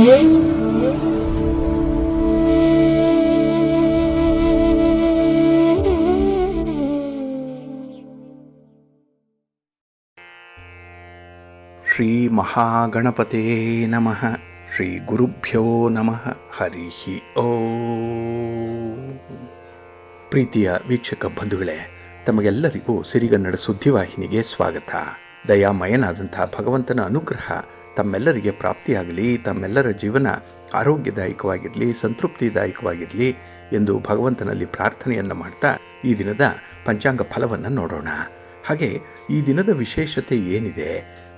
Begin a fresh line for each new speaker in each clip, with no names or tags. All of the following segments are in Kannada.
ಶ್ರೀ ಮಹಾಗಣಪತೇ ನಮಃ. ಶ್ರೀ ಗುರುಭ್ಯೋ ನಮಃ. ಹರಿ ಓಂ. ಪ್ರೀತಿಯ ವೀಕ್ಷಕ ಬಂಧುಗಳೇ, ತಮಗೆಲ್ಲರಿಗೂ ಸಿರಿಗನ್ನಡ ಸುದ್ದಿವಾಹಿನಿಗೆ ಸ್ವಾಗತ. ದಯಾಮಯನಾದಂಥ ಭಗವಂತನ ಅನುಗ್ರಹ ತಮ್ಮೆಲ್ಲರಿಗೆ ಪ್ರಾಪ್ತಿಯಾಗಲಿ, ತಮ್ಮೆಲ್ಲರ ಜೀವನ ಆರೋಗ್ಯದಾಯಕವಾಗಿರಲಿ, ಸಂತೃಪ್ತಿದಾಯಕವಾಗಿರಲಿ ಎಂದು ಭಗವಂತನಲ್ಲಿ ಪ್ರಾರ್ಥನೆಯನ್ನು ಮಾಡ್ತಾ ಈ ದಿನದ ಪಂಚಾಂಗ ಫಲವನ್ನು ನೋಡೋಣ. ಹಾಗೆ ಈ ದಿನದ ವಿಶೇಷತೆ ಏನಿದೆ,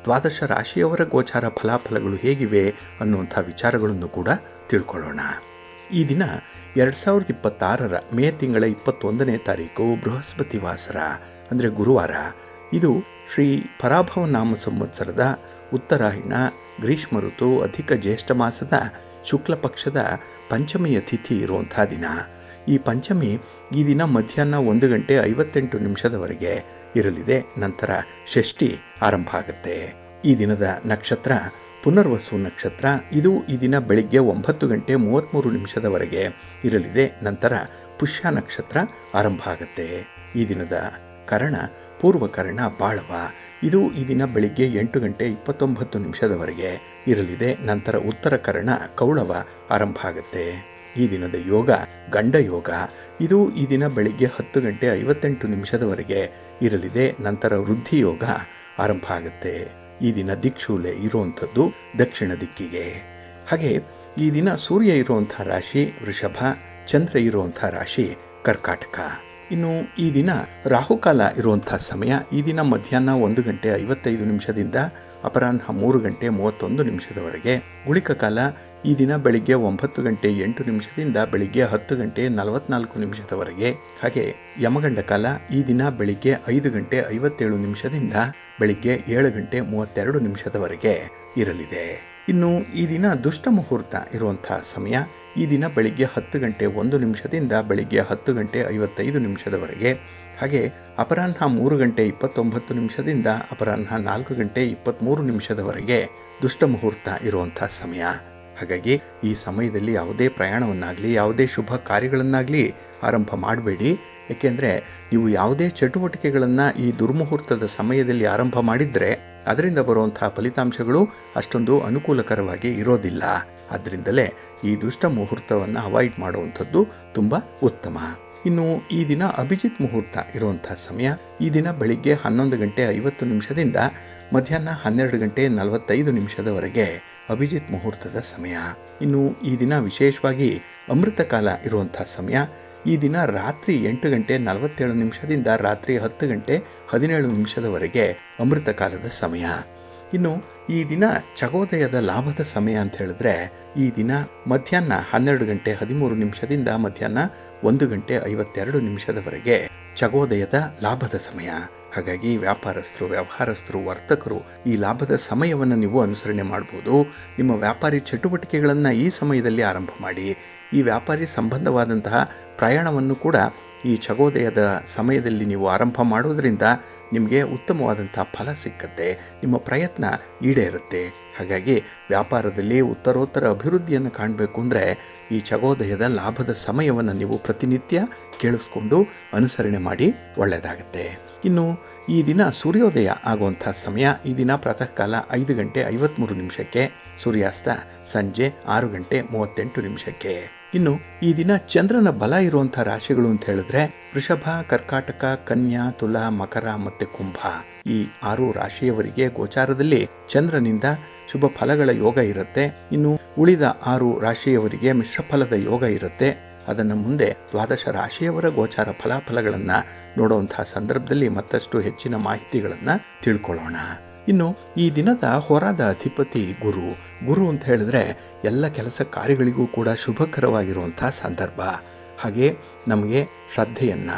ದ್ವಾದಶ ರಾಶಿಯವರ ಗೋಚಾರ ಫಲಾಫಲಗಳು ಹೇಗಿವೆ ಅನ್ನುವಂಥ ವಿಚಾರಗಳನ್ನು ಕೂಡ ತಿಳ್ಕೊಳ್ಳೋಣ. ಈ ದಿನ 2026 ಮೇ ತಿಂಗಳ 21ನೇ ತಾರೀಕು ಬೃಹಸ್ಪತಿ ವಾಸರ, ಅಂದರೆ ಗುರುವಾರ. ಇದು ಶ್ರೀ ಪರಾಭವ ನಾಮ ಸಂವತ್ಸರದ ಉತ್ತರಾಯಣ ಗ್ರೀಷ್ಮ ಋತು ಅಧಿಕ ಜ್ಯೇಷ್ಠ ಮಾಸದ ಶುಕ್ಲ ಪಕ್ಷದ ಪಂಚಮಿಯ ತಿಥಿ ಇರುವಂಥ ದಿನ. ಈ ಪಂಚಮಿ ಈ ದಿನ ಮಧ್ಯಾಹ್ನ 1:58 ಇರಲಿದೆ. ನಂತರ ಷಷ್ಠಿ ಆರಂಭ ಆಗುತ್ತೆ. ಈ ದಿನದ ನಕ್ಷತ್ರ ಪುನರ್ವಸು ನಕ್ಷತ್ರ. ಇದು ಈ ದಿನ ಬೆಳಿಗ್ಗೆ 9:33 ಇರಲಿದೆ. ನಂತರ ಪುಷ್ಯ ನಕ್ಷತ್ರ ಆರಂಭ ಆಗುತ್ತೆ. ಈ ದಿನದ ಕರ್ಣ ಪೂರ್ವಕರ್ಣ ಬಾಳವ. ಇದು ಈ ದಿನ ಬೆಳಿಗ್ಗೆ 8:29 ಇರಲಿದೆ. ನಂತರ ಉತ್ತರ ಕರ್ಣ ಕೌಳವ ಆರಂಭ ಆಗುತ್ತೆ. ಈ ದಿನದ ಯೋಗ ಗಂಡ ಯೋಗ. ಇದು ಈ ದಿನ ಬೆಳಿಗ್ಗೆ 10:58 ಇರಲಿದೆ. ನಂತರ ವೃದ್ಧಿ ಯೋಗ ಆರಂಭ ಆಗುತ್ತೆ. ಈ ದಿನ ದಿಕ್ಷೂಲೆ ಇರುವಂಥದ್ದು ದಕ್ಷಿಣ ದಿಕ್ಕಿಗೆ. ಹಾಗೆ ಈ ದಿನ ಸೂರ್ಯ ಇರುವಂಥ ರಾಶಿ ವೃಷಭ, ಚಂದ್ರ ಇರುವಂಥ ರಾಶಿ ಕರ್ಕಾಟಕ. ಇನ್ನು ಈ ದಿನ ರಾಹುಕಾಲ ಇರುವಂಥ ಸಮಯ ಈ ದಿನ ಮಧ್ಯಾಹ್ನ 1:55 ಅಪರಾಹ್ನ 3:31 ಗುಳಿಕ ಕಾಲ ಈ ದಿನ ಬೆಳಿಗ್ಗೆ 9:08 ಬೆಳಿಗ್ಗೆ 10:44 ಹಾಗೆ ಯಮಗಂಡ ಕಾಲ ಈ ದಿನ ಬೆಳಿಗ್ಗೆ 5:57 ಬೆಳಿಗ್ಗೆ 7:32 ಇರಲಿದೆ. ಇನ್ನು ಈ ದಿನ ದುಷ್ಟ ಮುಹೂರ್ತ ಇರುವಂಥ ಸಮಯ ಈ ದಿನ ಬೆಳಿಗ್ಗೆ 10:01 ಬೆಳಿಗ್ಗೆ 10:55 ಹಾಗೆ ಅಪರಾಹ್ನ 3:29 ಅಪರಾಹ್ನ 4:23 ದುಷ್ಟ ಮುಹೂರ್ತ ಇರುವಂಥ ಸಮಯ. ಹಾಗಾಗಿ ಈ ಸಮಯದಲ್ಲಿ ಯಾವುದೇ ಪ್ರಯಾಣವನ್ನಾಗಲಿ ಯಾವುದೇ ಶುಭ ಕಾರ್ಯಗಳನ್ನಾಗಲಿ ಆರಂಭ ಮಾಡಬೇಡಿ. ಏಕೆಂದರೆ ನೀವು ಯಾವುದೇ ಚಟುವಟಿಕೆಗಳನ್ನು ಈ ದುರ್ಮುಹೂರ್ತದ ಸಮಯದಲ್ಲಿ ಆರಂಭ ಮಾಡಿದರೆ ಅದರಿಂದ ಬರುವಂಥ ಫಲಿತಾಂಶಗಳು ಅಷ್ಟೊಂದು ಅನುಕೂಲಕರವಾಗಿ ಇರೋದಿಲ್ಲ. ಆದ್ದರಿಂದಲೇ ಈ ದುಷ್ಟ ಮುಹೂರ್ತವನ್ನು ಅವಾಯ್ಡ್ ಮಾಡುವಂಥದ್ದು ತುಂಬ ಉತ್ತಮ. ಇನ್ನು ಈ ದಿನ ಅಭಿಜಿತ್ ಮುಹೂರ್ತ ಇರುವಂಥ ಸಮಯ ಈ ದಿನ ಬೆಳಿಗ್ಗೆ 11:50 ಮಧ್ಯಾಹ್ನ 12:45 ಅಭಿಜಿತ್ ಮುಹೂರ್ತದ ಸಮಯ. ಇನ್ನು ಈ ದಿನ ವಿಶೇಷವಾಗಿ ಅಮೃತ ಕಾಲ ಇರುವಂಥ ಸಮಯ ಈ ದಿನ ರಾತ್ರಿ 8:47 ರಾತ್ರಿ 10:17 ಅಮೃತ ಕಾಲದ ಸಮಯ. ಇನ್ನು ಈ ದಿನ ಚಗೋದಯದ ಲಾಭದ ಸಮಯ ಅಂತ ಹೇಳಿದ್ರೆ ಈ ದಿನ ಮಧ್ಯಾಹ್ನ 12:13 ಮಧ್ಯಾಹ್ನ 1:52 ಚಗೋದಯದ ಲಾಭದ ಸಮಯ. ಹಾಗಾಗಿ ವ್ಯಾಪಾರಸ್ಥರು, ವ್ಯವಹಾರಸ್ಥರು, ವರ್ತಕರು ಈ ಲಾಭದ ಸಮಯವನ್ನು ನೀವು ಅನುಸರಣೆ ಮಾಡ್ಬೋದು. ನಿಮ್ಮ ವ್ಯಾಪಾರಿ ಚಟುವಟಿಕೆಗಳನ್ನು ಈ ಸಮಯದಲ್ಲಿ ಆರಂಭ ಮಾಡಿ. ಈ ವ್ಯಾಪಾರಿ ಸಂಬಂಧವಾದಂತಹ ಪ್ರಯಾಣವನ್ನು ಕೂಡ ಈ ಚಗೋದಯದ ಸಮಯದಲ್ಲಿ ನೀವು ಆರಂಭ ಮಾಡೋದರಿಂದ ನಿಮಗೆ ಉತ್ತಮವಾದಂಥ ಫಲ ಸಿಕ್ಕತ್ತೆ, ನಿಮ್ಮ ಪ್ರಯತ್ನ ಈಡೇರುತ್ತೆ. ಹಾಗಾಗಿ ವ್ಯಾಪಾರದಲ್ಲಿ ಉತ್ತರೋತ್ತರ ಅಭಿವೃದ್ಧಿಯನ್ನು ಕಾಣಬೇಕು ಅಂದರೆ ಈ ಚಗೋದಯದ ಲಾಭದ ಸಮಯವನ್ನು ನೀವು ಪ್ರತಿನಿತ್ಯ ಕೇಳಿಸ್ಕೊಂಡು ಅನುಸರಣೆ ಮಾಡಿ ಒಳ್ಳೆಯದಾಗುತ್ತೆ. ಇನ್ನು ಈ ದಿನ ಸೂರ್ಯೋದಯ ಆಗುವಂಥ ಸಮಯ ಈ ದಿನ ಪ್ರಾತಃ ಕಾಲ 5:53 ಸೂರ್ಯಾಸ್ತ ಸಂಜೆ 6:38. ಇನ್ನು ಈ ದಿನ ಚಂದ್ರನ ಬಲ ಇರುವಂಥ ರಾಶಿಗಳು ಅಂತ ಹೇಳಿದ್ರೆ ವೃಷಭ, ಕರ್ಕಾಟಕ, ಕನ್ಯಾ, ತುಲಾ, ಮಕರ ಮತ್ತು ಕುಂಭ. ಈ 6 ರಾಶಿಯವರಿಗೆ ಗೋಚಾರದಲ್ಲಿ ಚಂದ್ರನಿಂದ ಶುಭ ಫಲಗಳ ಯೋಗ ಇರುತ್ತೆ. ಇನ್ನು ಉಳಿದ 6 ರಾಶಿಯವರಿಗೆ ಮಿಶ್ರ ಫಲದ ಯೋಗ ಇರುತ್ತೆ. ಅದನ್ನು ಮುಂದೆ ದ್ವಾದಶ ರಾಶಿಯವರ ಗೋಚಾರ ಫಲಾಫಲಗಳನ್ನು ನೋಡುವಂತಹ ಸಂದರ್ಭದಲ್ಲಿ ಮತ್ತಷ್ಟು ಹೆಚ್ಚಿನ ಮಾಹಿತಿಗಳನ್ನು ತಿಳ್ಕೊಳ್ಳೋಣ. ಇನ್ನು ಈ ದಿನದ ಹೊರಾದ ಅಧಿಪತಿ ಗುರು. ಗುರು ಅಂತ ಹೇಳಿದ್ರೆ ಎಲ್ಲ ಕೆಲಸ ಕಾರ್ಯಗಳಿಗೂ ಕೂಡ ಶುಭಕರವಾಗಿರುವಂಥ ಸಂದರ್ಭ. ಹಾಗೆ ನಮಗೆ ಶ್ರದ್ಧೆಯನ್ನು,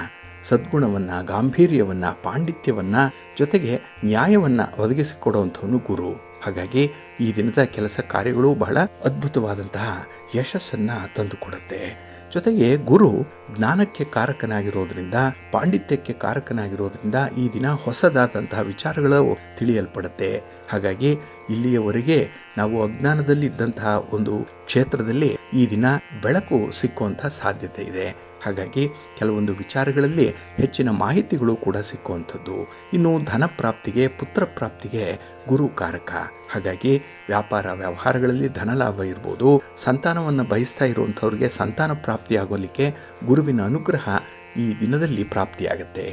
ಸದ್ಗುಣವನ್ನು, ಗಾಂಭೀರ್ಯವನ್ನು, ಪಾಂಡಿತ್ಯವನ್ನು, ಜೊತೆಗೆ ನ್ಯಾಯವನ್ನು ಒದಗಿಸಿಕೊಡುವಂಥವನು ಗುರು. ಹಾಗಾಗಿ ಈ ದಿನದ ಕೆಲಸ ಕಾರ್ಯಗಳು ಬಹಳ ಅದ್ಭುತವಾದಂತಹ ಯಶಸ್ಸನ್ನು ತಂದುಕೊಡುತ್ತೆ. ಜೊತೆಗೆ ಗುರು ಜ್ಞಾನಕ್ಕೆ ಕಾರಕನಾಗಿರೋದ್ರಿಂದ, ಪಾಂಡಿತ್ಯಕ್ಕೆ ಕಾರಕನಾಗಿರೋದ್ರಿಂದ ಈ ದಿನ ಹೊಸದಾದಂತಹ ವಿಚಾರಗಳು ತಿಳಿಯಲ್ಪಡುತ್ತೆ. ಹಾಗಾಗಿ ಇಲ್ಲಿಯವರೆಗೆ ನಾವು ಅಜ್ಞಾನದಲ್ಲಿ ಇದ್ದಂತಹ ಒಂದು ಕ್ಷೇತ್ರದಲ್ಲಿ ಈ ದಿನ ಬೆಳಕು ಸಿಕ್ಕುವಂತಹ ಸಾಧ್ಯತೆ ಇದೆ. ಹಾಗಾಗಿ ಕೆಲವೊಂದು ವಿಚಾರಗಳಲ್ಲಿ ಹೆಚ್ಚಿನ ಮಾಹಿತಿಗಳು ಕೂಡ ಸಿಕ್ಕುವಂಥದ್ದು. ಇನ್ನು ಧನ ಪ್ರಾಪ್ತಿಗೆ, ಪುತ್ರ ಪ್ರಾಪ್ತಿಗೆ ಗುರು ಕಾರಕ. ಹಾಗಾಗಿ ವ್ಯಾಪಾರ ವ್ಯವಹಾರಗಳಲ್ಲಿ ಧನಲಾಭ ಇರ್ಬೋದು, ಸಂತಾನವನ್ನು ಬಯಸ್ತಾ ಇರುವಂಥವ್ರಿಗೆ ಸಂತಾನ ಪ್ರಾಪ್ತಿಯಾಗೋಲಿಕ್ಕೆ ಗುರುವಿನ ಅನುಗ್ರಹ ಈ ದಿನದಲ್ಲಿ ಪ್ರಾಪ್ತಿಯಾಗತ್ತೆ.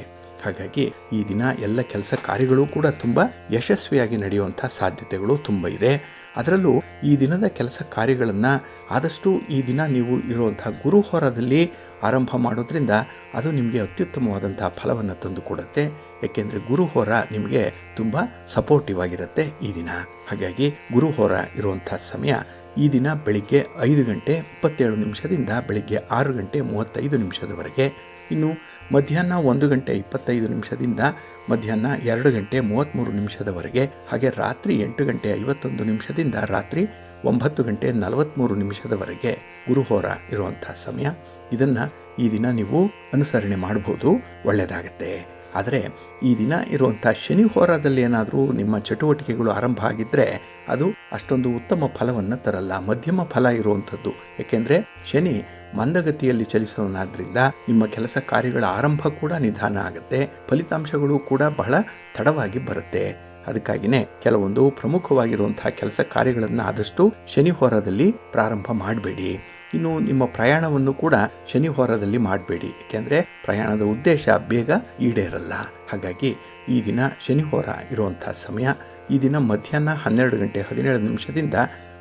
ಹಾಗಾಗಿ ಈ ದಿನ ಎಲ್ಲ ಕೆಲಸ ಕಾರ್ಯಗಳು ಕೂಡ ತುಂಬ ಯಶಸ್ವಿಯಾಗಿ ನಡೆಯುವಂಥ ಸಾಧ್ಯತೆಗಳು ತುಂಬ ಇದೆ. ಅದರಲ್ಲೂ ಈ ದಿನದ ಕೆಲಸ ಕಾರ್ಯಗಳನ್ನು ಆದಷ್ಟು ಈ ದಿನ ನೀವು ಇರುವಂಥ ಗುರುಹೋರದಲ್ಲಿ ಆರಂಭ ಮಾಡೋದ್ರಿಂದ ಅದು ನಿಮಗೆ ಅತ್ಯುತ್ತಮವಾದಂತಹ ಫಲವನ್ನು ತಂದುಕೊಡುತ್ತೆ. ಏಕೆಂದರೆ ಗುರುಹೋರ ನಿಮಗೆ ತುಂಬ ಸಪೋರ್ಟಿವ್ ಆಗಿರುತ್ತೆ ಈ ದಿನ. ಹಾಗಾಗಿ ಗುರುಹೋರ ಇರುವಂಥ ಸಮಯ ಈ ದಿನ ಬೆಳಿಗ್ಗೆ 5 ಗಂಟೆ 27 ನಿಮಿಷದಿಂದ ಬೆಳಿಗ್ಗೆ 6 ಗಂಟೆ 35 ನಿಮಿಷದವರೆಗೆ. ಇನ್ನು ಮಧ್ಯಾಹ್ನ 1 ಗಂಟೆ 25 ನಿಮಿಷದಿಂದ ಮಧ್ಯಾಹ್ನ 2 ಗಂಟೆ 33 ನಿಮಿಷದವರೆಗೆ. ಹಾಗೆ ರಾತ್ರಿ 8 ಗಂಟೆ 51 ನಿಮಿಷದಿಂದ ರಾತ್ರಿ 9 ಗಂಟೆ 43 ನಿಮಿಷದವರೆಗೆ ಗುರುಹೋರ ಇರುವಂಥ ಸಮಯ. ಇದನ್ನು ಈ ದಿನ ನೀವು ಅನುಸರಣೆ ಮಾಡಬಹುದು, ಒಳ್ಳೆಯದಾಗತ್ತೆ. ಆದರೆ ಈ ದಿನ ಇರುವಂಥ ಶನಿ ಹೋರಾದಲ್ಲಿ ಏನಾದರೂ ನಿಮ್ಮ ಚಟುವಟಿಕೆಗಳು ಆರಂಭ ಆಗಿದ್ದರೆ ಅದು ಅಷ್ಟೊಂದು ಉತ್ತಮ ಫಲವನ್ನು ತರಲ್ಲ, ಮಧ್ಯಮ ಫಲ ಇರುವಂಥದ್ದು. ಏಕೆಂದರೆ ಶನಿ ಮಂದಗತಿಯಲ್ಲಿ ಚಲಿಸೋನಾದ್ರಿಂದ ನಿಮ್ಮ ಕೆಲಸ ಕಾರ್ಯಗಳ ಆರಂಭ ಕೂಡ ನಿಧಾನ ಆಗುತ್ತೆ, ಫಲಿತಾಂಶಗಳು ಕೂಡ ಬಹಳ ತಡವಾಗಿ ಬರುತ್ತೆ. ಅದಕ್ಕಾಗಿಯೇ ಕೆಲವೊಂದು ಪ್ರಮುಖವಾಗಿರುವಂತಹ ಕೆಲಸ ಕಾರ್ಯಗಳನ್ನು ಆದಷ್ಟು ಶನಿ ಹೋರಾದಲ್ಲಿ ಪ್ರಾರಂಭ ಮಾಡಬೇಡಿ. ಇನ್ನು ನಿಮ್ಮ ಪ್ರಯಾಣವನ್ನು ಕೂಡ ಶನಿ ಹೋರಾದಲ್ಲಿ ಮಾಡಬೇಡಿ, ಏಕೆಂದರೆ ಪ್ರಯಾಣದ ಉದ್ದೇಶ ಬೇಗ ಈಡೇರಲ್ಲ. ಹಾಗಾಗಿ ಈ ದಿನ ಶನಿ ಹೋರ ಇರುವಂಥ ಸಮಯ ಈ ದಿನ ಮಧ್ಯಾಹ್ನ 12 ಗಂಟೆ 17 ನಿಮಿಷದಿಂದ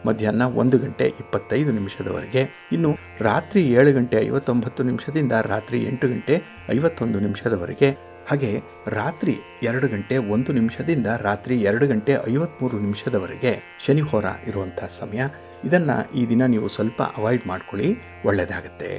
ಮಧ್ಯಾಹ್ನ 1 ಗಂಟೆ 25 ನಿಮಿಷದವರೆಗೆ. ಇನ್ನು ರಾತ್ರಿ 7 ಗಂಟೆ 59 ನಿಮಿಷದಿಂದ ರಾತ್ರಿ 8 ಗಂಟೆ 51 ನಿಮಿಷದವರೆಗೆ. ಹಾಗೆ ರಾತ್ರಿ 2 ಗಂಟೆ 1 ನಿಮಿಷದಿಂದ ರಾತ್ರಿ 2 ಗಂಟೆ 53 ನಿಮಿಷದವರೆಗೆ ಶನಿ ಹೋರ ಇರುವಂಥ ಸಮಯ. ಇದನ್ನು ಈ ದಿನ ನೀವು ಸ್ವಲ್ಪ ಅವಾಯ್ಡ್ ಮಾಡ್ಕೊಳ್ಳಿ, ಒಳ್ಳೆಯದಾಗುತ್ತೆ.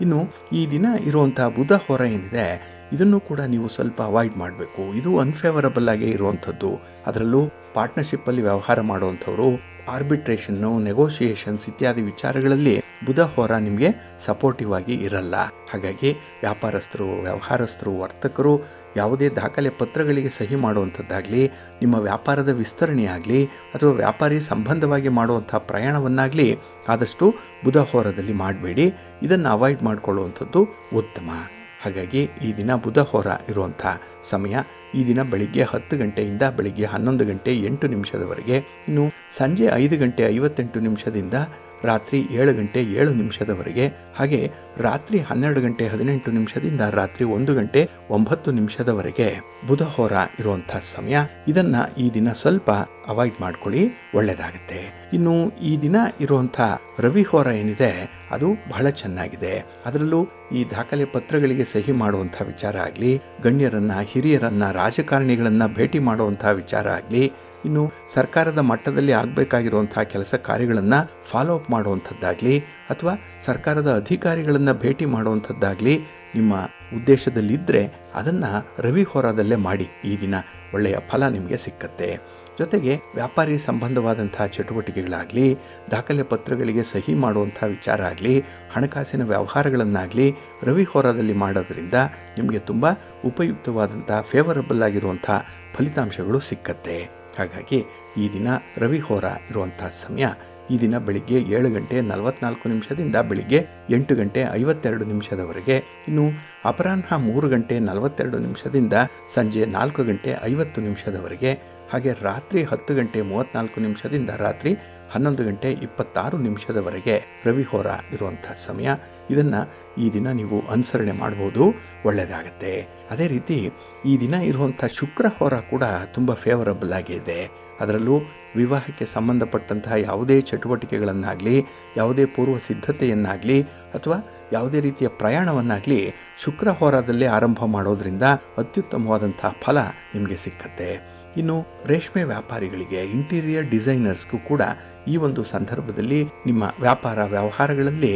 ಇನ್ನು ಈ ದಿನ ಇರುವಂಥ ಬುಧ ಹೋರ ಏನಿದೆ ಇದನ್ನು ಕೂಡ ನೀವು ಸ್ವಲ್ಪ ಅವಾಯ್ಡ್ ಮಾಡಬೇಕು. ಇದು ಅನ್ಫೇವರಬಲ್ ಆಗೇ ಇರುವಂಥದ್ದು. ಅದರಲ್ಲೂ ಪಾರ್ಟ್ನರ್ಶಿಪ್ಪಲ್ಲಿ ವ್ಯವಹಾರ ಮಾಡುವಂಥವ್ರು, ಆರ್ಬಿಟ್ರೇಷನ್ನು, ನೆಗೋಷಿಯೇಷನ್ಸ್ ಇತ್ಯಾದಿ ವಿಚಾರಗಳಲ್ಲಿ ಬುಧ ಹೋರ ನಿಮಗೆ ಸಪೋರ್ಟಿವ್ ಆಗಿ ಇರಲ್ಲ. ಹಾಗಾಗಿ ವ್ಯಾಪಾರಸ್ಥರು, ವ್ಯವಹಾರಸ್ಥರು, ವರ್ತಕರು ಯಾವುದೇ ದಾಖಲೆ ಪತ್ರಗಳಿಗೆ ಸಹಿ ಮಾಡುವಂಥದ್ದಾಗಲಿ, ನಿಮ್ಮ ವ್ಯಾಪಾರದ ವಿಸ್ತರಣೆಯಾಗಲಿ ಅಥವಾ ವ್ಯಾಪಾರಿ ಸಂಬಂಧವಾಗಿ ಮಾಡುವಂಥ ಪ್ರಯಾಣವನ್ನಾಗಲಿ ಆದಷ್ಟು ಬುಧ ಹೋರದಲ್ಲಿ ಮಾಡಬೇಡಿ. ಇದನ್ನು ಅವಾಯ್ಡ್ ಮಾಡಿಕೊಳ್ಳುವಂಥದ್ದು ಉತ್ತಮ. ಹಾಗಾಗಿ ಈ ದಿನ ಬುಧ ಹೋರ ಇರುವಂಥ ಸಮಯ ಈ ದಿನ ಬೆಳಿಗ್ಗೆ 10 ಗಂಟೆಯಿಂದ ಬೆಳಿಗ್ಗೆ 11 ಗಂಟೆ 8 ನಿಮಿಷದವರೆಗೆ. ಇನ್ನು ಸಂಜೆ 5 ಗಂಟೆ 58 ನಿಮಿಷದಿಂದ ರಾತ್ರಿ 7 ಗಂಟೆ 7 ನಿಮಿಷದವರೆಗೆ. ಹಾಗೆ ರಾತ್ರಿ 12 ಗಂಟೆ 18 ನಿಮಿಷದಿಂದ ರಾತ್ರಿ 1 ಗಂಟೆ 9 ನಿಮಿಷದವರೆಗೆ ಬುಧ ಹೋರ ಇರುವಂಥ ಸಮಯ. ಇದನ್ನ ಈ ದಿನ ಸ್ವಲ್ಪ ಅವಾಯ್ಡ್ ಮಾಡ್ಕೊಳ್ಳಿ, ಒಳ್ಳೆಯದಾಗುತ್ತೆ. ಇನ್ನು ಈ ದಿನ ಇರುವಂಥ ರವಿ ಹೋರ ಏನಿದೆ ಅದು ಬಹಳ ಚೆನ್ನಾಗಿದೆ. ಅದರಲ್ಲೂ ಈ ದಾಖಲೆ ಪತ್ರಗಳಿಗೆ ಸಹಿ ಮಾಡುವಂಥ ವಿಚಾರ ಆಗಲಿ, ಗಣ್ಯರನ್ನ, ಹಿರಿಯರನ್ನ, ರಾಜಕಾರಣಿಗಳನ್ನ ಭೇಟಿ ಮಾಡುವಂಥ ವಿಚಾರ ಆಗಲಿ, ಇನ್ನು ಸರ್ಕಾರದ ಮಟ್ಟದಲ್ಲಿ ಆಗಬೇಕಾಗಿರುವಂತಹ ಕೆಲಸ ಕಾರ್ಯಗಳನ್ನು ಫಾಲೋ ಅಪ್ ಮಾಡುವಂಥದ್ದಾಗಲಿ ಅಥವಾ ಸರ್ಕಾರದ ಅಧಿಕಾರಿಗಳನ್ನು ಭೇಟಿ ಮಾಡುವಂಥದ್ದಾಗಲಿ ನಿಮ್ಮ ಉದ್ದೇಶದಲ್ಲಿದ್ದರೆ ಅದನ್ನು ರವಿ ಹೋರಾದಲ್ಲೇ ಮಾಡಿ. ಈ ದಿನ ಒಳ್ಳೆಯ ಫಲ ನಿಮಗೆ ಸಿಕ್ಕತ್ತೆ. ಜೊತೆಗೆ ವ್ಯಾಪಾರಿ ಸಂಬಂಧವಾದಂತಹ ಚಟುವಟಿಕೆಗಳಾಗಲಿ, ದಾಖಲೆ ಪತ್ರಗಳಿಗೆ ಸಹಿ ಮಾಡುವಂಥ ವಿಚಾರ ಆಗಲಿ, ಹಣಕಾಸಿನ ವ್ಯವಹಾರಗಳನ್ನಾಗಲಿ ರವಿ ಹೋರಾದಲ್ಲಿ ಮಾಡೋದ್ರಿಂದ ನಿಮಗೆ ತುಂಬ ಉಪಯುಕ್ತವಾದಂಥ ಫೇವರಬಲ್ ಆಗಿರುವಂಥ ಫಲಿತಾಂಶಗಳು ಸಿಕ್ಕತ್ತೆ. ಹಾಗಾಗಿ ಈ ದಿನ ರವಿ ಹೋರ ಇರುವಂಥ ಸಮಯ ಈ ದಿನ ಬೆಳಿಗ್ಗೆ 7 ಗಂಟೆ 44 ನಿಮಿಷದಿಂದ ಬೆಳಿಗ್ಗೆ 8 ಗಂಟೆ 52 ನಿಮಿಷದವರೆಗೆ. ಇನ್ನು ಅಪರಾಹ್ನ 3 ಗಂಟೆ 42 ನಿಮಿಷದಿಂದ ಸಂಜೆ 4 ಗಂಟೆ 50 ನಿಮಿಷದವರೆಗೆ. ಹಾಗೆ ರಾತ್ರಿ 10 ಗಂಟೆ 34 ನಿಮಿಷದಿಂದ ರಾತ್ರಿ 11 ಗಂಟೆ 26 ನಿಮಿಷದವರೆಗೆ ರವಿ ಹೋರ ಇರುವಂಥ ಸಮಯ. ಇದನ್ನು ಈ ದಿನ ನೀವು ಅನುಸರಣೆ ಮಾಡ್ಬೋದು, ಒಳ್ಳೆಯದಾಗತ್ತೆ. ಅದೇ ರೀತಿ ಈ ದಿನ ಇರುವಂಥ ಶುಕ್ರ ಹೋರ ಕೂಡ ತುಂಬ ಫೇವರಬಲ್ ಆಗಿದೆ. ಅದರಲ್ಲೂ ವಿವಾಹಕ್ಕೆ ಸಂಬಂಧಪಟ್ಟಂತಹ ಯಾವುದೇ ಚಟುವಟಿಕೆಗಳನ್ನಾಗಲಿ, ಯಾವುದೇ ಪೂರ್ವ ಸಿದ್ಧತೆಯನ್ನಾಗಲಿ ಅಥವಾ ಯಾವುದೇ ರೀತಿಯ ಪ್ರಯಾಣವನ್ನಾಗಲಿ ಶುಕ್ರ ಹೋರಾದಲ್ಲೇ ಆರಂಭ ಮಾಡೋದ್ರಿಂದ ಅತ್ಯುತ್ತಮವಾದಂತಹ ಫಲ ನಿಮಗೆ ಸಿಕ್ಕತ್ತೆ. ಇನ್ನು ರೇಷ್ಮೆ ವ್ಯಾಪಾರಿಗಳಿಗೆ, ಇಂಟೀರಿಯರ್ ಡಿಸೈನರ್ಸ್ಗೂ ಕೂಡ ಈ ಒಂದು ಸಂದರ್ಭದಲ್ಲಿ ನಿಮ್ಮ ವ್ಯಾಪಾರ ವ್ಯವಹಾರಗಳಲ್ಲಿ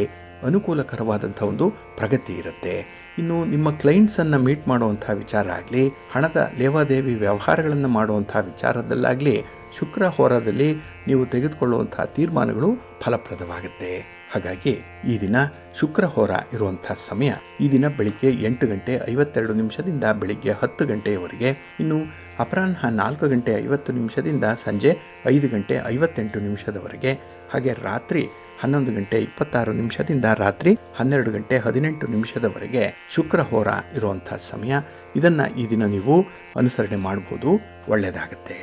ಅನುಕೂಲಕರವಾದಂಥ ಒಂದು ಪ್ರಗತಿ ಇರುತ್ತೆ. ಇನ್ನು ನಿಮ್ಮ ಕ್ಲೈಂಟ್ಸನ್ನು ಮೀಟ್ ಮಾಡುವಂಥ ವಿಚಾರ ಆಗಲಿ, ಹಣದ ಲೇವಾದೇವಿ ವ್ಯವಹಾರಗಳನ್ನು ಮಾಡುವಂಥ ವಿಚಾರದಲ್ಲಾಗಲಿ ಶುಕ್ರ ಹೋರಾದಲ್ಲಿ ನೀವು ತೆಗೆದುಕೊಳ್ಳುವಂತಹ ತೀರ್ಮಾನಗಳು ಫಲಪ್ರದವಾಗುತ್ತೆ. ಹಾಗಾಗಿ ಈ ದಿನ ಶುಕ್ರ ಹೋರ ಇರುವಂತಹ ಸಮಯ ಈ ದಿನ ಬೆಳಿಗ್ಗೆ 8:52 ಬೆಳಿಗ್ಗೆ 10 ಇನ್ನು ಅಪರಾಹ್ನ 4:50 ಸಂಜೆ 5:58 ಹಾಗೆ ರಾತ್ರಿ 11:26 ರಾತ್ರಿ 12:18 ಶುಕ್ರ ಹೋರ ಇರುವಂತಹ ಸಮಯ. ಇದನ್ನು ಈ ದಿನ ನೀವು ಅನುಸರಣೆ ಮಾಡಬಹುದು, ಒಳ್ಳೆಯದಾಗುತ್ತೆ.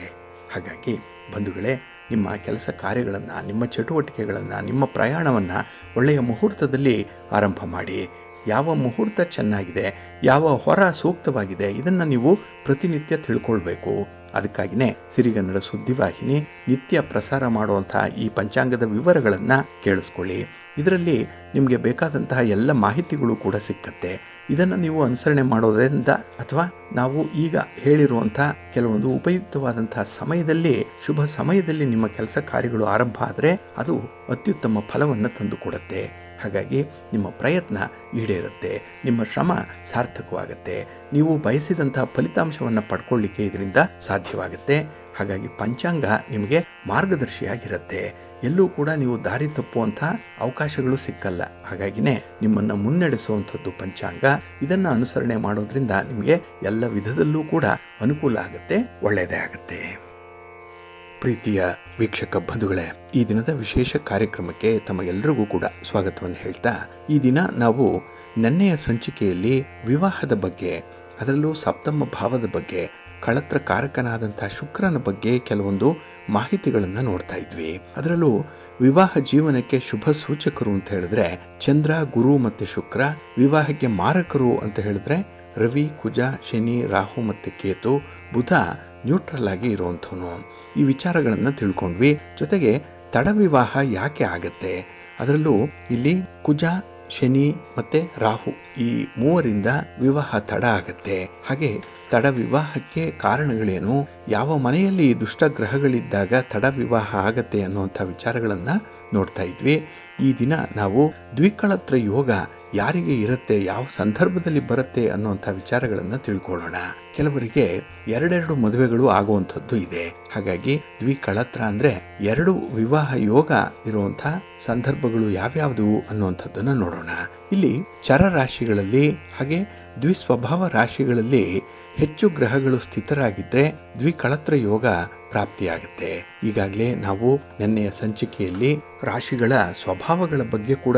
ಹಾಗಾಗಿ ಬಂಧುಗಳೇ, ನಿಮ್ಮ ಕೆಲಸ ಕಾರ್ಯಗಳನ್ನು, ನಿಮ್ಮ ಚಟುವಟಿಕೆಗಳನ್ನು, ನಿಮ್ಮ ಪ್ರಯಾಣವನ್ನು ಒಳ್ಳೆಯ ಮುಹೂರ್ತದಲ್ಲಿ ಆರಂಭ ಮಾಡಿ. ಯಾವ ಮುಹೂರ್ತ ಚೆನ್ನಾಗಿದೆ, ಯಾವ ಹೊರ ಸೂಕ್ತವಾಗಿದೆ, ಇದನ್ನು ನೀವು ಪ್ರತಿನಿತ್ಯ ತಿಳ್ಕೊಳ್ಬೇಕು. ಅದಕ್ಕಾಗಿಯೇ ಸಿರಿಗನ್ನಡ ಸುದ್ದಿವಾಹಿನಿ ನಿತ್ಯ ಪ್ರಸಾರ ಮಾಡುವಂತಹ ಈ ಪಂಚಾಂಗದ ವಿವರಗಳನ್ನು ಕೇಳಿಸ್ಕೊಳ್ಳಿ. ಇದರಲ್ಲಿ ನಿಮಗೆ ಬೇಕಾದಂತಹ ಎಲ್ಲ ಮಾಹಿತಿಗಳು ಕೂಡ ಸಿಕ್ಕತ್ತೆ. ಇದನ್ನು ನೀವು ಅನುಸರಣೆ ಮಾಡೋದ್ರಿಂದ ಅಥವಾ ನಾವು ಈಗ ಹೇಳಿರುವಂತಹ ಕೆಲವೊಂದು ಉಪಯುಕ್ತವಾದಂತಹ ಸಮಯದಲ್ಲಿ, ಶುಭ ಸಮಯದಲ್ಲಿ ನಿಮ್ಮ ಕೆಲಸ ಕಾರ್ಯಗಳು ಆರಂಭ ಆದರೆ ಅದು ಅತ್ಯುತ್ತಮ ಫಲವನ್ನು ತಂದುಕೊಡುತ್ತೆ. ಹಾಗಾಗಿ ನಿಮ್ಮ ಪ್ರಯತ್ನ ಈಡೇರುತ್ತೆ, ನಿಮ್ಮ ಶ್ರಮ ಸಾರ್ಥಕವಾಗುತ್ತೆ, ನೀವು ಬಯಸಿದಂತಹ ಫಲಿತಾಂಶವನ್ನು ಪಡ್ಕೊಳ್ಳಿಕ್ಕೆ ಇದರಿಂದ ಸಾಧ್ಯವಾಗುತ್ತೆ. ಹಾಗಾಗಿ ಪಂಚಾಂಗ ನಿಮಗೆ ಮಾರ್ಗದರ್ಶಿಯಾಗಿರುತ್ತೆ. ಎಲ್ಲೂ ಕೂಡ ನೀವು ದಾರಿ ತಪ್ಪುವಂತಹ ಅವಕಾಶಗಳು ಸಿಕ್ಕಲ್ಲ. ಹಾಗಾಗಿನೇ ನಿಮ್ಮನ್ನು ಮುನ್ನಡೆಸುವಂಥದ್ದು ಪಂಚಾಂಗ. ಇದನ್ನು ಅನುಸರಣೆ ಮಾಡೋದ್ರಿಂದ ನಿಮಗೆ ಎಲ್ಲ ವಿಧದಲ್ಲೂ ಕೂಡ ಅನುಕೂಲ ಆಗುತ್ತೆ, ಒಳ್ಳೆಯದೇ ಆಗುತ್ತೆ. ಪ್ರೀತಿಯ ವೀಕ್ಷಕ ಬಂಧುಗಳೇ, ಈ ದಿನದ ವಿಶೇಷ ಕಾರ್ಯಕ್ರಮಕ್ಕೆ ತಮಗೆಲ್ಲರಿಗೂ ಕೂಡ ಸ್ವಾಗತವನ್ನು ಹೇಳ್ತಾ, ಈ ದಿನ ನಾವು ನೆನ್ನೆಯ ಸಂಚಿಕೆಯಲ್ಲಿ ವಿವಾಹದ ಬಗ್ಗೆ, ಅದರಲ್ಲೂ ಸಪ್ತಮ ಭಾವದ ಬಗ್ಗೆ, ಕಳತ್ರ ಕಾರಕನಾದಂತಹ ಶುಕ್ರನ ಬಗ್ಗೆ ಕೆಲವೊಂದು ಮಾಹಿತಿಗಳನ್ನು ನೋಡ್ತಾ ಇದ್ವಿ. ಅದರಲ್ಲೂ ವಿವಾಹ ಜೀವನಕ್ಕೆ ಶುಭ ಸೂಚಕರು ಅಂತ ಹೇಳಿದ್ರೆ ಚಂದ್ರ, ಗುರು ಮತ್ತೆ ಶುಕ್ರ. ವಿವಾಹಕ್ಕೆ ಮಾರಕರು ಅಂತ ಹೇಳಿದ್ರೆ ರವಿ, ಕುಜ, ಶನಿ, ರಾಹು ಮತ್ತೆ ಕೇತು. ಬುಧ ನ್ಯೂಟ್ರಲ್ ಆಗಿ ಇರುವಂಥವನು. ಈ ವಿಚಾರಗಳನ್ನು ತಿಳ್ಕೊಂಡ್ವಿ. ಜೊತೆಗೆ ತಡ ವಿವಾಹ ಯಾಕೆ ಆಗತ್ತೆ, ಅದರಲ್ಲೂ ಇಲ್ಲಿ ಕುಜ, ಶನಿ ಮತ್ತೆ ರಾಹು ಈ ಮೂವರಿಂದ ವಿವಾಹ ತಡ ಆಗತ್ತೆ. ಹಾಗೆ ತಡ ವಿವಾಹಕ್ಕೆ ಕಾರಣಗಳೇನು, ಯಾವ ಮನೆಯಲ್ಲಿ ದುಷ್ಟ ಗ್ರಹಗಳಿದ್ದಾಗ ತಡ ವಿವಾಹ ಆಗತ್ತೆ ಅನ್ನುವಂಥ ವಿಚಾರಗಳನ್ನು ನೋಡ್ತಾ ಇದ್ವಿ. ಈ ದಿನ ನಾವು ದ್ವಿಕಳತ್ರ ಯೋಗ ಯಾರಿಗೆ ಇರುತ್ತೆ, ಯಾವ ಸಂದರ್ಭದಲ್ಲಿ ಬರುತ್ತೆ ಅನ್ನುವಂಥ ವಿಚಾರಗಳನ್ನು ತಿಳ್ಕೊಳ್ಳೋಣ. ಕೆಲವರಿಗೆ ಎರಡೆರಡು ಮದುವೆಗಳು ಆಗುವಂಥದ್ದು ಇದೆ. ಹಾಗಾಗಿ ದ್ವಿಕಳತ್ರ ಅಂದ್ರೆ ಎರಡು ವಿವಾಹ ಯೋಗ ಇರುವಂಥ ಸಂದರ್ಭಗಳು ಯಾವ್ಯಾವುದು ಅನ್ನುವಂಥದ್ದನ್ನು ನೋಡೋಣ. ಇಲ್ಲಿ ಚರ ರಾಶಿಗಳಲ್ಲಿ ಹಾಗೆ ದ್ವಿಸ್ವಭಾವ ರಾಶಿಗಳಲ್ಲಿ ಹೆಚ್ಚು ಗ್ರಹಗಳು ಸ್ಥಿತರಾಗಿದ್ರೆ ದ್ವಿಕಳತ್ರ ಯೋಗ ಪ್ರಾಪ್ತಿಯಾಗುತ್ತೆ. ಈಗಾಗಲೇ ನಾವು ನಿನ್ನೆಯ ಸಂಚಿಕೆಯಲ್ಲಿ ರಾಶಿಗಳ ಸ್ವಭಾವಗಳ ಬಗ್ಗೆ ಕೂಡ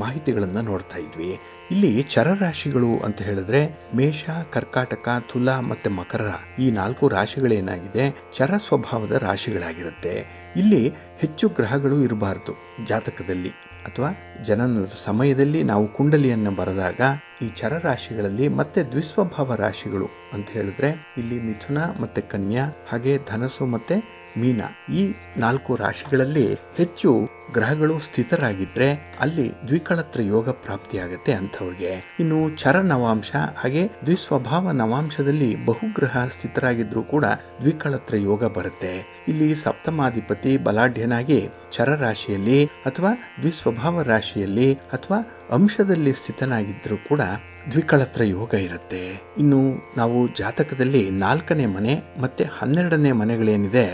ಮಾಹಿತಿಗಳನ್ನು ನೋಡ್ತಾ ಇದ್ವಿ. ಇಲ್ಲಿ ಚರರಾಶಿಗಳು ಅಂತ ಹೇಳಿದ್ರೆ ಮೇಷ, ಕರ್ಕಾಟಕ, ತುಲಾ ಮತ್ತೆ ಮಕರ ಈ 4 ರಾಶಿಗಳೇನಾಗಿದೆ ಚರ ಸ್ವಭಾವದ ರಾಶಿಗಳಾಗಿರುತ್ತೆ. ಇಲ್ಲಿ ಹೆಚ್ಚು ಗ್ರಹಗಳು ಇರಬಾರ್ದು ಜಾತಕದಲ್ಲಿ ಅಥವಾ ಜನನದ ಸಮಯದಲ್ಲಿ. ನಾವು ಕುಂಡಲಿಯನ್ನು ಬರೆದಾಗ ಈ ಚರ ರಾಶಿಗಳಲ್ಲಿ ಮತ್ತೆ ದ್ವಿಸ್ವಭಾವ ರಾಶಿಗಳು ಅಂತ ಹೇಳಿದ್ರೆ ಇಲ್ಲಿ ಮಿಥುನ ಮತ್ತೆ ಕನ್ಯಾ ಹಾಗೆ ಧನಸ್ಸು ಮತ್ತೆ ಮೀನ ಈ 4 ರಾಶಿಗಳಲ್ಲಿ ಹೆಚ್ಚು ಗ್ರಹಗಳು ಸ್ಥಿತರಾಗಿದ್ರೆ ಅಲ್ಲಿ ದ್ವಿಕಳತ್ರ ಯೋಗ ಪ್ರಾಪ್ತಿಯಾಗತ್ತೆ ಅಂಥವ್ರಿಗೆ. ಇನ್ನು ಚರ ನವಾಂಶ ಹಾಗೆ ದ್ವಿಸ್ವಭಾವ ನವಾಂಶದಲ್ಲಿ ಬಹುಗ್ರಹ ಸ್ಥಿತರಾಗಿದ್ರೂ ಕೂಡ ದ್ವಿಕಳತ್ರ ಯೋಗ ಬರುತ್ತೆ. ಇಲ್ಲಿ ಸಪ್ತಮಾಧಿಪತಿ ಬಲಾಢ್ಯನಾಗಿ ಚರ ರಾಶಿಯಲ್ಲಿ ಅಥವಾ ದ್ವಿಸ್ವಭಾವ ರಾಶಿಯಲ್ಲಿ ಅಥವಾ ಅಂಶದಲ್ಲಿ ಸ್ಥಿತನಾಗಿದ್ರೂ ಕೂಡ ದ್ವಿಕಳತ್ರ ಯೋಗ ಇರುತ್ತೆ. ಇನ್ನು ನಾವು ಜಾತಕದಲ್ಲಿ 4ನೇ ಮನೆ ಮತ್ತೆ 12ನೇ ಮನೆಗಳೇನಿದೆ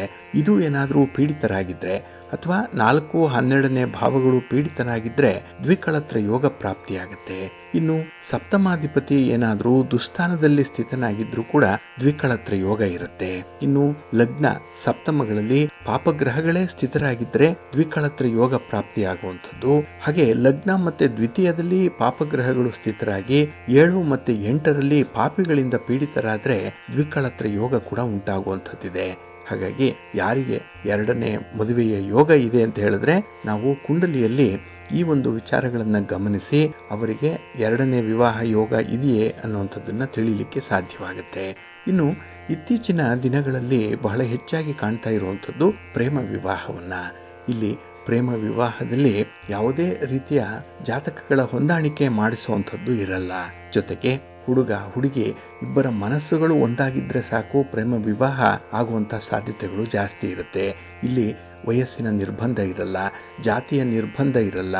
ಇದು ಏನಾದರೂ ಪೀಡಿತರಾಗಿದ್ರೆ ಅಥವಾ 4, 12ನೇ ಭಾವಗಳು ಪೀಡಿತರಾಗಿದ್ರೆ ದ್ವಿಕಳತ್ರ ಯೋಗ ಪ್ರಾಪ್ತಿಯಾಗುತ್ತೆ. ಇನ್ನು ಸಪ್ತಮಾಧಿಪತಿ ಏನಾದರೂ ದುಸ್ಥಾನದಲ್ಲಿ ಸ್ಥಿತನಾಗಿದ್ರೂ ಕೂಡ ದ್ವಿಕಳತ್ರ ಯೋಗ ಇರುತ್ತೆ. ಇನ್ನು ಲಗ್ನ ಸಪ್ತಮಗಳಲ್ಲಿ ಪಾಪಗ್ರಹಗಳೇ ಸ್ಥಿತರಾಗಿದ್ರೆ ದ್ವಿಕಳತ್ರ ಯೋಗ ಪ್ರಾಪ್ತಿಯಾಗುವಂಥದ್ದು. ಹಾಗೆ ಲಗ್ನ ಮತ್ತೆ ದ್ವಿತೀಯದಲ್ಲಿ ಪಾಪಗ್ರಹಗಳು ಸ್ಥಿತರಾಗಿ 7 ಮತ್ತು 8ರಲ್ಲಿ ಪಾಪಿಗಳಿಂದ ಪೀಡಿತರಾದ್ರೆ ದ್ವಿಕಳತ್ರ ಯೋಗ ಕೂಡ ಉಂಟಾಗುವಂಥದ್ದಿದೆ. ಹಾಗಾಗಿ ಯಾರಿಗೆ 2ನೇ ಮದುವೆಯ ಯೋಗ ಇದೆ ಅಂತ ಹೇಳಿದ್ರೆ ನಾವು ಕುಂಡಲಿಯಲ್ಲಿ ಈ ಒಂದು ವಿಚಾರಗಳನ್ನು ಗಮನಿಸಿ ಅವರಿಗೆ 2ನೇ ವಿವಾಹ ಯೋಗ ಇದೆಯೇ ಅನ್ನುವಂಥದ್ದನ್ನು ತಿಳಿಲಿಕ್ಕೆ ಸಾಧ್ಯವಾಗುತ್ತೆ. ಇನ್ನು ಇತ್ತೀಚಿನ ದಿನಗಳಲ್ಲಿ ಬಹಳ ಹೆಚ್ಚಾಗಿ ಕಾಣ್ತಾ ಇರುವಂಥದ್ದು ಪ್ರೇಮ ವಿವಾಹವನ್ನ. ಇಲ್ಲಿ ಪ್ರೇಮ ವಿವಾಹದಲ್ಲಿ ಯಾವುದೇ ರೀತಿಯ ಜಾತಕಗಳ ಹೊಂದಾಣಿಕೆ ಮಾಡಿಸುವಂಥದ್ದು ಇರಲ್ಲ. ಜೊತೆಗೆ ಹುಡುಗ ಹುಡುಗಿ ಇಬ್ಬರ ಮನಸ್ಸುಗಳು ಒಂದಾಗಿದ್ರೆ ಸಾಕು ಪ್ರೇಮ ವಿವಾಹ ಆಗುವಂಥ ಸಾಧ್ಯತೆಗಳು ಜಾಸ್ತಿ ಇರುತ್ತೆ. ಇಲ್ಲಿ ವಯಸ್ಸಿನ ನಿರ್ಬಂಧ ಇರಲ್ಲ, ಜಾತಿಯ ನಿರ್ಬಂಧ ಇರಲ್ಲ,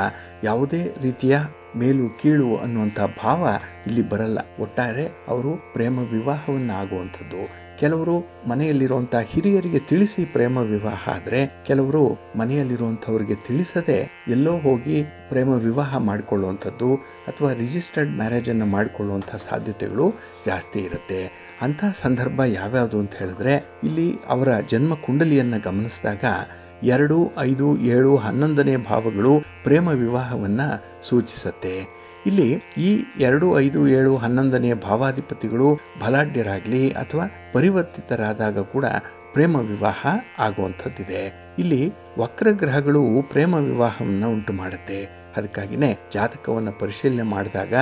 ಯಾವುದೇ ರೀತಿಯ ಮೇಲು ಕೀಳು ಅನ್ನುವಂಥ ಭಾವ ಇಲ್ಲಿ ಬರಲ್ಲ. ಒಟ್ಟಾರೆ ಅವರು ಪ್ರೇಮ ವಿವಾಹವನ್ನು ಆಗುವಂಥದ್ದು. ಕೆಲವರು ಮನೆಯಲ್ಲಿರುವಂತಹ ಹಿರಿಯರಿಗೆ ತಿಳಿಸಿ ಪ್ರೇಮ ವಿವಾಹ ಆದ್ರೆ, ಕೆಲವರು ಮನೆಯಲ್ಲಿರುವಂತಹವರಿಗೆ ತಿಳಿಸದೆ ಎಲ್ಲೋ ಹೋಗಿ ಪ್ರೇಮ ವಿವಾಹ ಮಾಡಿಕೊಳ್ಳುವಂಥದ್ದು ಅಥವಾ ರಿಜಿಸ್ಟರ್ಡ್ ಮ್ಯಾರೇಜ್ ಅನ್ನು ಮಾಡಿಕೊಳ್ಳುವಂತಹ ಸಾಧ್ಯತೆಗಳು ಜಾಸ್ತಿ ಇರುತ್ತೆ. ಅಂತಹ ಸಂದರ್ಭ ಯಾವ್ಯಾವುದು ಅಂತ ಹೇಳಿದ್ರೆ, ಇಲ್ಲಿ ಅವರ ಜನ್ಮ ಕುಂಡಲಿಯನ್ನ ಗಮನಿಸಿದಾಗ 2, 5, 7, 11ನೇ ಭಾವಗಳು ಪ್ರೇಮ ವಿವಾಹವನ್ನ ಸೂಚಿಸುತ್ತೆ. ಇಲ್ಲಿ ಈ 2, 5, 7, 11ನೇ ಭಾವಾಧಿಪತಿಗಳು ಬಲಾಢ್ಯರಾಗ್ಲಿ ಅಥವಾ ಪರಿವರ್ತಿತರಾದಾಗ ಕೂಡ ಪ್ರೇಮ ವಿವಾಹ ಆಗುವಂಥದ್ದಿದೆ. ಇಲ್ಲಿ ವಕ್ರಗ್ರಹಗಳು ಪ್ರೇಮ ವಿವಾಹವನ್ನು ಉಂಟು ಮಾಡುತ್ತೆ. ಅದಕ್ಕಾಗಿಯೇ ಜಾತಕವನ್ನು ಪರಿಶೀಲನೆ ಮಾಡಿದಾಗ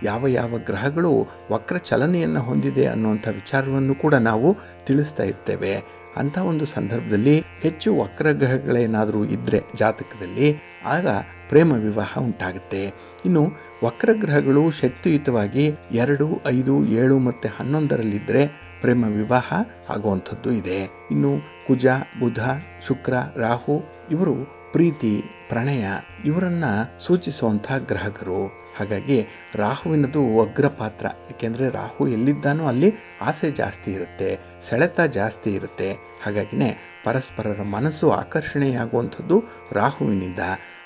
ಯಾವ ಯಾವ ಗ್ರಹಗಳು ವಕ್ರ ಚಲನೆಯನ್ನು ಹೊಂದಿದೆ ಅನ್ನುವಂಥ ವಿಚಾರವನ್ನು ಕೂಡ ನಾವು ತಿಳಿಸ್ತಾ ಇರ್ತೇವೆ. ಅಂಥ ಒಂದು ಸಂದರ್ಭದಲ್ಲಿ ಹೆಚ್ಚು ವಕ್ರಗ್ರಹಗಳೇನಾದರೂ ಇದ್ದರೆ ಜಾತಕದಲ್ಲಿ ಆಗ ಪ್ರೇಮ ವಿವಾಹ ಉಂಟಾಗುತ್ತೆ. ಇನ್ನು ವಕ್ರಗ್ರಹಗಳು ಶಕ್ತಿಯುತವಾಗಿ 2, 5, 7 ಮತ್ತು 11ರಲ್ಲಿದ್ದರೆ ಪ್ರೇಮ ವಿವಾಹ ಆಗುವಂಥದ್ದು ಇದೆ. ಇನ್ನು ಕುಜ, ಬುಧ, ಶುಕ್ರ, ರಾಹು ಇವರು ಪ್ರೀತಿ, ಪ್ರಣಯ ಇವರನ್ನ ಸೂಚಿಸುವಂತಹ ಗ್ರಹಗಳು. ಹಾಗಾಗಿ ರಾಹುವಿನದು ಅಗ್ರ ಪಾತ್ರ. ಯಾಕೆಂದರೆ ರಾಹು ಎಲ್ಲಿದ್ದಾನೋ ಅಲ್ಲಿ ಆಸೆ ಜಾಸ್ತಿ ಇರುತ್ತೆ, ಸೆಳೆತ ಜಾಸ್ತಿ ಇರುತ್ತೆ. ಹಾಗಾಗಿನೇ ಪರಸ್ಪರರ ಮನಸ್ಸು ಆಕರ್ಷಣೆಯಾಗುವಂಥದ್ದು ರಾಹುವಿನಿಂದ.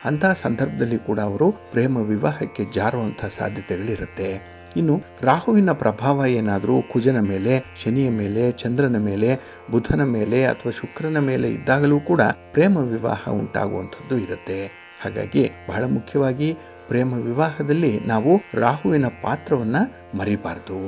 ಅಂತಹ ಸಂದರ್ಭದಲ್ಲಿ ಕೂಡ ಅವರು ಪ್ರೇಮ ವಿವಾಹಕ್ಕೆ ಜಾರುವಂಥ ಸಾಧ್ಯತೆಗಳಿರುತ್ತೆ. ಇನ್ನು ರಾಹುವಿನ ಪ್ರಭಾವ ಏನಾದರೂ ಕುಜನ ಮೇಲೆ, ಶನಿಯ ಮೇಲೆ, ಚಂದ್ರನ ಮೇಲೆ, ಬುಧನ ಮೇಲೆ ಅಥವಾ ಶುಕ್ರನ ಮೇಲೆ ಇದ್ದಾಗಲೂ ಕೂಡ ಪ್ರೇಮ ವಿವಾಹ ಉಂಟಾಗುವಂಥದ್ದು ಇರುತ್ತೆ. ಹಾಗಾಗಿ ಬಹಳ ಮುಖ್ಯವಾಗಿ ಪ್ರೇಮ ವಿವಾಹದಲ್ಲಿ ನಾವು ರಾಹುವಿನ ಪಾತ್ರವನ್ನು ಮರಿಬಾರ್ದು.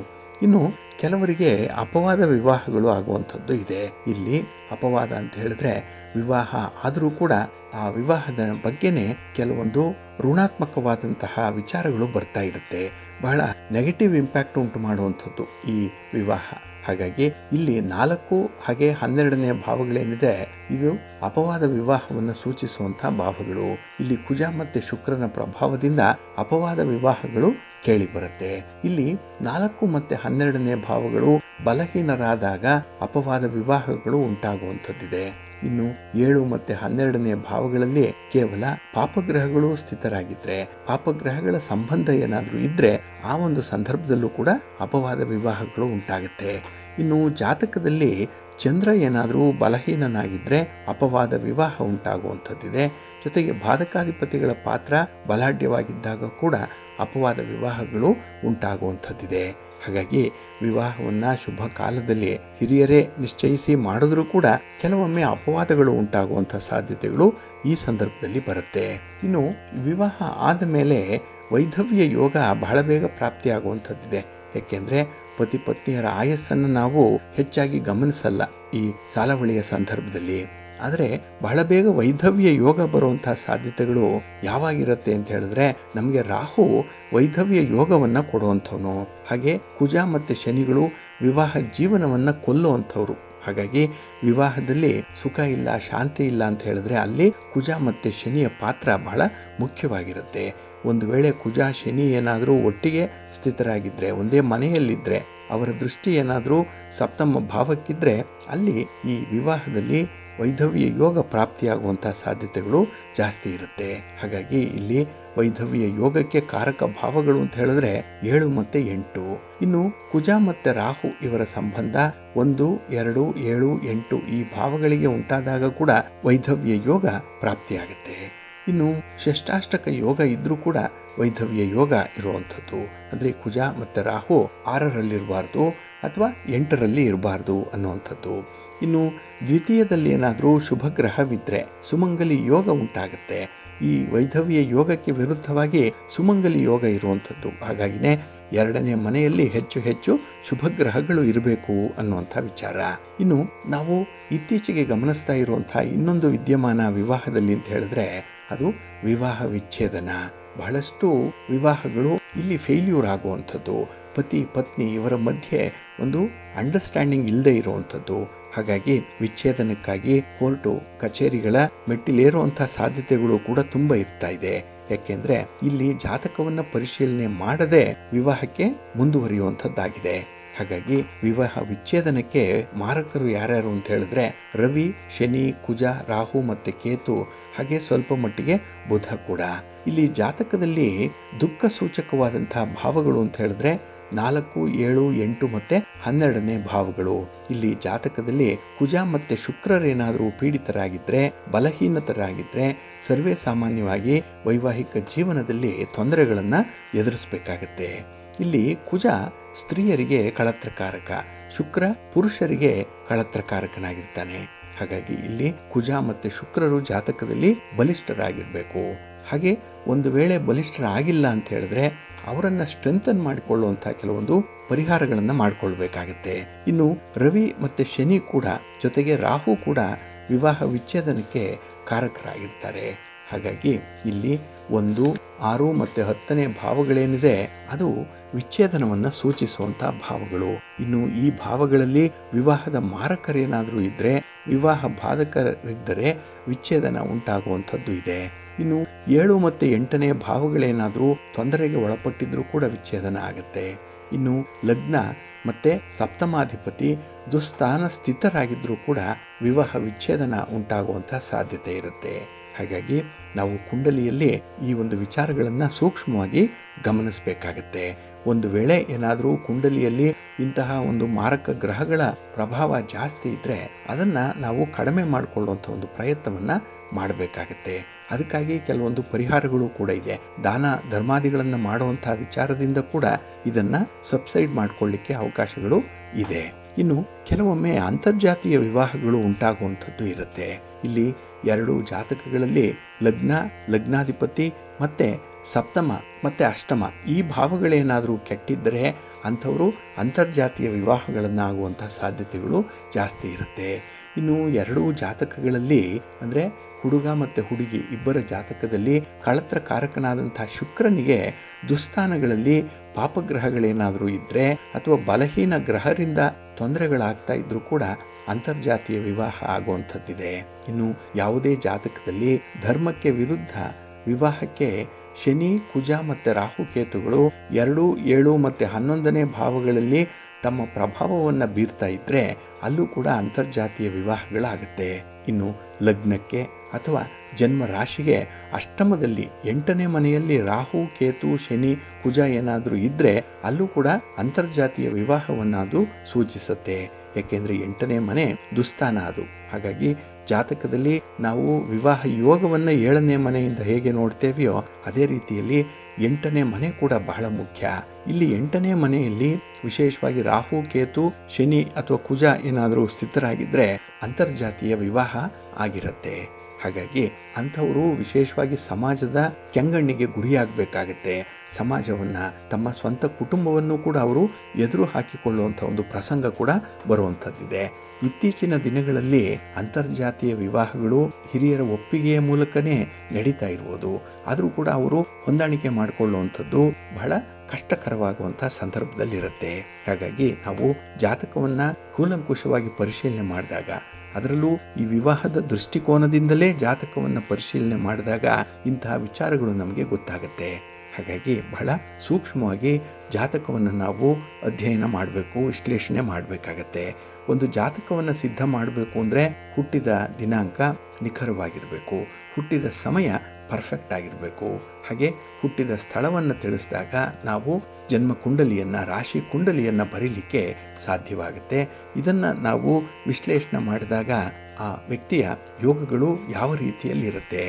ಇನ್ನು ಕೆಲವರಿಗೆ ಅಪವಾದ ವಿವಾಹಗಳು ಆಗುವಂಥದ್ದು ಇದೆ. ಇಲ್ಲಿ ಅಪವಾದ ಅಂತ ಹೇಳಿದ್ರೆ ವಿವಾಹ ಆದರೂ ಕೂಡ ಆ ವಿವಾಹದ ಬಗ್ಗೆನೇ ಕೆಲವೊಂದು ಋಣಾತ್ಮಕವಾದಂತಹ ವಿಚಾರಗಳು ಬರ್ತಾ ಇರುತ್ತೆ. ಬಹಳ ನೆಗೆಟಿವ್ ಇಂಪ್ಯಾಕ್ಟ್ ಉಂಟು ಮಾಡುವಂಥದ್ದು ಈ ವಿವಾಹ. ಹಾಗಾಗಿ ಇಲ್ಲಿ 4 ಹಾಗೆ 12ನೇ ಭಾವಗಳೇನಿದೆ ಇದು ಅಪವಾದ ವಿವಾಹವನ್ನು ಸೂಚಿಸುವಂತಹ ಭಾವಗಳು. ಇಲ್ಲಿ ಕುಜ ಮತ್ತು ಶುಕ್ರನ ಪ್ರಭಾವದಿಂದ ಅಪವಾದ ವಿವಾಹಗಳು ಕೇಳಿ ಬರುತ್ತೆ. ಇಲ್ಲಿ 4 ಮತ್ತು 12ನೇ ಭಾವಗಳು ಬಲಹೀನರಾದಾಗ ಅಪವಾದ ವಿವಾಹಗಳು ಉಂಟಾಗುವಂಥದ್ದಿದೆ. ಇನ್ನು 7 ಮತ್ತು 12ನೇ ಭಾವಗಳಲ್ಲಿ ಕೇವಲ ಪಾಪಗ್ರಹಗಳು ಸ್ಥಿತರಾಗಿದ್ರೆ, ಪಾಪಗ್ರಹಗಳ ಸಂಬಂಧ ಏನಾದರೂ ಇದ್ರೆ ಆ ಒಂದು ಸಂದರ್ಭದಲ್ಲೂ ಕೂಡ ಅಪವಾದ ವಿವಾಹಗಳು ಉಂಟಾಗುತ್ತೆ. ಇನ್ನು ಜಾತಕದಲ್ಲಿ ಚಂದ್ರ ಏನಾದರೂ ಬಲಹೀನನಾಗಿದ್ರೆ ಅಪವಾದ ವಿವಾಹ ಉಂಟಾಗುವಂಥದ್ದಿದೆ. ಜೊತೆಗೆ ಬಾಧಕಾಧಿಪತಿಗಳ ಪಾತ್ರ ಬಲಾಢ್ಯವಾಗಿದ್ದಾಗ ಕೂಡ ಅಪವಾದ ವಿವಾಹಗಳು ಉಂಟಾಗುವಂಥದ್ದಿದೆ. ಹಾಗಾಗಿ ವಿವಾಹವನ್ನು ಶುಭ ಕಾಲದಲ್ಲಿ ಹಿರಿಯರೇ ನಿಶ್ಚಯಿಸಿ ಮಾಡಿದ್ರೂ ಕೂಡ ಕೆಲವೊಮ್ಮೆ ಅಪವಾದಗಳು ಉಂಟಾಗುವಂಥ ಸಾಧ್ಯತೆಗಳು ಈ ಸಂದರ್ಭದಲ್ಲಿ ಬರುತ್ತೆ. ಇನ್ನು ವಿವಾಹ ಆದ ಮೇಲೆ ವೈಧವ್ಯ ಯೋಗ ಬಹಳ ಬೇಗ ಪ್ರಾಪ್ತಿಯಾಗುವಂಥದ್ದಿದೆ. ಏಕೆಂದರೆ ಪತಿ ಪತ್ನಿಯರ ಆಯಸ್ಸನ್ನು ನಾವು ಹೆಚ್ಚಾಗಿ ಗಮನಿಸಲ್ಲ ಈ ಸಾಲವಳಿಯ ಸಂದರ್ಭದಲ್ಲಿ. ಆದರೆ ಬಹಳ ಬೇಗ ವೈಧವ್ಯ ಯೋಗ ಬರುವಂತಹ ಸಾಧ್ಯತೆಗಳು ಯಾವಾಗಿರುತ್ತೆ ಅಂತ ಹೇಳಿದ್ರೆ, ನಮಗೆ ರಾಹು ವೈಧವ್ಯ ಯೋಗವನ್ನು ಕೊಡುವಂಥವನು. ಹಾಗೆ ಕುಜ ಮತ್ತು ಶನಿಗಳು ವಿವಾಹ ಜೀವನವನ್ನು ಕೊಲ್ಲುವಂಥವ್ರು. ಹಾಗಾಗಿ ವಿವಾಹದಲ್ಲಿ ಸುಖ ಇಲ್ಲ, ಶಾಂತಿ ಇಲ್ಲ ಅಂತ ಹೇಳಿದ್ರೆ ಅಲ್ಲಿ ಕುಜ ಮತ್ತು ಶನಿಯ ಪಾತ್ರ ಬಹಳ ಮುಖ್ಯವಾಗಿರುತ್ತೆ. ಒಂದು ವೇಳೆ ಕುಜ ಶನಿ ಏನಾದರೂ ಒಟ್ಟಿಗೆ ಸ್ಥಿತರಾಗಿದ್ದರೆ, ಒಂದೇ ಮನೆಯಲ್ಲಿದ್ದರೆ, ಅವರ ದೃಷ್ಟಿ ಏನಾದರೂ ಸಪ್ತಮ ಭಾವಕ್ಕಿದ್ರೆ ಅಲ್ಲಿ ಈ ವಿವಾಹದಲ್ಲಿ ವೈಧವ್ಯ ಯೋಗ ಪ್ರಾಪ್ತಿಯಾಗುವಂಥ ಸಾಧ್ಯತೆಗಳು ಜಾಸ್ತಿ ಇರುತ್ತೆ. ಹಾಗಾಗಿ ಇಲ್ಲಿ ವೈಧವ್ಯ ಯೋಗಕ್ಕೆ ಕಾರಕ ಭಾವಗಳು ಅಂತ ಹೇಳಿದ್ರೆ 7 ಮತ್ತು 8. ಇನ್ನು ಕುಜ ಮತ್ತು ರಾಹು ಇವರ ಸಂಬಂಧ 1, 2, 7, 8 ಈ ಭಾವಗಳಿಗೆ ಉಂಟಾದಾಗ ಕೂಡ ವೈಧವ್ಯ ಯೋಗ ಪ್ರಾಪ್ತಿಯಾಗುತ್ತೆ. ಇನ್ನು ಷಷ್ಟಾಷ್ಟಕ ಯೋಗ ಇದ್ರೂ ಕೂಡ ವೈಧವ್ಯ ಯೋಗ ಇರುವಂಥದ್ದು. ಅಂದರೆ ಕುಜ ಮತ್ತು ರಾಹು 6ರಲ್ಲಿರಬಾರ್ದು ಅಥವಾ 8ರಲ್ಲಿ ಇರಬಾರ್ದು ಅನ್ನುವಂಥದ್ದು. ಇನ್ನು ದ್ವಿತೀಯದಲ್ಲಿ ಏನಾದರೂ ಶುಭ ಗ್ರಹವಿದ್ದರೆ ಸುಮಂಗಲಿ ಯೋಗ ಉಂಟಾಗುತ್ತೆ. ಈ ವೈಧವ್ಯ ಯೋಗಕ್ಕೆ ವಿರುದ್ಧವಾಗಿ ಸುಮಂಗಲಿ ಯೋಗ ಇರುವಂಥದ್ದು. ಹಾಗಾಗಿನೇ 2ನೇ ಮನೆಯಲ್ಲಿ ಹೆಚ್ಚು ಹೆಚ್ಚು ಶುಭ ಗ್ರಹಗಳು ಇರಬೇಕು ಅನ್ನುವಂಥ ವಿಚಾರ. ಇನ್ನು ನಾವು ಇತ್ತೀಚೆಗೆ ಗಮನಿಸ್ತಾ ಇರುವಂಥ ಇನ್ನೊಂದು ವಿದ್ಯಮಾನ ವಿವಾಹದಲ್ಲಿ ಅಂತ ಹೇಳಿದ್ರೆ ಅದು ವಿವಾಹ ವಿಚ್ಛೇದನ. ಬಹಳಷ್ಟು ವಿವಾಹಗಳು ಇಲ್ಲಿ ಫೇಲ್ಯೂರ್ ಆಗುವಂಥದ್ದು. ಪತಿ ಪತ್ನಿ ಇವರ ಮಧ್ಯೆ ಒಂದು ಅಂಡರ್ಸ್ಟ್ಯಾಂಡಿಂಗ್ ಇಲ್ಲದೆ ಇರುವಂಥದ್ದು. ಹಾಗಾಗಿ ವಿಚ್ಛೇದನಕ್ಕಾಗಿ ಕೋರ್ಟು ಕಚೇರಿಗಳ ಮೆಟ್ಟಿಲೇರುವಂಥ ಸಾಧ್ಯತೆಗಳು ಕೂಡ ತುಂಬ ಇರ್ತಾ ಇದೆ. ಯಾಕೆಂದ್ರೆ ಇಲ್ಲಿ ಜಾತಕವನ್ನು ಪರಿಶೀಲನೆ ಮಾಡದೆ ವಿವಾಹಕ್ಕೆ ಮುಂದುವರಿಯುವಂಥದ್ದಾಗಿದೆ. ಹಾಗಾಗಿ ವಿವಾಹ ವಿಚ್ಛೇದನಕ್ಕೆ ಮಾರಕರು ಯಾರ್ಯಾರು ಅಂತ ಹೇಳಿದ್ರೆ ರವಿ, ಶನಿ, ಕುಜ, ರಾಹು ಮತ್ತೆ ಕೇತು, ಹಾಗೆ ಸ್ವಲ್ಪ ಮಟ್ಟಿಗೆ ಬುಧ ಕೂಡ. ಇಲ್ಲಿ ಜಾತಕದಲ್ಲಿ ದುಃಖ ಸೂಚಕವಾದಂತಹ ಭಾವಗಳು ಅಂತ ಹೇಳಿದ್ರೆ 4, 7, 8 ಮತ್ತೆ 12ನೇ ಭಾವಗಳು. ಇಲ್ಲಿ ಜಾತಕದಲ್ಲಿ ಕುಜ ಮತ್ತೆ ಶುಕ್ರರೇನಾದರೂ ಪೀಡಿತರಾಗಿದ್ರೆ, ಬಲಹೀನತರಾಗಿದ್ರೆ ಸರ್ವೇ ಸಾಮಾನ್ಯವಾಗಿ ವೈವಾಹಿಕ ಜೀವನದಲ್ಲಿ ತೊಂದರೆಗಳನ್ನ ಎದುರಿಸಬೇಕಾಗತ್ತೆ. ಇಲ್ಲಿ ಕುಜ ಸ್ತ್ರೀಯರಿಗೆ ಕಳತ್ರಕಾರಕ, ಶುಕ್ರ ಪುರುಷರಿಗೆ ಕಳತ್ರಕಾರಕನಾಗಿರ್ತಾನೆ. ಹಾಗಾಗಿ ಇಲ್ಲಿ ಕುಜ ಮತ್ತೆ ಶುಕ್ರರು ಜಾತಕದಲ್ಲಿ ಬಲಿಷ್ಠರಾಗಿರ್ಬೇಕು. ಹಾಗೆ ಒಂದು ವೇಳೆ ಬಲಿಷ್ಠರಾಗಿಲ್ಲ ಅಂತ ಹೇಳಿದ್ರೆ ಅವರನ್ನ ಸ್ಟ್ರೆಂಥನ್ ಮಾಡಿಕೊಳ್ಳುವಂತಹ ಕೆಲವೊಂದು ಪರಿಹಾರಗಳನ್ನ ಮಾಡ್ಕೊಳ್ಬೇಕಾಗತ್ತೆ. ಇನ್ನು ರವಿ ಮತ್ತೆ ಶನಿ ಕೂಡ, ಜೊತೆಗೆ ರಾಹು ಕೂಡ ವಿವಾಹ ವಿಚ್ಛೇದನಕ್ಕೆ ಕಾರಕರಾಗಿರ್ತಾರೆ. ಹಾಗಾಗಿ ಇಲ್ಲಿ 1, 6 ಮತ್ತೆ 10ನೇ ಭಾವಗಳೇನಿದೆ ಅದು ವಿಚ್ಛೇದನವನ್ನ ಸೂಚಿಸುವಂತಹ ಭಾವಗಳು. ಇನ್ನು ಈ ಭಾವಗಳಲ್ಲಿ ವಿವಾಹದ ಮಾರಕರೇನಾದರೂ ಇದ್ರೆ, ವಿವಾಹ ಬಾಧಕರಿದ್ದರೆ ವಿಚ್ಛೇದನ ಉಂಟಾಗುವಂಥದ್ದು ಇದೆ. ಇನ್ನು 7 ಮತ್ತು 8ನೇ ಭಾವಗಳೇನಾದರೂ ತೊಂದರೆಗೆ ಒಳಪಟ್ಟಿದ್ರೂ ಕೂಡ ವಿಚ್ಛೇದನ ಆಗುತ್ತೆ. ಇನ್ನು ಲಗ್ನ ಮತ್ತೆ ಸಪ್ತಮಾಧಿಪತಿ ದುಸ್ಥಾನ ಸ್ಥಿತರಾಗಿದ್ರೂ ಕೂಡ ವಿವಾಹ ವಿಚ್ಛೇದನ ಉಂಟಾಗುವಂತಹ ಸಾಧ್ಯತೆ ಇರುತ್ತೆ. ಹಾಗಾಗಿ ನಾವು ಕುಂಡಲಿಯಲ್ಲಿ ಈ ಒಂದು ವಿಚಾರಗಳನ್ನ ಸೂಕ್ಷ್ಮವಾಗಿ ಗಮನಿಸಬೇಕಾಗತ್ತೆ. ಒಂದು ವೇಳೆ ಏನಾದರೂ ಕುಂಡಲಿಯಲ್ಲಿ ಇಂತಹ ಒಂದು ಮಾರಕ ಗ್ರಹಗಳ ಪ್ರಭಾವ ಜಾಸ್ತಿ ಇದ್ರೆ ಅದನ್ನ ನಾವು ಕಡಿಮೆ ಮಾಡಿಕೊಳ್ಳುವಂಥ ಒಂದು ಪ್ರಯತ್ನವನ್ನ ಮಾಡಬೇಕಾಗತ್ತೆ. ಅದಕ್ಕಾಗಿ ಕೆಲವೊಂದು ಪರಿಹಾರಗಳು ಕೂಡ ಇದೆ. ದಾನ ಧರ್ಮಾದಿಗಳನ್ನು ಮಾಡುವಂತಹ ವಿಚಾರದಿಂದ ಕೂಡ ಇದನ್ನ ಸಬ್ಸೈಡ್ ಮಾಡಿಕೊಳ್ಳಿಕ್ಕೆ ಅವಕಾಶಗಳು ಇದೆ. ಇನ್ನು ಕೆಲವೊಮ್ಮೆ ಅಂತರ್ಜಾತೀಯ ವಿವಾಹಗಳು ಉಂಟಾಗುವಂಥದ್ದು ಇರುತ್ತೆ. ಇಲ್ಲಿ 2 ಜಾತಕಗಳಲ್ಲಿ ಲಗ್ನ, ಲಗ್ನಾಧಿಪತಿ ಮತ್ತೆ ಸಪ್ತಮ ಮತ್ತೆ ಅಷ್ಟಮ ಈ ಭಾವಗಳೇನಾದರೂ ಕೆಟ್ಟಿದ್ದರೆ ಅಂಥವರು ಅಂತರ್ಜಾತೀಯ ವಿವಾಹಗಳನ್ನು ಆಗುವಂತಹ ಸಾಧ್ಯತೆಗಳು ಜಾಸ್ತಿ ಇರುತ್ತೆ. ಇನ್ನು 2 ಜಾತಕಗಳಲ್ಲಿ ಅಂದರೆ ಹುಡುಗ ಮತ್ತು ಹುಡುಗಿ ಇಬ್ಬರ ಜಾತಕದಲ್ಲಿ ಕಳತ್ರಕಾರಕನಾದಂತಹ ಶುಕ್ರನಿಗೆ ದುಸ್ಥಾನಗಳಲ್ಲಿ ಪಾಪಗ್ರಹಗಳೇನಾದರೂ ಇದ್ದರೆ ಅಥವಾ ಬಲಹೀನ ಗ್ರಹರಿಂದ ತೊಂದರೆಗಳಾಗ್ತಾ ಇದ್ರೂ ಕೂಡ ಅಂತರ್ಜಾತೀಯ ವಿವಾಹ ಆಗುವಂಥದ್ದಿದೆ. ಇನ್ನು ಯಾವುದೇ ಜಾತಕದಲ್ಲಿ ಧರ್ಮಕ್ಕೆ ವಿರುದ್ಧ ವಿವಾಹಕ್ಕೆ ಶನಿ, ಕುಜ ಮತ್ತು ರಾಹುಕೇತುಗಳು 2, 7 ಮತ್ತು 11ನೇ ಭಾವಗಳಲ್ಲಿ ತಮ್ಮ ಪ್ರಭಾವವನ್ನು ಬೀರ್ತಾ ಇದ್ದರೆ ಅಲ್ಲೂ ಕೂಡ ಅಂತರ್ಜಾತೀಯ ವಿವಾಹಗಳಾಗುತ್ತೆ. ಇನ್ನು ಲಗ್ನಕ್ಕೆ ಅಥವಾ ಜನ್ಮ ರಾಶಿಗೆ ಅಷ್ಟಮದಲ್ಲಿ 8ನೇ ಮನೆಯಲ್ಲಿ ರಾಹು, ಕೇತು, ಶನಿ, ಕುಜ ಏನಾದರೂ ಇದ್ದರೆ ಅಲ್ಲೂ ಕೂಡ ಅಂತರ್ಜಾತೀಯ ವಿವಾಹವನ್ನು ಅದು ಸೂಚಿಸುತ್ತೆ. ಯಾಕೆಂದರೆ 8ನೇ ಮನೆ ದುಸ್ಥಾನ ಅದು. ಹಾಗಾಗಿ ಜಾತಕದಲ್ಲಿ ನಾವು ವಿವಾಹ ಯೋಗವನ್ನು 7ನೇ ಮನೆಯಿಂದ ಹೇಗೆ ನೋಡ್ತೇವೆಯೋ ಅದೇ ರೀತಿಯಲ್ಲಿ 8ನೇ ಮನೆ ಕೂಡ ಬಹಳ ಮುಖ್ಯ. ಇಲ್ಲಿ 8ನೇ ಮನೆಯಲ್ಲಿ ವಿಶೇಷವಾಗಿ ರಾಹು, ಕೇತು, ಶನಿ ಅಥವಾ ಕುಜ ಏನಾದರೂ ಸ್ಥಿತರಾಗಿದ್ದರೆ ಅಂತರ್ಜಾತೀಯ ವಿವಾಹ ಆಗಿರುತ್ತೆ. ಹಾಗಾಗಿ ಅಂಥವರು ವಿಶೇಷವಾಗಿ ಸಮಾಜದ ಕೆಂಗಣ್ಣಿಗೆ ಗುರಿಯಾಗಬೇಕಾಗತ್ತೆ. ಸಮಾಜವನ್ನು, ತಮ್ಮ ಸ್ವಂತ ಕುಟುಂಬವನ್ನು ಕೂಡ ಅವರು ಎದುರು ಹಾಕಿಕೊಳ್ಳುವಂಥ ಒಂದು ಪ್ರಸಂಗ ಕೂಡ ಬರುವಂಥದ್ದಿದೆ. ಇತ್ತೀಚಿನ ದಿನಗಳಲ್ಲಿ ಅಂತರ್ಜಾತೀಯ ವಿವಾಹಗಳು ಹಿರಿಯರ ಒಪ್ಪಿಗೆಯ ಮೂಲಕನೇ ನಡೀತಾ ಇರುವುದು. ಆದರೂ ಕೂಡ ಅವರು ಹೊಂದಾಣಿಕೆ ಮಾಡಿಕೊಳ್ಳುವಂಥದ್ದು ಬಹಳ ಕಷ್ಟಕರವಾಗುವಂಥ ಸಂದರ್ಭದಲ್ಲಿರುತ್ತೆ. ಹಾಗಾಗಿ ನಾವು ಜಾತಕವನ್ನು ಕೂಲಂಕುಷವಾಗಿ ಪರಿಶೀಲನೆ ಮಾಡಿದಾಗ, ಅದರಲ್ಲೂ ಈ ವಿವಾಹದ ದೃಷ್ಟಿಕೋನದಿಂದಲೇ ಜಾತಕವನ್ನು ಪರಿಶೀಲನೆ ಮಾಡಿದಾಗ ಇಂತಹ ವಿಚಾರಗಳು ನಮಗೆ ಗೊತ್ತಾಗುತ್ತೆ. ಹಾಗಾಗಿ ಬಹಳ ಸೂಕ್ಷ್ಮವಾಗಿ ಜಾತಕವನ್ನು ನಾವು ಅಧ್ಯಯನ ಮಾಡಬೇಕು, ವಿಶ್ಲೇಷಣೆ ಮಾಡಬೇಕಾಗತ್ತೆ. ಒಂದು ಜಾತಕವನ್ನು ಸಿದ್ಧ ಮಾಡಬೇಕು ಅಂದರೆ ಹುಟ್ಟಿದ ದಿನಾಂಕ ನಿಖರವಾಗಿರಬೇಕು, ಹುಟ್ಟಿದ ಸಮಯ ಪರ್ಫೆಕ್ಟ್ ಆಗಿರಬೇಕು. ಹಾಗೆ ಹುಟ್ಟಿದ ಸ್ಥಳವನ್ನು ತಿಳಿಸಿದಾಗ ನಾವು ಜನ್ಮ ಕುಂಡಲಿಯನ್ನು, ರಾಶಿ ಕುಂಡಲಿಯನ್ನು ಬರೀಲಿಕ್ಕೆ ಸಾಧ್ಯವಾಗುತ್ತೆ. ಇದನ್ನು ನಾವು ವಿಶ್ಲೇಷಣೆ ಮಾಡಿದಾಗ ಆ ವ್ಯಕ್ತಿಯ ಯೋಗಗಳು ಯಾವ ರೀತಿಯಲ್ಲಿ ಇರುತ್ತೆ,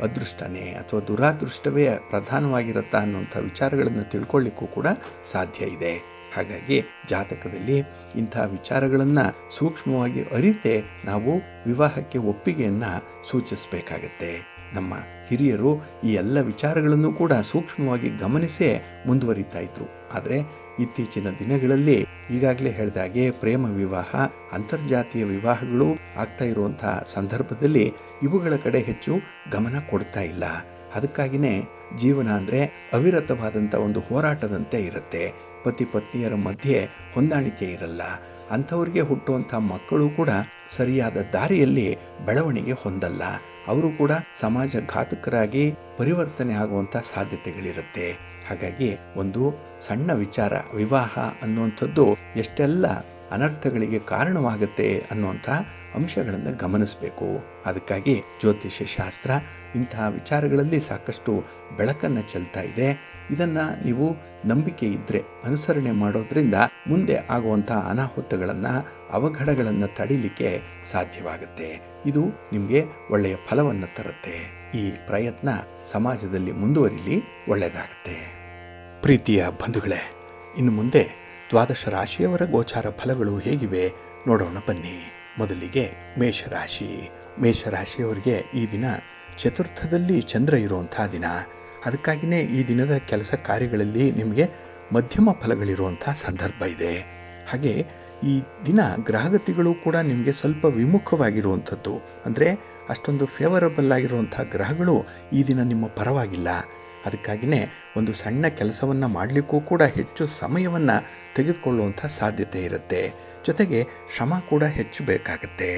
ಅದೃಷ್ಟನೇ ಅಥವಾ ದುರಾದೃಷ್ಟವೇ ಪ್ರಧಾನವಾಗಿರುತ್ತಾ ಅನ್ನುವಂಥ ವಿಚಾರಗಳನ್ನು ತಿಳ್ಕೊಳ್ಳಿಕ್ಕೂ ಕೂಡ ಸಾಧ್ಯ ಇದೆ. ಹಾಗಾಗಿ ಜಾತಕದಲ್ಲಿ ಇಂಥ ವಿಚಾರಗಳನ್ನು ಸೂಕ್ಷ್ಮವಾಗಿ ಅರಿತೇ ನಾವು ವಿವಾಹಕ್ಕೆ ಒಪ್ಪಿಗೆಯನ್ನು ಸೂಚಿಸಬೇಕಾಗತ್ತೆ. ನಮ್ಮ ಹಿರಿಯರು ಈ ಎಲ್ಲ ವಿಚಾರಗಳನ್ನು ಕೂಡ ಸೂಕ್ಷ್ಮವಾಗಿ ಗಮನಿಸೇ ಮುಂದುವರಿತಾ ಇದ್ರು. ಆದರೆ ಇತ್ತೀಚಿನ ದಿನಗಳಲ್ಲಿ ಈಗಾಗಲೇ ಹೇಳಿದಾಗೆ ಪ್ರೇಮ ವಿವಾಹ, ಅಂತರ್ಜಾತೀಯ ವಿವಾಹಗಳು ಆಗ್ತಾ ಇರುವಂತಹ ಸಂದರ್ಭದಲ್ಲಿ ಇವುಗಳ ಕಡೆ ಹೆಚ್ಚು ಗಮನ ಕೊಡ್ತಾ ಇಲ್ಲ. ಅದಕ್ಕಾಗಿಯೇ ಜೀವನ ಅಂದರೆ ಅವಿರತವಾದಂಥ ಒಂದು ಹೋರಾಟದಂತೆ ಇರುತ್ತೆ. ಪತಿ ಪತ್ನಿಯರ ಮಧ್ಯೆ ಹೊಂದಾಣಿಕೆ ಇರಲ್ಲ. ಅಂಥವ್ರಿಗೆ ಹುಟ್ಟುವಂಥ ಮಕ್ಕಳು ಕೂಡ ಸರಿಯಾದ ದಾರಿಯಲ್ಲಿ ಬೆಳವಣಿಗೆ ಹೊಂದಲ್ಲ. ಅವರು ಕೂಡ ಸಮಾಜ ಘಾತಕರಾಗಿ ಪರಿವರ್ತನೆ ಆಗುವಂಥ ಸಾಧ್ಯತೆಗಳಿರುತ್ತೆ. ಹಾಗಾಗಿ ಒಂದು ಸಣ್ಣ ವಿಚಾರ, ವಿವಾಹ ಅನ್ನುವಂಥದ್ದು ಎಷ್ಟೆಲ್ಲ ಅನರ್ಥಗಳಿಗೆ ಕಾರಣವಾಗುತ್ತೆ ಅನ್ನುವಂಥ ಅಂಶಗಳನ್ನು ಗಮನಿಸಬೇಕು. ಅದಕ್ಕಾಗಿ ಜ್ಯೋತಿಷ್ಯ ಶಾಸ್ತ್ರ ಇಂತಹ ವಿಚಾರಗಳಲ್ಲಿ ಸಾಕಷ್ಟು ಬೆಳಕನ್ನು ಚೆಲ್ತಾ ಇದೆ. ಇದನ್ನು ನೀವು ನಂಬಿಕೆ ಇದ್ದರೆ ಅನುಸರಣೆ ಮಾಡೋದ್ರಿಂದ ಮುಂದೆ ಆಗುವಂಥ ಅನಾಹುತಗಳನ್ನು, ಅವಘಡಗಳನ್ನು ತಡಿಲಿಕ್ಕೆ ಸಾಧ್ಯವಾಗುತ್ತೆ. ಇದು ನಿಮಗೆ ಒಳ್ಳೆಯ ಫಲವನ್ನು ತರುತ್ತೆ. ಈ ಪ್ರಯತ್ನ ಸಮಾಜದಲ್ಲಿ ಮುಂದುವರಿಲಿ, ಒಳ್ಳೆಯದಾಗುತ್ತೆ. ಪ್ರೀತಿಯ ಬಂಧುಗಳೇ, ಇನ್ನು ಮುಂದೆ ದ್ವಾದಶ ರಾಶಿಯವರ ಗೋಚಾರ ಫಲಗಳು ಹೇಗಿವೆ ನೋಡೋಣ ಬನ್ನಿ. ಮೊದಲಿಗೆ ಮೇಷರಾಶಿ. ಮೇಷರಾಶಿಯವರಿಗೆ ಈ ದಿನ ಚತುರ್ಥದಲ್ಲಿ ಚಂದ್ರ ಇರುವಂಥ ದಿನ. ಅದಕ್ಕಾಗಿಯೇ ಈ ದಿನದ ಕೆಲಸ ಕಾರ್ಯಗಳಲ್ಲಿ ನಿಮಗೆ ಮಧ್ಯಮ ಫಲಗಳಿರುವಂಥ ಸಂದರ್ಭ ಇದೆ. ಹಾಗೆ ಈ ದಿನ ಗ್ರಹಗತಿಗಳು ಕೂಡ ನಿಮಗೆ ಸ್ವಲ್ಪ ವಿಮುಖವಾಗಿರುವಂಥದ್ದು, ಅಂದರೆ ಅಷ್ಟೊಂದು ಫೇವರಬಲ್ ಆಗಿರುವಂಥ ಗ್ರಹಗಳು ಈ ದಿನ ನಿಮ್ಮ ಪರವಾಗಿಲ್ಲ. ಅದಕ್ಕಾಗಿಯೇ ಒಂದು ಸಣ್ಣ ಕೆಲಸವನ್ನು ಮಾಡಲಿಕ್ಕೂ ಕೂಡ ಹೆಚ್ಚು ಸಮಯವನ್ನು ತೆಗೆದುಕೊಳ್ಳುವಂಥ ಸಾಧ್ಯತೆ ಇರುತ್ತೆ. ಜೊತೆಗೆ ಶ್ರಮ ಕೂಡ ಹೆಚ್ಚು ಬೇಕಾಗುತ್ತೆ.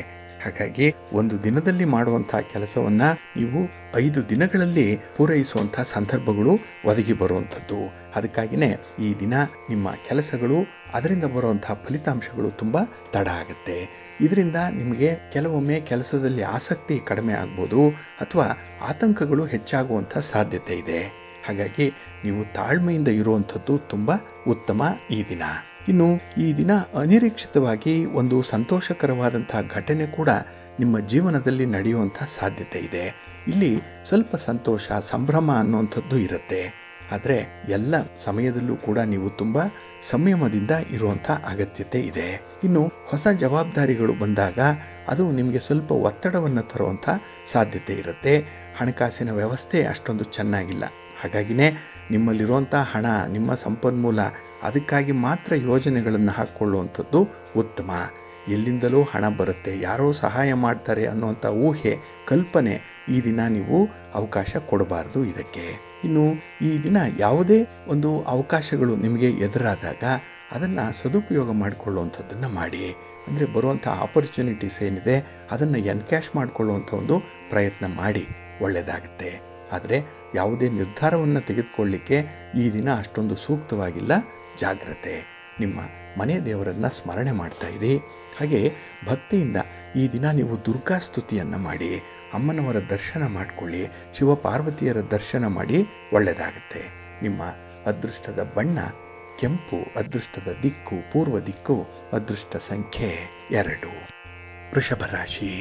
ಹಾಗಾಗಿ ಒಂದು ದಿನದಲ್ಲಿ ಮಾಡುವಂಥ ಕೆಲಸವನ್ನು ನೀವು 5 ದಿನಗಳಲ್ಲಿ ಪೂರೈಸುವಂಥ ಸಂದರ್ಭಗಳು ಒದಗಿ ಬರುವಂಥದ್ದು. ಅದಕ್ಕಾಗಿಯೇ ಈ ದಿನ ನಿಮ್ಮ ಕೆಲಸಗಳು, ಅದರಿಂದ ಬರುವಂಥ ಫಲಿತಾಂಶಗಳು ತುಂಬ ತಡ ಆಗುತ್ತೆ. ಇದರಿಂದ ನಿಮಗೆ ಕೆಲವೊಮ್ಮೆ ಕೆಲಸದಲ್ಲಿ ಆಸಕ್ತಿ ಕಡಿಮೆ ಆಗ್ಬೋದು ಅಥವಾ ಆತಂಕಗಳು ಹೆಚ್ಚಾಗುವಂಥ ಸಾಧ್ಯತೆ ಇದೆ. ಹಾಗಾಗಿ ನೀವು ತಾಳ್ಮೆಯಿಂದ ಇರುವಂಥದ್ದು ತುಂಬ ಉತ್ತಮ ಈ ದಿನ. ಇನ್ನು ಈ ದಿನ ಅನಿರೀಕ್ಷಿತವಾಗಿ ಒಂದು ಸಂತೋಷಕರವಾದಂಥ ಘಟನೆ ಕೂಡ ನಿಮ್ಮ ಜೀವನದಲ್ಲಿ ನಡೆಯುವಂಥ ಸಾಧ್ಯತೆ ಇದೆ. ಇಲ್ಲಿ ಸ್ವಲ್ಪ ಸಂತೋಷ, ಸಂಭ್ರಮ ಅನ್ನುವಂಥದ್ದು ಇರುತ್ತೆ. ಆದರೆ ಎಲ್ಲ ಸಮಯದಲ್ಲೂ ಕೂಡ ನೀವು ತುಂಬ ಸಂಯಮದಿಂದ ಇರುವಂಥ ಅಗತ್ಯತೆ ಇದೆ. ಇನ್ನು ಹೊಸ ಜವಾಬ್ದಾರಿಗಳು ಬಂದಾಗ ಅದು ನಿಮಗೆ ಸ್ವಲ್ಪ ಒತ್ತಡವನ್ನು ತರುವಂಥ ಸಾಧ್ಯತೆ ಇರುತ್ತೆ. ಹಣಕಾಸಿನ ವ್ಯವಸ್ಥೆ ಅಷ್ಟೊಂದು ಚೆನ್ನಾಗಿಲ್ಲ. ಹಾಗಾಗಿನೇ ನಿಮ್ಮಲ್ಲಿರುವಂಥ ಹಣ, ನಿಮ್ಮ ಸಂಪನ್ಮೂಲ, ಅದಕ್ಕಾಗಿ ಮಾತ್ರ ಯೋಜನೆಗಳನ್ನು ಹಾಕ್ಕೊಳ್ಳುವಂಥದ್ದು ಉತ್ತಮ. ಎಲ್ಲಿಂದಲೂ ಹಣ ಬರುತ್ತೆ, ಯಾರೋ ಸಹಾಯ ಮಾಡ್ತಾರೆ ಅನ್ನುವಂಥ ಊಹೆ, ಕಲ್ಪನೆ ಈ ದಿನ ನೀವು ಅವಕಾಶ ಕೊಡಬಾರ್ದು ಇದಕ್ಕೆ. ಇನ್ನು ಈ ದಿನ ಯಾವುದೇ ಒಂದು ಅವಕಾಶಗಳು ನಿಮಗೆ ಎದುರಾದಾಗ ಅದನ್ನು ಸದುಪಯೋಗ ಮಾಡಿಕೊಳ್ಳುವಂಥದ್ದನ್ನು ಮಾಡಿ. ಅಂದರೆ ಬರುವಂಥ ಆಪರ್ಚುನಿಟೀಸ್ ಏನಿದೆ ಅದನ್ನು ಎನ್ಕ್ಯಾಶ್ ಮಾಡಿಕೊಳ್ಳುವಂಥ ಒಂದು ಪ್ರಯತ್ನ ಮಾಡಿ, ಒಳ್ಳೆಯದಾಗುತ್ತೆ. ಆದರೆ ಯಾವುದೇ ನಿರ್ಧಾರವನ್ನು ತೆಗೆದುಕೊಳ್ಳಿಕ್ಕೆ ಈ ದಿನ ಅಷ್ಟೊಂದು ಸೂಕ್ತವಾಗಿಲ್ಲ, ಜಾಗ್ರತೆ. ನಿಮ್ಮ ಮನೆ ದೇವರನ್ನು ಸ್ಮರಣೆ ಮಾಡ್ತಾ ಇರಿ. ಹಾಗೆ ಭಕ್ತಿಯಿಂದ ಈ ದಿನ ನೀವು ದುರ್ಗಾ ಸ್ತುತಿಯನ್ನು ಮಾಡಿ, ಅಮ್ಮನವರ ದರ್ಶನ ಮಾಡಿಕೊಳ್ಳಿ, ಶಿವಪಾರ್ವತಿಯರ ದರ್ಶನ ಮಾಡಿ, ಒಳ್ಳೆಯದಾಗುತ್ತೆ. ನಿಮ್ಮ ಅದೃಷ್ಟದ ಬಣ್ಣ ಕೆಂಪು, ಅದೃಷ್ಟದ ದಿಕ್ಕು ಪೂರ್ವ ದಿಕ್ಕು, ಅದೃಷ್ಟ ಸಂಖ್ಯೆ 2. ವೃಷಭ ರಾಶಿ.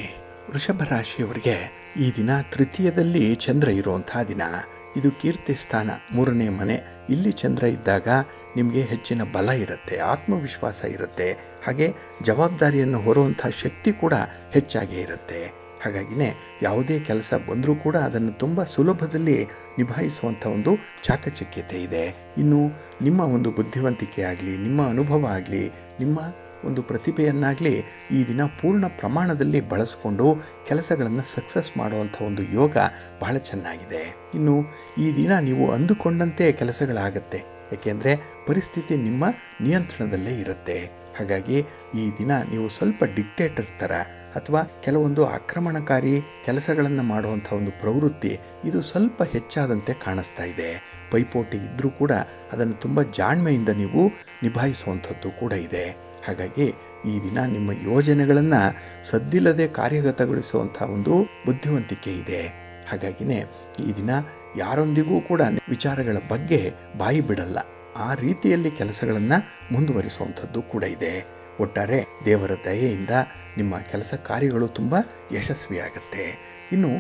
ವೃಷಭ ರಾಶಿಯವರಿಗೆ ಈ ದಿನ ತೃತೀಯದಲ್ಲಿ ಚಂದ್ರ ಇರುವಂಥ ದಿನ. ಇದು ಕೀರ್ತಿ ಸ್ಥಾನ, 3ನೇ ಮನೆ. ಇಲ್ಲಿ ಚಂದ್ರ ಇದ್ದಾಗ ನಿಮಗೆ ಹೆಚ್ಚಿನ ಬಲ ಇರುತ್ತೆ, ಆತ್ಮವಿಶ್ವಾಸ ಇರುತ್ತೆ. ಹಾಗೆ ಜವಾಬ್ದಾರಿಯನ್ನು ಹೊರುವಂಥ ಶಕ್ತಿ ಕೂಡ ಹೆಚ್ಚಾಗೇ ಇರುತ್ತೆ. ಹಾಗಾಗಿನೇ ಯಾವುದೇ ಕೆಲಸ ಬಂದರೂ ಕೂಡ ಅದನ್ನು ತುಂಬ ಸುಲಭದಲ್ಲಿ ನಿಭಾಯಿಸುವಂಥ ಒಂದು ಚಾಕಚಕ್ಯತೆ ಇದೆ. ಇನ್ನು ನಿಮ್ಮ ಒಂದು ಬುದ್ಧಿವಂತಿಕೆ ಆಗಲಿ, ನಿಮ್ಮ ಅನುಭವ ಆಗಲಿ, ನಿಮ್ಮ ಒಂದು ಪ್ರತಿಭೆಯನ್ನಾಗಲಿ ಈ ದಿನ ಪೂರ್ಣ ಪ್ರಮಾಣದಲ್ಲಿ ಬಳಸಿಕೊಂಡು ಕೆಲಸಗಳನ್ನು ಸಕ್ಸಸ್ ಮಾಡುವಂಥ ಒಂದು ಯೋಗ ಬಹಳ ಚೆನ್ನಾಗಿದೆ. ಇನ್ನು ಈ ದಿನ ನೀವು ಅಂದುಕೊಂಡಂತೆ ಕೆಲಸಗಳಾಗತ್ತೆ, ಏಕೆಂದರೆ ಪರಿಸ್ಥಿತಿ ನಿಮ್ಮ ನಿಯಂತ್ರಣದಲ್ಲೇ ಇರುತ್ತೆ. ಹಾಗಾಗಿ ಈ ದಿನ ನೀವು ಸ್ವಲ್ಪ ಡಿಕ್ಟೇಟರ್ ಥರ ಅಥವಾ ಕೆಲವೊಂದು ಆಕ್ರಮಣಕಾರಿ ಕೆಲಸಗಳನ್ನು ಮಾಡುವಂಥ ಒಂದು ಪ್ರವೃತ್ತಿ ಇದು ಸ್ವಲ್ಪ ಹೆಚ್ಚಾದಂತೆ ಕಾಣಿಸ್ತಾ ಇದೆ. ಪೈಪೋಟಿ ಇದ್ದರೂ ಕೂಡ ಅದನ್ನು ತುಂಬ ಜಾಣ್ಮೆಯಿಂದ ನೀವು ನಿಭಾಯಿಸುವಂಥದ್ದು ಕೂಡ ಇದೆ. ಹಾಗಾಗಿ ಈ ದಿನ ನಿಮ್ಮ ಯೋಜನೆಗಳನ್ನು ಸದ್ದಿಲ್ಲದೆ ಕಾರ್ಯಗತಗೊಳಿಸುವಂಥ ಒಂದು ಬುದ್ಧಿವಂತಿಕೆ ಇದೆ. ಹಾಗಾಗಿನೇ ಈ ದಿನ ಯಾರೊಂದಿಗೂ ಕೂಡ ವಿಚಾರಗಳ ಬಗ್ಗೆ ಬಾಯಿ ಬಿಡಲ್ಲ, ಆ ರೀತಿಯಲ್ಲಿ ಕೆಲಸಗಳನ್ನು ಮುಂದುವರಿಸುವಂಥದ್ದು ಕೂಡ ಇದೆ. ಒಟ್ಟಾರೆ ದೇವರ ದಯೆಯಿಂದ ನಿಮ್ಮ ಕೆಲಸ ಕಾರ್ಯಗಳು ತುಂಬ ಯಶಸ್ವಿಯಾಗತ್ತೆ. ಇನ್ನು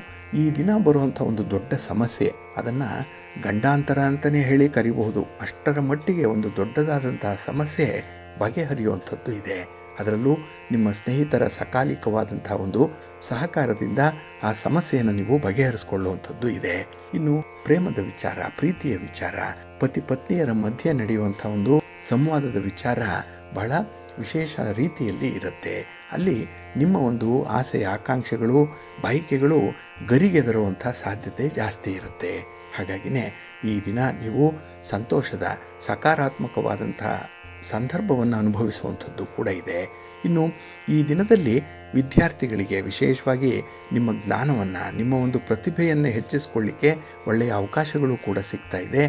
ಈ ದಿನ ಬರುವಂಥ ಒಂದು ದೊಡ್ಡ ಸಮಸ್ಯೆ, ಅದನ್ನು ಗಂಡಾಂತರ ಅಂತಲೇ ಹೇಳಿ ಕರಿಬಹುದು. ಅಷ್ಟರ ಮಟ್ಟಿಗೆ ಒಂದು ದೊಡ್ಡದಾದಂತಹ ಸಮಸ್ಯೆ ಬಗೆಹರಿಯುವಂಥದ್ದು ಇದೆ. ಅದರಲ್ಲೂ ನಿಮ್ಮ ಸ್ನೇಹಿತರ ಸಕಾಲಿಕವಾದಂಥ ಒಂದು ಸಹಕಾರದಿಂದ ಆ ಸಮಸ್ಯೆಯನ್ನು ನೀವು ಬಗೆಹರಿಸಿಕೊಳ್ಳುವಂಥದ್ದು ಇದೆ. ಇನ್ನು ಪ್ರೇಮದ ವಿಚಾರ, ಪ್ರೀತಿಯ ವಿಚಾರ, ಪತಿ ಪತ್ನಿಯರ ಮಧ್ಯೆ ನಡೆಯುವಂಥ ಒಂದು ಸಂವಾದದ ವಿಚಾರ ಬಹಳ ವಿಶೇಷ ರೀತಿಯಲ್ಲಿ ಇರುತ್ತೆ. ಅಲ್ಲಿ ನಿಮ್ಮ ಒಂದು ಆಸೆ, ಆಕಾಂಕ್ಷೆಗಳು, ಬಯಕೆಗಳು ಗರಿಗೆದರುವಂಥ ಸಾಧ್ಯತೆ ಜಾಸ್ತಿ ಇರುತ್ತೆ. ಹಾಗಾಗಿನೇ ಈ ದಿನ ನೀವು ಸಂತೋಷದ ಸಕಾರಾತ್ಮಕವಾದಂಥ ಸಂದರ್ಭವನ್ನು ಅನುಭವಿಸುವಂಥದ್ದು ಕೂಡ ಇದೆ. ಇನ್ನು ಈ ದಿನದಲ್ಲಿ ವಿದ್ಯಾರ್ಥಿಗಳಿಗೆ ವಿಶೇಷವಾಗಿ ನಿಮ್ಮ ಜ್ಞಾನವನ್ನು, ನಿಮ್ಮ ಒಂದು ಪ್ರತಿಭೆಯನ್ನು ಹೆಚ್ಚಿಸ್ಕೊಳ್ಳಿಕ್ಕೆ ಒಳ್ಳೆಯ ಅವಕಾಶಗಳು ಕೂಡ ಸಿಗ್ತಾ ಇದೆ.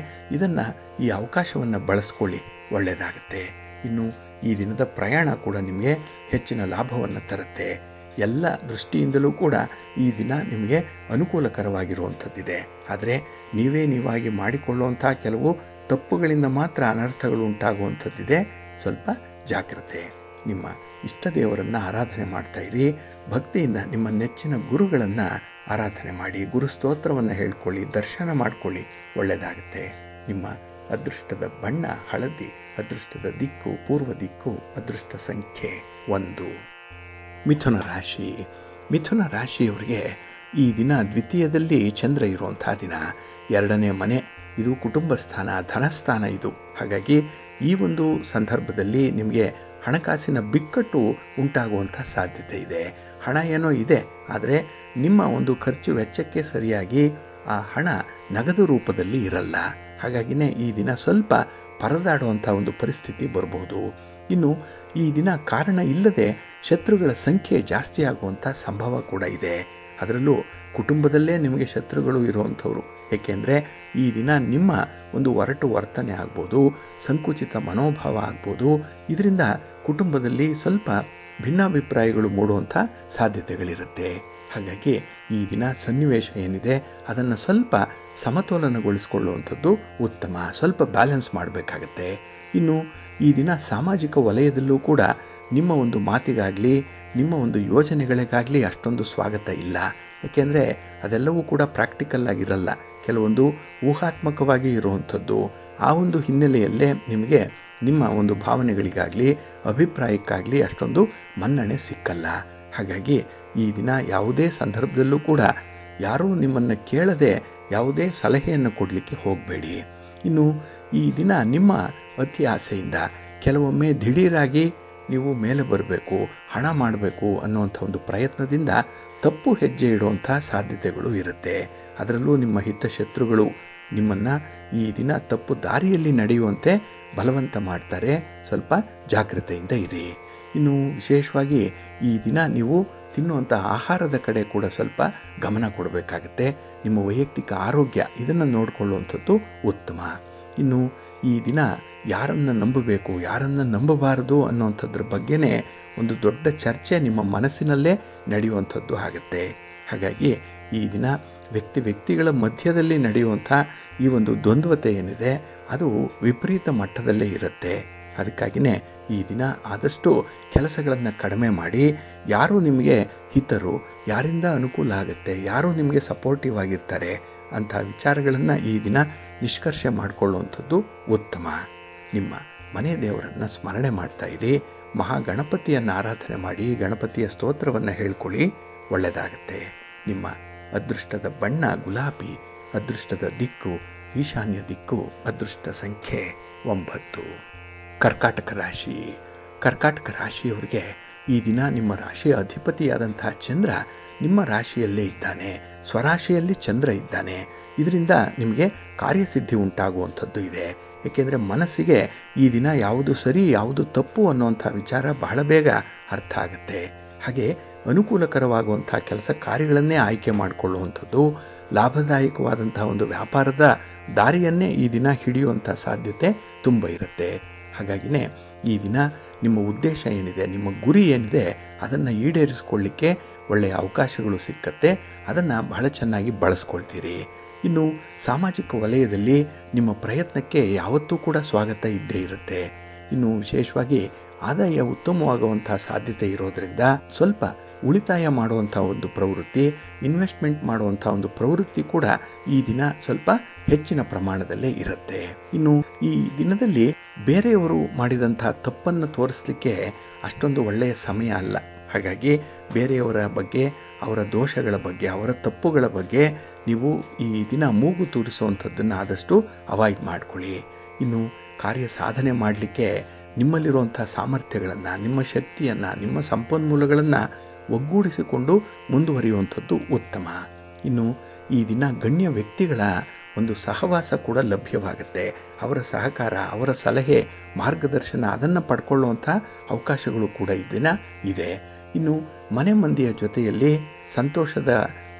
ಈ ಅವಕಾಶವನ್ನು ಬಳಸ್ಕೊಳ್ಳಿ, ಒಳ್ಳೆಯದಾಗುತ್ತೆ. ಇನ್ನು ಈ ದಿನದ ಪ್ರಯಾಣ ಕೂಡ ನಿಮಗೆ ಹೆಚ್ಚಿನ ಲಾಭವನ್ನು ತರುತ್ತೆ. ಎಲ್ಲ ದೃಷ್ಟಿಯಿಂದಲೂ ಕೂಡ ಈ ದಿನ ನಿಮಗೆ ಅನುಕೂಲಕರವಾಗಿರುವಂಥದ್ದಿದೆ. ಆದರೆ ನೀವಾಗಿ ಮಾಡಿಕೊಳ್ಳುವಂಥ ಕೆಲವು ತಪ್ಪುಗಳಿಂದ ಮಾತ್ರ ಅನರ್ಥಗಳು ಉಂಟಾಗುವಂಥದ್ದಿದೆ. ಸ್ವಲ್ಪ ಜಾಗ್ರತೆ. ನಿಮ್ಮ ಇಷ್ಟ ದೇವರನ್ನು ಆರಾಧನೆ ಮಾಡ್ತಾ ಇರಿ. ಭಕ್ತಿಯಿಂದ ನಿಮ್ಮ ನೆಚ್ಚಿನ ಗುರುಗಳನ್ನು ಆರಾಧನೆ ಮಾಡಿ, ಗುರು ಸ್ತೋತ್ರವನ್ನು ಹೇಳ್ಕೊಳ್ಳಿ, ದರ್ಶನ ಮಾಡ್ಕೊಳ್ಳಿ, ಒಳ್ಳೆಯದಾಗುತ್ತೆ. ನಿಮ್ಮ ಅದೃಷ್ಟದ ಬಣ್ಣ ಹಳದಿ, ಅದೃಷ್ಟದ ದಿಕ್ಕು ಪೂರ್ವ ದಿಕ್ಕು, ಅದೃಷ್ಟ ಸಂಖ್ಯೆ 1. ಮಿಥುನ ರಾಶಿ. ಮಿಥುನ ರಾಶಿಯವರಿಗೆ ಈ ದಿನ ದ್ವಿತೀಯದಲ್ಲಿ ಚಂದ್ರ ಇರುವಂಥ ದಿನ. 2ನೇ ಮನೆ, ಇದು ಕುಟುಂಬ ಸ್ಥಾನ, ಧನಸ್ಥಾನ ಇದು. ಹಾಗಾಗಿ ಈ ಒಂದು ಸಂದರ್ಭದಲ್ಲಿ ನಿಮಗೆ ಹಣಕಾಸಿನ ಬಿಕ್ಕಟ್ಟು ಉಂಟಾಗುವಂಥ ಸಾಧ್ಯತೆ ಇದೆ. ಹಣ ಏನೋ ಇದೆ, ಆದರೆ ನಿಮ್ಮ ಒಂದು ಖರ್ಚು ವೆಚ್ಚಕ್ಕೆ ಸರಿಯಾಗಿ ಆ ಹಣ ನಗದು ರೂಪದಲ್ಲಿ ಇರಲ್ಲ. ಹಾಗಾಗಿನೇ ಈ ದಿನ ಸ್ವಲ್ಪ ಪರದಾಡುವಂಥ ಒಂದು ಪರಿಸ್ಥಿತಿ ಬರಬಹುದು. ಇನ್ನು ಈ ದಿನ ಕಾರಣ ಇಲ್ಲದೆ ಶತ್ರುಗಳ ಸಂಖ್ಯೆ ಜಾಸ್ತಿ ಆಗುವಂಥ ಸಂಭವ ಕೂಡ ಇದೆ. ಅದರಲ್ಲೂ ಕುಟುಂಬದಲ್ಲೇ ನಿಮಗೆ ಶತ್ರುಗಳು ಇರುವಂಥವ್ರು. ಏಕೆಂದರೆ ಈ ದಿನ ನಿಮ್ಮ ಒಂದು ಒರಟು ವರ್ತನೆ ಆಗ್ಬೋದು, ಸಂಕುಚಿತ ಮನೋಭಾವ ಆಗ್ಬೋದು. ಇದರಿಂದ ಕುಟುಂಬದಲ್ಲಿ ಸ್ವಲ್ಪ ಭಿನ್ನಾಭಿಪ್ರಾಯಗಳು ಮೂಡುವಂಥ ಸಾಧ್ಯತೆಗಳಿರುತ್ತೆ. ಹಾಗಾಗಿ ಈ ದಿನ ಸನ್ನಿವೇಶ ಏನಿದೆ ಅದನ್ನು ಸ್ವಲ್ಪ ಸಮತೋಲನಗೊಳಿಸಿಕೊಳ್ಳುವಂಥದ್ದು ಉತ್ತಮ. ಸ್ವಲ್ಪ ಬ್ಯಾಲೆನ್ಸ್ ಮಾಡಬೇಕಾಗತ್ತೆ. ಇನ್ನು ಈ ದಿನ ಸಾಮಾಜಿಕ ವಲಯದಲ್ಲೂ ಕೂಡ ನಿಮ್ಮ ಒಂದು ಮಾತಿಗಾಗಲಿ, ನಿಮ್ಮ ಒಂದು ಯೋಜನೆಗಳಿಗಾಗಲಿ ಅಷ್ಟೊಂದು ಸ್ವಾಗತ ಇಲ್ಲ. ಏಕೆಂದರೆ ಅದೆಲ್ಲವೂ ಕೂಡ ಪ್ರಾಕ್ಟಿಕಲ್ ಆಗಿರಲ್ಲ, ಕೆಲವೊಂದು ಊಹಾತ್ಮಕವಾಗಿ ಇರುವಂಥದ್ದು. ಆ ಒಂದು ಹಿನ್ನೆಲೆಯಲ್ಲೇ ನಿಮಗೆ ನಿಮ್ಮ ಒಂದು ಭಾವನೆಗಳಿಗಾಗಲಿ ಅಭಿಪ್ರಾಯಕ್ಕಾಗಲಿ ಅಷ್ಟೊಂದು ಮನ್ನಣೆ ಸಿಕ್ಕಲ್ಲ. ಹಾಗಾಗಿ ಈ ದಿನ ಯಾವುದೇ ಸಂದರ್ಭದಲ್ಲೂ ಕೂಡ ಯಾರೂ ನಿಮ್ಮನ್ನು ಕೇಳದೆ ಯಾವುದೇ ಸಲಹೆಯನ್ನು ಕೊಡಲಿಕ್ಕೆ ಹೋಗಬೇಡಿ. ಇನ್ನು ಈ ದಿನ ನಿಮ್ಮ ಅತಿ ಆಸೆಯಿಂದ ಕೆಲವೊಮ್ಮೆ ದಿಢೀರಾಗಿ ನೀವು ಮೇಲೆ ಬರಬೇಕು, ಹಣ ಮಾಡಬೇಕು ಅನ್ನುವಂಥ ಒಂದು ಪ್ರಯತ್ನದಿಂದ ತಪ್ಪು ಹೆಜ್ಜೆ ಇಡುವಂಥ ಸಾಧ್ಯತೆಗಳು ಇರುತ್ತೆ. ಅದರಲ್ಲೂ ನಿಮ್ಮ ಹಿತಶತ್ರುಗಳು ನಿಮ್ಮನ್ನು ಈ ದಿನ ತಪ್ಪು ದಾರಿಯಲ್ಲಿ ನಡೆಯುವಂತೆ ಬಲವಂತ ಮಾಡ್ತಾರೆ. ಸ್ವಲ್ಪ ಜಾಗ್ರತೆಯಿಂದ ಇರಿ. ಇನ್ನು ವಿಶೇಷವಾಗಿ ಈ ದಿನ ನೀವು ತಿನ್ನುವಂಥ ಆಹಾರದ ಕಡೆ ಕೂಡ ಸ್ವಲ್ಪ ಗಮನ ಕೊಡಬೇಕಾಗತ್ತೆ. ನಿಮ್ಮ ವೈಯಕ್ತಿಕ ಆರೋಗ್ಯ ಇದನ್ನು ನೋಡಿಕೊಳ್ಳುವಂಥದ್ದು ಉತ್ತಮ. ಇನ್ನು ಈ ದಿನ ಯಾರನ್ನು ನಂಬಬೇಕು, ಯಾರನ್ನು ನಂಬಬಾರದು ಅನ್ನುವಂಥದ್ರ ಬಗ್ಗೆನೇ ಒಂದು ದೊಡ್ಡ ಚರ್ಚೆ ನಿಮ್ಮ ಮನಸ್ಸಿನಲ್ಲೇ ನಡೆಯುವಂಥದ್ದು ಆಗುತ್ತೆ. ಹಾಗಾಗಿ ಈ ದಿನ ವ್ಯಕ್ತಿಗಳ ಮಧ್ಯದಲ್ಲಿ ನಡೆಯುವಂಥ ಈ ಒಂದು ದ್ವಂದ್ವತೆ ಏನಿದೆ ಅದು ವಿಪರೀತ ಮಟ್ಟದಲ್ಲೇ ಇರುತ್ತೆ. ಅದಕ್ಕಾಗಿಯೇ ಈ ದಿನ ಆದಷ್ಟು ಕೆಲಸಗಳನ್ನು ಕಡಿಮೆ ಮಾಡಿ, ಯಾರು ನಿಮಗೆ ಹಿತರು, ಯಾರಿಂದ ಅನುಕೂಲ ಆಗುತ್ತೆ, ಯಾರು ನಿಮಗೆ ಸಪೋರ್ಟಿವ್ ಆಗಿರ್ತಾರೆ ಅಂಥ ವಿಚಾರಗಳನ್ನು ಈ ದಿನ ನಿಷ್ಕರ್ಷೆ ಮಾಡಿಕೊಳ್ಳುವಂಥದ್ದು ಉತ್ತಮ. ನಿಮ್ಮ ಮನೆ ದೇವರನ್ನು ಸ್ಮರಣೆ ಮಾಡ್ತಾ ಇರಿ. ಮಹಾಗಣಪತಿಯನ್ನು ಆರಾಧನೆ ಮಾಡಿ, ಗಣಪತಿಯ ಸ್ತೋತ್ರವನ್ನು ಹೇಳ್ಕೊಳ್ಳಿ, ಒಳ್ಳೆಯದಾಗುತ್ತೆ. ನಿಮ್ಮ ಅದೃಷ್ಟದ ಬಣ್ಣ ಗುಲಾಬಿ, ಅದೃಷ್ಟದ ದಿಕ್ಕು ಈಶಾನ್ಯ ದಿಕ್ಕು, ಅದೃಷ್ಟ ಸಂಖ್ಯೆ 9. ಕರ್ಕಾಟಕ ರಾಶಿ. ಕರ್ಕಾಟಕ ರಾಶಿಯವರಿಗೆ ಈ ದಿನ ನಿಮ್ಮ ರಾಶಿಯ ಅಧಿಪತಿಯಾದಂತಹ ಚಂದ್ರ ನಿಮ್ಮ ರಾಶಿಯಲ್ಲೇ ಇದ್ದಾನೆ, ಸ್ವರಾಶಿಯಲ್ಲಿ ಚಂದ್ರ ಇದ್ದಾನೆ. ಇದರಿಂದ ನಿಮಗೆ ಕಾರ್ಯಸಿದ್ಧಿ ಉಂಟಾಗುವಂಥದ್ದು ಇದೆ. ಏಕೆಂದರೆ ಮನಸ್ಸಿಗೆ ಈ ದಿನ ಯಾವುದು ಸರಿ ಯಾವುದು ತಪ್ಪು ಅನ್ನುವಂಥ ವಿಚಾರ ಬಹಳ ಬೇಗ ಅರ್ಥ ಆಗುತ್ತೆ. ಹಾಗೆ ಅನುಕೂಲಕರವಾಗುವಂಥ ಕೆಲಸ ಕಾರ್ಯಗಳನ್ನೇ ಆಯ್ಕೆ ಮಾಡಿಕೊಳ್ಳುವಂಥದ್ದು, ಲಾಭದಾಯಕವಾದಂಥ ಒಂದು ವ್ಯಾಪಾರದ ದಾರಿಯನ್ನೇ ಈ ದಿನ ಹಿಡಿಯುವಂಥ ಸಾಧ್ಯತೆ ತುಂಬ ಇರುತ್ತೆ. ಹಾಗಾಗಿನೇ ಈ ದಿನ ನಿಮ್ಮ ಉದ್ದೇಶ ಏನಿದೆ, ನಿಮ್ಮ ಗುರಿ ಏನಿದೆ ಅದನ್ನು ಈಡೇರಿಸಿಕೊಳ್ಳಿಕ್ಕೆ ಒಳ್ಳೆಯ ಅವಕಾಶಗಳು ಸಿಕ್ಕತ್ತೆ. ಅದನ್ನು ಬಹಳ ಚೆನ್ನಾಗಿ ಬಳಸ್ಕೊಳ್ತೀರಿ. ಇನ್ನು ಸಾಮಾಜಿಕ ವಲಯದಲ್ಲಿ ನಿಮ್ಮ ಪ್ರಯತ್ನಕ್ಕೆ ಯಾವತ್ತೂ ಕೂಡ ಸ್ವಾಗತ ಇದ್ದೇ ಇರುತ್ತೆ. ಇನ್ನು ವಿಶೇಷವಾಗಿ ಆದಾಯ ಉತ್ತಮವಾಗುವಂಥ ಸಾಧ್ಯತೆ ಇರೋದರಿಂದ ಸ್ವಲ್ಪ ಉಳಿತಾಯ ಮಾಡುವಂಥ ಒಂದು ಪ್ರವೃತ್ತಿ, ಇನ್ವೆಸ್ಟ್ಮೆಂಟ್ ಮಾಡುವಂಥ ಒಂದು ಪ್ರವೃತ್ತಿ ಕೂಡ ಈ ದಿನ ಸ್ವಲ್ಪ ಹೆಚ್ಚಿನ ಪ್ರಮಾಣದಲ್ಲೇ ಇರುತ್ತೆ. ಇನ್ನು ಈ ದಿನದಲ್ಲಿ ಬೇರೆಯವರು ಮಾಡಿದಂಥ ತಪ್ಪನ್ನು ತೋರಿಸಲಿಕ್ಕೆ ಅಷ್ಟೊಂದು ಒಳ್ಳೆಯ ಸಮಯ ಅಲ್ಲ. ಹಾಗಾಗಿ ಬೇರೆಯವರ ಬಗ್ಗೆ, ಅವರ ದೋಷಗಳ ಬಗ್ಗೆ, ಅವರ ತಪ್ಪುಗಳ ಬಗ್ಗೆ ನೀವು ಈ ದಿನ ಮೂಗು ತೂರಿಸುವಂಥದ್ದನ್ನು ಆದಷ್ಟು ಅವಾಯ್ಡ್ ಮಾಡ್ಕೊಳ್ಳಿ. ಇನ್ನು ಕಾರ್ಯ ಸಾಧನೆ ಮಾಡಲಿಕ್ಕೆ ನಿಮ್ಮಲ್ಲಿರುವಂಥ ಸಾಮರ್ಥ್ಯಗಳನ್ನು, ನಿಮ್ಮ ಶಕ್ತಿಯನ್ನು, ನಿಮ್ಮ ಸಂಪನ್ಮೂಲಗಳನ್ನು ಒಗ್ಗೂಡಿಸಿಕೊಂಡು ಮುಂದುವರಿಯುವಂಥದ್ದು ಉತ್ತಮ. ಇನ್ನು ಈ ದಿನ ಗಣ್ಯ ವ್ಯಕ್ತಿಗಳ ಒಂದು ಸಹವಾಸ ಕೂಡ ಲಭ್ಯವಾಗುತ್ತೆ. ಅವರ ಸಹಕಾರ, ಅವರ ಸಲಹೆ, ಮಾರ್ಗದರ್ಶನ ಅದನ್ನು ಪಡ್ಕೊಳ್ಳುವಂಥ ಅವಕಾಶಗಳು ಕೂಡ ಈ ದಿನ ಇದೆ. ಇನ್ನು ಮನೆ ಮಂದಿಯ ಜೊತೆಯಲ್ಲಿ ಸಂತೋಷದ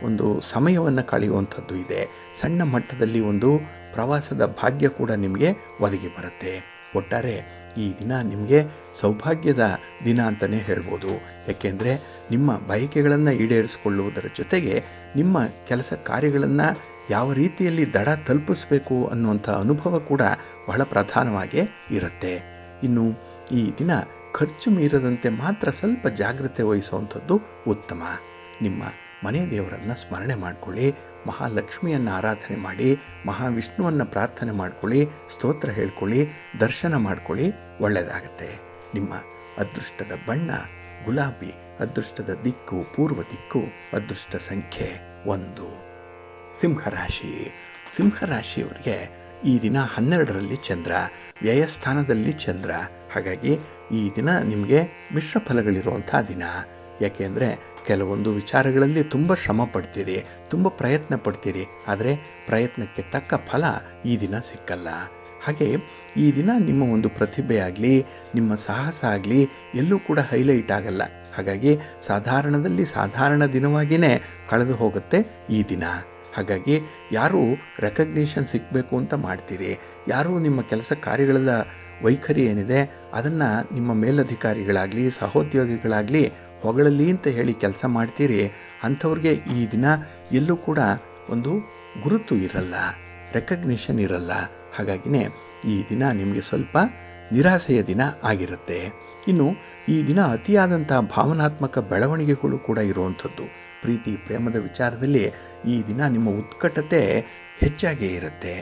ಒಂದು ಸಮಯವನ್ನು ಕಳೆಯುವಂಥದ್ದು ಇದೆ. ಸಣ್ಣ ಮಟ್ಟದಲ್ಲಿ ಒಂದು ಪ್ರವಾಸದ ಭಾಗ್ಯ ಕೂಡ ನಿಮಗೆ ಒದಗಿ ಬರುತ್ತೆ. ಒಟ್ಟಾರೆ ಈ ದಿನ ನಿಮಗೆ ಸೌಭಾಗ್ಯದ ದಿನ ಅಂತಲೇ ಹೇಳ್ಬೋದು. ಏಕೆಂದರೆ ನಿಮ್ಮ ಬಯಕೆಗಳನ್ನು ಈಡೇರಿಸಿಕೊಳ್ಳುವುದರ ಜೊತೆಗೆ ನಿಮ್ಮ ಕೆಲಸ ಕಾರ್ಯಗಳನ್ನು ಯಾವ ರೀತಿಯಲ್ಲಿ ದಡ ತಲುಪಿಸಬೇಕು ಅನ್ನುವಂಥ ಅನುಭವ ಕೂಡ ಬಹಳ ಪ್ರಧಾನವಾಗಿ ಇರುತ್ತೆ. ಇನ್ನು ಈ ದಿನ ಖರ್ಚು ಮೀರದಂತೆ ಮಾತ್ರ ಸ್ವಲ್ಪ ಜಾಗ್ರತೆ ವಹಿಸುವಂಥದ್ದು ಉತ್ತಮ. ನಿಮ್ಮ ಮನೆ ದೇವರನ್ನು ಸ್ಮರಣೆ ಮಾಡಿಕೊಳ್ಳಿ, ಮಹಾಲಕ್ಷ್ಮಿಯನ್ನು ಆರಾಧನೆ ಮಾಡಿ, ಮಹಾವಿಷ್ಣುವನ್ನು ಪ್ರಾರ್ಥನೆ ಮಾಡಿಕೊಳ್ಳಿ, ಸ್ತೋತ್ರ ಹೇಳ್ಕೊಳ್ಳಿ, ದರ್ಶನ ಮಾಡ್ಕೊಳ್ಳಿ, ಒಳ್ಳೆಯದಾಗತ್ತೆ. ನಿಮ್ಮ ಅದೃಷ್ಟದ ಬಣ್ಣ ಗುಲಾಬಿ, ಅದೃಷ್ಟದ ದಿಕ್ಕು ಪೂರ್ವ ದಿಕ್ಕು, ಅದೃಷ್ಟ ಸಂಖ್ಯೆ 1. ಸಿಂಹರಾಶಿ. ಸಿಂಹರಾಶಿಯವರಿಗೆ ಈ ದಿನ 12ರಲ್ಲಿ ಚಂದ್ರ, ವ್ಯಯಸ್ಥಾನದಲ್ಲಿ ಚಂದ್ರ. ಹಾಗಾಗಿ ಈ ದಿನ ನಿಮಗೆ ಮಿಶ್ರ ಫಲಗಳಿರುವಂಥ ದಿನ. ಯಾಕೆಂದರೆ ಕೆಲವೊಂದು ವಿಚಾರಗಳಲ್ಲಿ ತುಂಬ ಶ್ರಮ ಪಡ್ತೀರಿ, ತುಂಬ ಪ್ರಯತ್ನ ಪಡ್ತೀರಿ, ಆದರೆ ಪ್ರಯತ್ನಕ್ಕೆ ತಕ್ಕ ಫಲ ಈ ದಿನ ಸಿಕ್ಕಲ್ಲ. ಹಾಗೆ ಈ ದಿನ ನಿಮ್ಮ ಒಂದು ಪ್ರತಿಭೆ ಆಗಲಿ, ನಿಮ್ಮ ಸಾಹಸ ಆಗಲಿ ಎಲ್ಲೂ ಕೂಡ ಹೈಲೈಟ್ ಆಗಲ್ಲ. ಹಾಗಾಗಿ ಸಾಧಾರಣದಲ್ಲಿ ಸಾಧಾರಣ ದಿನವಾಗಿಯೇ ಕಳೆದು ಹೋಗುತ್ತೆ ಈ ದಿನ. ಹಾಗಾಗಿ ಯಾರೂ ರೆಕಗ್ನಿಷನ್ ಸಿಗಬೇಕು ಅಂತ ಮಾಡ್ತೀರಿ, ಯಾರೂ ನಿಮ್ಮ ಕೆಲಸ ಕಾರ್ಯಗಳ ವೈಖರಿ ಏನಿದೆ ಅದನ್ನು ನಿಮ್ಮ ಮೇಲಧಿಕಾರಿಗಳಾಗಲಿ ಸಹೋದ್ಯೋಗಿಗಳಾಗಲಿ ಹೊಗಳಲಿ ಅಂತ ಹೇಳಿ ಕೆಲಸ ಮಾಡ್ತೀರಿ. ಅಂಥವ್ರಿಗೆ ಈ ದಿನ ಎಲ್ಲೂ ಕೂಡ ಒಂದು ಗುರುತು ಇರಲ್ಲ, ರೆಕಗ್ನಿಷನ್ ಇರಲ್ಲ. ಹಾಗಾಗಿನೇ ಈ ದಿನ ನಿಮಗೆ ಸ್ವಲ್ಪ ನಿರಾಸೆಯ ದಿನ ಆಗಿರುತ್ತೆ. ಇನ್ನು ಈ ದಿನ ಅತಿಯಾದಂಥ ಭಾವನಾತ್ಮಕ ಬೆಳವಣಿಗೆಗಳು ಕೂಡ ಇರುವಂಥದ್ದು. ಪ್ರೀತಿ ಪ್ರೇಮದ ವಿಚಾರದಲ್ಲಿ ಈ ದಿನ ನಿಮ್ಮ ಉತ್ಕಟತೆ ಹೆಚ್ಚಾಗೇ ಇರುತ್ತೆ.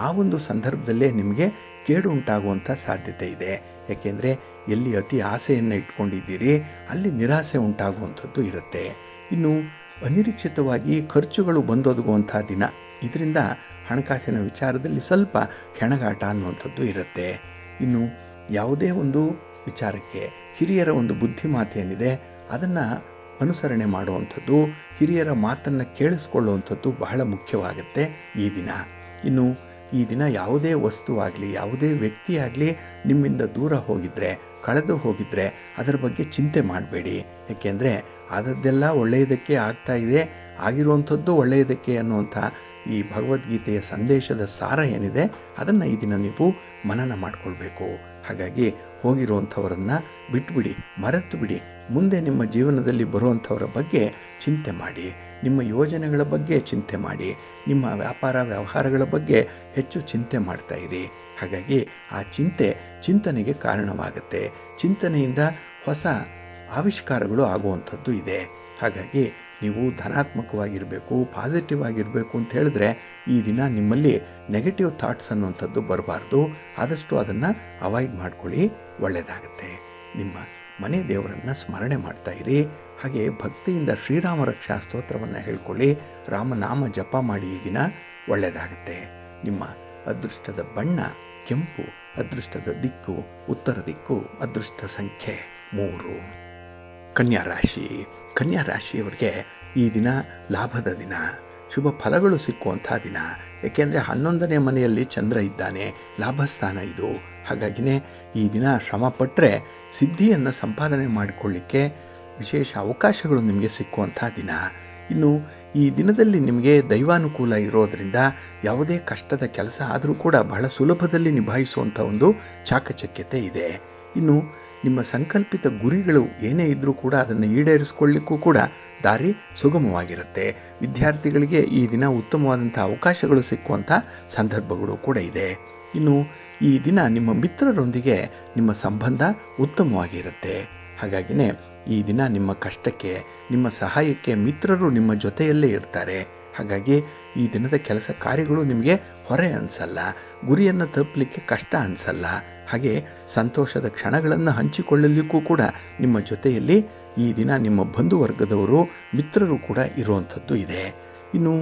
ಆ ಒಂದು ಸಂದರ್ಭದಲ್ಲೇ ನಿಮಗೆ ಕೇಡು ಉಂಟಾಗುವಂಥ ಸಾಧ್ಯತೆ ಇದೆ. ಏಕೆಂದರೆ ಎಲ್ಲಿ ಅತಿ ಆಸೆಯನ್ನು ಇಟ್ಕೊಂಡಿದ್ದೀರಿ ಅಲ್ಲಿ ನಿರಾಸೆ ಉಂಟಾಗುವಂಥದ್ದು ಇರುತ್ತೆ. ಇನ್ನು ಅನಿರೀಕ್ಷಿತವಾಗಿ ಖರ್ಚುಗಳು ಬಂದೊದಗುವಂಥ ದಿನ. ಇದರಿಂದ ಹಣಕಾಸಿನ ವಿಚಾರದಲ್ಲಿ ಸ್ವಲ್ಪ ಹೆಣಗಾಟ ಅನ್ನುವಂಥದ್ದು ಇರುತ್ತೆ. ಇನ್ನು ಯಾವುದೇ ಒಂದು ವಿಚಾರಕ್ಕೆ ಹಿರಿಯರ ಒಂದು ಬುದ್ಧಿಮಾತೇನಿದೆ ಅದನ್ನು ಅನುಸರಣೆ ಮಾಡುವಂಥದ್ದು, ಹಿರಿಯರ ಮಾತನ್ನು ಕೇಳಿಸ್ಕೊಳ್ಳುವಂಥದ್ದು ಬಹಳ ಮುಖ್ಯವಾಗುತ್ತೆ ಈ ದಿನ. ಇನ್ನು ಈ ದಿನ ಯಾವುದೇ ವಸ್ತುವಾಗಲಿ ಯಾವುದೇ ವ್ಯಕ್ತಿಯಾಗಲಿ ನಿಮ್ಮಿಂದ ದೂರ ಹೋಗಿದ್ರೆ, ಕಳೆದು ಹೋಗಿದ್ರೆ ಅದರ ಬಗ್ಗೆ ಚಿಂತೆ ಮಾಡಬೇಡಿ. ಏಕೆಂದರೆ ಆದದ್ದೆಲ್ಲ ಒಳ್ಳೆಯದಕ್ಕೆ ಆಗ್ತಾ ಇದೆ, ಆಗಿರುವಂಥದ್ದು ಒಳ್ಳೆಯದಕ್ಕೆ ಅನ್ನುವಂಥ ಈ ಭಗವದ್ಗೀತೆಯ ಸಂದೇಶದ ಸಾರ ಏನಿದೆ ಅದನ್ನು ಈ ದಿನ ನೀವು ಮನನ ಮಾಡಿಕೊಳ್ಬೇಕು. ಹಾಗಾಗಿ ಹೋಗಿರುವಂಥವರನ್ನು ಬಿಟ್ಬಿಡಿ, ಮರೆತು ಬಿಡಿ. ಮುಂದೆ ನಿಮ್ಮ ಜೀವನದಲ್ಲಿ ಬರುವಂಥವರ ಬಗ್ಗೆ ಚಿಂತೆ ಮಾಡಿ, ನಿಮ್ಮ ಯೋಜನೆಗಳ ಬಗ್ಗೆ ಚಿಂತೆ ಮಾಡಿ, ನಿಮ್ಮ ವ್ಯಾಪಾರ ವ್ಯವಹಾರಗಳ ಬಗ್ಗೆ ಹೆಚ್ಚು ಚಿಂತೆ ಮಾಡ್ತಾ ಇರಿ. ಹಾಗಾಗಿ ಆ ಚಿಂತನೆಗೆ ಕಾರಣವಾಗುತ್ತೆ. ಚಿಂತನೆಯಿಂದ ಹೊಸ ಆವಿಷ್ಕಾರಗಳು ಆಗುವಂಥದ್ದು ಇದೆ. ಹಾಗಾಗಿ ನೀವು ಧನಾತ್ಮಕವಾಗಿರಬೇಕು, ಪಾಸಿಟಿವ್ ಆಗಿರಬೇಕು ಅಂತ ಹೇಳಿದ್ರೆ ಈ ದಿನ ನಿಮ್ಮಲ್ಲಿ ನೆಗೆಟಿವ್ ಥಾಟ್ಸ್ ಅನ್ನುವಂಥದ್ದು ಬರಬಾರ್ದು. ಆದಷ್ಟು ಅದನ್ನು ಅವಾಯ್ಡ್ ಮಾಡ್ಕೊಳ್ಳಿ, ಒಳ್ಳೆಯದಾಗುತ್ತೆ. ನಿಮ್ಮ ಮನೆ ದೇವರನ್ನು ಸ್ಮರಣೆ ಮಾಡ್ತಾ ಇರಿ. ಹಾಗೆ ಭಕ್ತಿಯಿಂದ ಶ್ರೀರಾಮ ರಕ್ಷಾ ಸ್ತೋತ್ರವನ್ನು ಹೇಳ್ಕೊಳ್ಳಿ, ರಾಮನಾಮ ಜಪ ಮಾಡಿ. ಈ ದಿನ ಒಳ್ಳೆಯದಾಗುತ್ತೆ. ನಿಮ್ಮ ಅದೃಷ್ಟದ ಬಣ್ಣ ಕೆಂಪು, ಅದೃಷ್ಟದ ದಿಕ್ಕು ಉತ್ತರ ದಿಕ್ಕು, ಅದೃಷ್ಟ ಸಂಖ್ಯೆ 3. ಕನ್ಯಾ ರಾಶಿ. ಕನ್ಯಾ ರಾಶಿಯವರಿಗೆ ಈ ದಿನ ಲಾಭದ ದಿನ, ಶುಭ ಫಲಗಳು ಸಿಕ್ಕುವಂಥ ದಿನ. ಏಕೆಂದರೆ 11ನೇ ಮನೆಯಲ್ಲಿ ಚಂದ್ರ ಇದ್ದಾನೆ, ಲಾಭಸ್ಥಾನ ಇದು. ಹಾಗಾಗಿನೇ ಈ ದಿನ ಶ್ರಮಪಟ್ಟರೆ ಸಿದ್ಧಿಯನ್ನು ಸಂಪಾದನೆ ಮಾಡಿಕೊಳ್ಳಿಕ್ಕೆ ವಿಶೇಷ ಅವಕಾಶಗಳು ನಿಮಗೆ ಸಿಕ್ಕುವಂಥ ದಿನ. ಇನ್ನು ಈ ದಿನದಲ್ಲಿ ನಿಮಗೆ ದೈವಾನುಕೂಲ ಇರೋದರಿಂದ ಯಾವುದೇ ಕಷ್ಟದ ಕೆಲಸ ಆದರೂ ಕೂಡ ಬಹಳ ಸುಲಭದಲ್ಲಿ ನಿಭಾಯಿಸುವಂಥ ಒಂದು ಚಾಕಚಕ್ಯತೆ ಇದೆ. ಇನ್ನು ನಿಮ್ಮ ಸಂಕಲ್ಪಿತ ಗುರಿಗಳು ಏನೇ ಇದ್ದರೂ ಕೂಡ ಅದನ್ನು ಈಡೇರಿಸಿಕೊಳ್ಳಿಕ್ಕೂ ಕೂಡ ದಾರಿ ಸುಗಮವಾಗಿರುತ್ತೆ. ವಿದ್ಯಾರ್ಥಿಗಳಿಗೆ ಈ ದಿನ ಉತ್ತಮವಾದಂಥ ಅವಕಾಶಗಳು ಸಿಕ್ಕುವಂಥ ಸಂದರ್ಭಗಳು ಕೂಡ ಇದೆ. ಇನ್ನು ಈ ದಿನ ನಿಮ್ಮ ಮಿತ್ರರೊಂದಿಗೆ ನಿಮ್ಮ ಸಂಬಂಧ ಉತ್ತಮವಾಗಿರುತ್ತೆ. ಹಾಗಾಗಿನೇ ಈ ದಿನ ನಿಮ್ಮ ಕಷ್ಟಕ್ಕೆ, ನಿಮ್ಮ ಸಹಾಯಕ್ಕೆ ಮಿತ್ರರು ನಿಮ್ಮ ಜೊತೆಯಲ್ಲೇ ಇರ್ತಾರೆ. ಹಾಗಾಗಿ ಈ ದಿನದ ಕೆಲಸ ಕಾರ್ಯಗಳು ನಿಮಗೆ ಹೊರೆ ಅನಿಸಲ್ಲ, ಗುರಿಯನ್ನು ತಲುಪಲಿಕ್ಕೆ ಕಷ್ಟ ಅನಿಸಲ್ಲ. ಹಾಗೆ ಸಂತೋಷದ ಕ್ಷಣಗಳನ್ನು ಹಂಚಿಕೊಳ್ಳಲಿಕ್ಕೂ ಕೂಡ ನಿಮ್ಮ ಜೊತೆಯಲ್ಲಿ ಈ ದಿನ ನಿಮ್ಮ ಬಂಧುವರ್ಗದವರು, ಮಿತ್ರರು ಕೂಡ ಇರುವಂಥದ್ದು ಇದೆ. ಇನ್ನು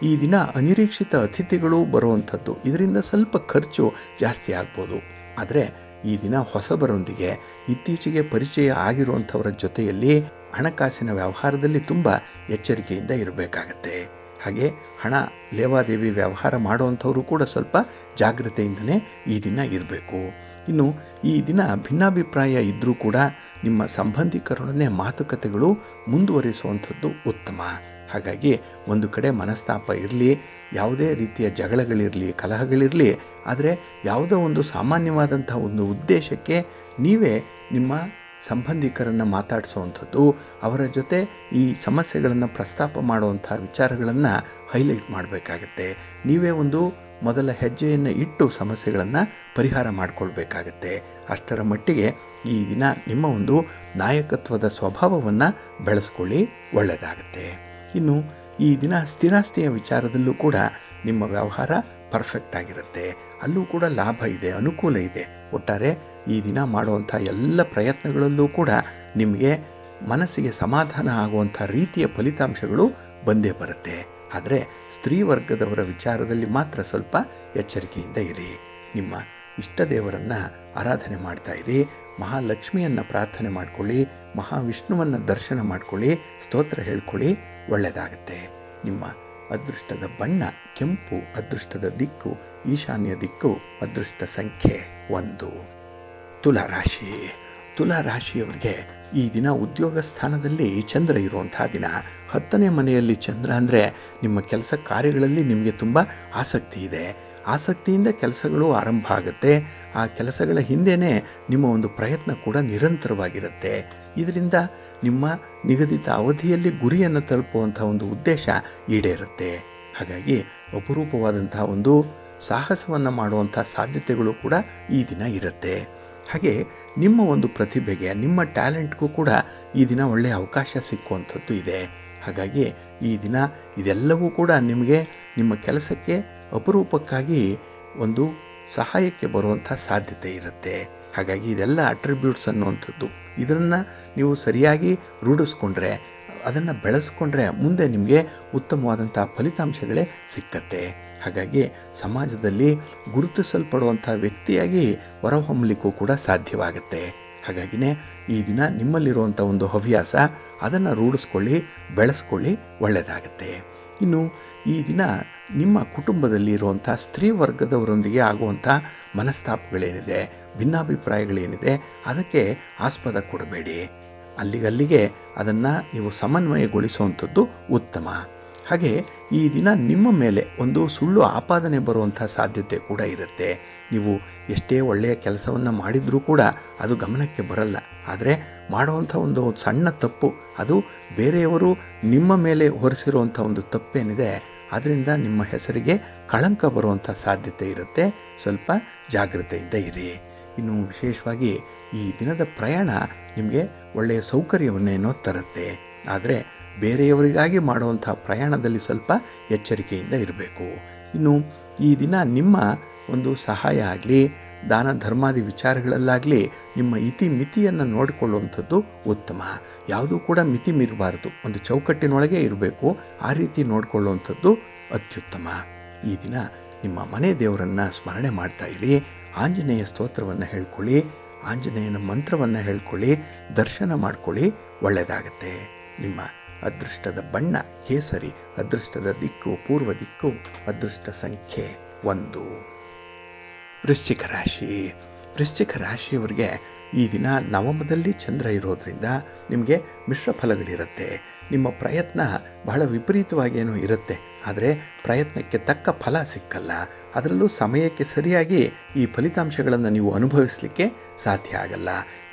ಈ ದಿನ ಅನಿರೀಕ್ಷಿತ ಅತಿಥಿಗಳು ಬರುವಂಥದ್ದು, ಇದರಿಂದ ಸ್ವಲ್ಪ ಖರ್ಚು ಜಾಸ್ತಿ ಆಗ್ಬೋದು. ಆದರೆ ಈ ದಿನ ಹೊಸಬರೊಂದಿಗೆ, ಇತ್ತೀಚೆಗೆ ಪರಿಚಯ ಆಗಿರುವಂಥವರ ಜೊತೆಯಲ್ಲಿ ಹಣಕಾಸಿನ ವ್ಯವಹಾರದಲ್ಲಿ ತುಂಬ ಎಚ್ಚರಿಕೆಯಿಂದ ಇರಬೇಕಾಗತ್ತೆ. ಹಾಗೆ ಹಣ ಲೇವಾದೇವಿ ವ್ಯವಹಾರ ಮಾಡುವಂಥವರು ಕೂಡ ಸ್ವಲ್ಪ ಜಾಗ್ರತೆಯಿಂದನೇ ಈ ದಿನ ಇರಬೇಕು. ಇನ್ನು ಈ ದಿನ ಭಿನ್ನಾಭಿಪ್ರಾಯ ಇದ್ದರೂ ಕೂಡ ನಿಮ್ಮ ಸಂಬಂಧಿಕರೊಡನೆ ಮಾತುಕತೆಗಳು ಮುಂದುವರಿಸುವಂಥದ್ದು ಉತ್ತಮ. ಹಾಗಾಗಿ ಒಂದು ಕಡೆ ಮನಸ್ತಾಪ ಇರಲಿ, ಯಾವುದೇ ರೀತಿಯ ಜಗಳಗಳಿರಲಿ, ಕಲಹಗಳಿರಲಿ, ಆದರೆ ಯಾವುದೋ ಒಂದು ಸಾಮಾನ್ಯವಾದಂಥ ಒಂದು ಉದ್ದೇಶಕ್ಕೆ ನೀವೇ ನಿಮ್ಮ ಸಂಬಂಧಿಕರನ್ನು ಮಾತಾಡಿಸುವಂಥದ್ದು, ಅವರ ಜೊತೆ ಈ ಸಮಸ್ಯೆಗಳನ್ನು ಪ್ರಸ್ತಾಪ ಮಾಡುವಂಥ ವಿಚಾರಗಳನ್ನು ಹೈಲೈಟ್ ಮಾಡಬೇಕಾಗತ್ತೆ. ನೀವೇ ಒಂದು ಮೊದಲ ಹೆಜ್ಜೆಯನ್ನು ಇಟ್ಟು ಸಮಸ್ಯೆಗಳನ್ನು ಪರಿಹಾರ ಮಾಡಿಕೊಳ್ಬೇಕಾಗತ್ತೆ. ಅಷ್ಟರ ಮಟ್ಟಿಗೆ ಈ ದಿನ ನಿಮ್ಮ ಒಂದು ನಾಯಕತ್ವದ ಸ್ವಭಾವವನ್ನು ಬೆಳೆಸ್ಕೊಳ್ಳಿ, ಒಳ್ಳೆಯದಾಗತ್ತೆ. ಇನ್ನು ಈ ದಿನ ಸ್ಥಿರಾಸ್ತಿಯ ವಿಚಾರದಲ್ಲೂ ಕೂಡ ನಿಮ್ಮ ವ್ಯವಹಾರ ಪರ್ಫೆಕ್ಟ್ ಆಗಿರುತ್ತೆ. ಅಲ್ಲೂ ಕೂಡ ಲಾಭ ಇದೆ, ಅನುಕೂಲ ಇದೆ. ಒಟ್ಟಾರೆ ಈ ದಿನ ಮಾಡುವಂಥ ಎಲ್ಲ ಪ್ರಯತ್ನಗಳಲ್ಲೂ ಕೂಡ ನಿಮಗೆ ಮನಸ್ಸಿಗೆ ಸಮಾಧಾನ ಆಗುವಂಥ ರೀತಿಯ ಫಲಿತಾಂಶಗಳು ಬಂದೇ ಬರುತ್ತೆ. ಆದರೆ ಸ್ತ್ರೀ ವರ್ಗದವರ ವಿಚಾರದಲ್ಲಿ ಮಾತ್ರ ಸ್ವಲ್ಪ ಎಚ್ಚರಿಕೆಯಿಂದ ಇರಿ. ನಿಮ್ಮ ಇಷ್ಟ ದೇವರನ್ನು ಆರಾಧನೆ ಮಾಡ್ತಾ ಇರಿ. ಮಹಾಲಕ್ಷ್ಮಿಯನ್ನು ಪ್ರಾರ್ಥನೆ ಮಾಡ್ಕೊಳ್ಳಿ, ಮಹಾವಿಷ್ಣುವನ್ನು ದರ್ಶನ ಮಾಡ್ಕೊಳ್ಳಿ, ಸ್ತೋತ್ರ ಹೇಳ್ಕೊಳ್ಳಿ, ಒಳ್ಳೆಯದಾಗತ್ತೆ. ನಿಮ್ಮ ಅದೃಷ್ಟದ ಬಣ್ಣ ಕೆಂಪು, ಅದೃಷ್ಟದ ದಿಕ್ಕು ಈಶಾನ್ಯ ದಿಕ್ಕು, ಅದೃಷ್ಟ ಸಂಖ್ಯೆ 1. ತುಲಾರಾಶಿ. ತುಲಾರಾಶಿಯವರಿಗೆ ಈ ದಿನ ಉದ್ಯೋಗ ಸ್ಥಾನದಲ್ಲಿ ಚಂದ್ರ ಇರುವಂಥ ದಿನ. 10ನೇ ಮನೆಯಲ್ಲಿ ಚಂದ್ರ ಅಂದರೆ ನಿಮ್ಮ ಕೆಲಸ ಕಾರ್ಯಗಳಲ್ಲಿ ನಿಮಗೆ ತುಂಬ ಆಸಕ್ತಿ ಇದೆ. ಆಸಕ್ತಿಯಿಂದ ಕೆಲಸಗಳು ಆರಂಭ ಆಗುತ್ತೆ. ಆ ಕೆಲಸಗಳ ಹಿಂದೆಯೇ ನಿಮ್ಮ ಒಂದು ಪ್ರಯತ್ನ ಕೂಡ ನಿರಂತರವಾಗಿರುತ್ತೆ. ಇದರಿಂದ ನಿಮ್ಮ ನಿಗದಿತ ಅವಧಿಯಲ್ಲಿ ಗುರಿಯನ್ನು ತಲುಪುವಂಥ ಒಂದು ಉದ್ದೇಶ ಈಡೇರುತ್ತೆ. ಹಾಗಾಗಿ ಅಪರೂಪವಾದಂತಹ ಒಂದು ಸಾಹಸವನ್ನು ಮಾಡುವಂಥ ಸಾಧ್ಯತೆಗಳು ಕೂಡ ಈ ದಿನ ಇರುತ್ತೆ. ಹಾಗೆ ನಿಮ್ಮ ಒಂದು ಪ್ರತಿಭೆಗೆ, ನಿಮ್ಮ ಟ್ಯಾಲೆಂಟ್ಗೂ ಕೂಡ ಈ ದಿನ ಒಳ್ಳೆಯ ಅವಕಾಶ ಸಿಕ್ಕುವಂಥದ್ದು ಇದೆ. ಹಾಗಾಗಿ ಈ ದಿನ ಇದೆಲ್ಲವೂ ಕೂಡ ನಿಮಗೆ ನಿಮ್ಮ ಕೆಲಸಕ್ಕೆ ಅಪರೂಪಕ್ಕಾಗಿ ಒಂದು ಸಹಾಯಕ್ಕೆ ಬರುವಂಥ ಸಾಧ್ಯತೆ ಇರುತ್ತೆ. ಹಾಗಾಗಿ ಇದೆಲ್ಲ ಅಟ್ರಿಬ್ಯೂಟ್ಸ್ ಅನ್ನುವಂಥದ್ದು, ಇದನ್ನು ನೀವು ಸರಿಯಾಗಿ ರೂಢಿಸ್ಕೊಂಡ್ರೆ, ಅದನ್ನು ಬೆಳೆಸ್ಕೊಂಡ್ರೆ ಮುಂದೆ ನಿಮಗೆ ಉತ್ತಮವಾದಂಥ ಫಲಿತಾಂಶಗಳೇ ಸಿಕ್ಕತ್ತೆ. ಹಾಗಾಗಿ ಸಮಾಜದಲ್ಲಿ ಗುರುತಿಸಲ್ಪಡುವಂಥ ವ್ಯಕ್ತಿಯಾಗಿ ಹೊರಹೊಮ್ಮಲಿಕ್ಕೂ ಕೂಡ ಸಾಧ್ಯವಾಗುತ್ತೆ. ಹಾಗಾಗಿನೇ ಈ ದಿನ ನಿಮ್ಮಲ್ಲಿರುವಂಥ ಒಂದು ಹವ್ಯಾಸ, ಅದನ್ನು ರೂಢಿಸ್ಕೊಳ್ಳಿ, ಬೆಳೆಸ್ಕೊಳ್ಳಿ, ಒಳ್ಳೆಯದಾಗತ್ತೆ. ಇನ್ನು ಈ ದಿನ ನಿಮ್ಮ ಕುಟುಂಬದಲ್ಲಿ ಇರುವಂಥ ಸ್ತ್ರೀ ವರ್ಗದವರೊಂದಿಗೆ ಆಗುವಂಥ ಮನಸ್ತಾಪಗಳೇನಿದೆ, ಭಿನ್ನಾಭಿಪ್ರಾಯಗಳೇನಿದೆ, ಅದಕ್ಕೆ ಆಸ್ಪದ ಕೊಡಬೇಡಿ. ಅಲ್ಲಿಗಲ್ಲಿಗೆ ಅದನ್ನು ನೀವು ಸಮನ್ವಯಗೊಳಿಸುವಂಥದ್ದು ಉತ್ತಮ. ಹಾಗೆ ಈ ದಿನ ನಿಮ್ಮ ಮೇಲೆ ಒಂದು ಸುಳ್ಳು ಆಪಾದನೆ ಬರುವಂಥ ಸಾಧ್ಯತೆ ಕೂಡ ಇರುತ್ತೆ. ನೀವು ಎಷ್ಟೇ ಒಳ್ಳೆಯ ಕೆಲಸವನ್ನು ಮಾಡಿದರೂ ಕೂಡ ಅದು ಗಮನಕ್ಕೆ ಬರಲ್ಲ. ಆದರೆ ಮಾಡುವಂಥ ಒಂದು ಸಣ್ಣ ತಪ್ಪು, ಅದು ಬೇರೆಯವರು ನಿಮ್ಮ ಮೇಲೆ ಹೊರಿಸಿರುವಂಥ ಒಂದು ತಪ್ಪೇನಿದೆ, ಅದರಿಂದ ನಿಮ್ಮ ಹೆಸರಿಗೆ ಕಳಂಕ ಬರುವಂಥ ಸಾಧ್ಯತೆ ಇರುತ್ತೆ. ಸ್ವಲ್ಪ ಜಾಗ್ರತೆಯಿಂದ ಇರಿ. ಇನ್ನು ವಿಶೇಷವಾಗಿ ಈ ದಿನದ ಪ್ರಯಾಣ ನಿಮಗೆ ಒಳ್ಳೆಯ ಸೌಕರ್ಯವನ್ನೇನೋ ತರುತ್ತೆ. ಆದರೆ ಬೇರೆಯವರಿಗಾಗಿ ಮಾಡುವಂಥ ಪ್ರಯಾಣದಲ್ಲಿ ಸ್ವಲ್ಪ ಎಚ್ಚರಿಕೆಯಿಂದ ಇರಬೇಕು. ಇನ್ನು ಈ ದಿನ ನಿಮ್ಮ ಒಂದು ಸಹಾಯ ಆಗಲಿ, ದಾನ ಧರ್ಮಾದಿ ವಿಚಾರಗಳಲ್ಲಾಗಲಿ ನಿಮ್ಮ ಮಿತಿಯನ್ನು ನೋಡಿಕೊಳ್ಳುವಂಥದ್ದು ಉತ್ತಮ. ಯಾವುದೂ ಕೂಡ ಮಿತಿ ಮೀರಬಾರ್ದು, ಒಂದು ಚೌಕಟ್ಟಿನೊಳಗೆ ಇರಬೇಕು. ಆ ರೀತಿ ನೋಡಿಕೊಳ್ಳುವಂಥದ್ದು ಅತ್ಯುತ್ತಮ. ಈ ದಿನ ನಿಮ್ಮ ಮನೆ ದೇವರನ್ನು ಸ್ಮರಣೆ ಮಾಡ್ತಾ ಇರಿ. ಆಂಜನೇಯ ಸ್ತೋತ್ರವನ್ನು ಹೇಳ್ಕೊಳ್ಳಿ, ಆಂಜನೇಯನ ಮಂತ್ರವನ್ನು ಹೇಳ್ಕೊಳ್ಳಿ, ದರ್ಶನ ಮಾಡ್ಕೊಳ್ಳಿ, ಒಳ್ಳೆಯದಾಗತ್ತೆ. ನಿಮ್ಮ ಅದೃಷ್ಟದ ಬಣ್ಣ ಕೇಸರಿ, ಅದೃಷ್ಟದ ದಿಕ್ಕು ಪೂರ್ವ ದಿಕ್ಕು, ಅದೃಷ್ಟ ಸಂಖ್ಯೆ 1. ವೃಶ್ಚಿಕ ರಾಶಿ. ವೃಶ್ಚಿಕ ರಾಶಿಯವರಿಗೆ ಈ ದಿನ ನವಮದಲ್ಲಿ ಚಂದ್ರ ಇರೋದ್ರಿಂದ ನಿಮಗೆ ಮಿಶ್ರ ಫಲಗಳಿರುತ್ತೆ. ನಿಮ್ಮ ಪ್ರಯತ್ನ ಬಹಳ ವಿಪರೀತವಾಗೇನೂ ಇರುತ್ತೆ, ಆದರೆ ಪ್ರಯತ್ನಕ್ಕೆ ತಕ್ಕ ಫಲ ಸಿಕ್ಕಲ್ಲ. ಅದರಲ್ಲೂ ಸಮಯಕ್ಕೆ ಸರಿಯಾಗಿ ಈ ಫಲಿತಾಂಶಗಳನ್ನು ನೀವು ಅನುಭವಿಸಲಿಕ್ಕೆ ಸಾಧ್ಯ ಆಗಲ್ಲ.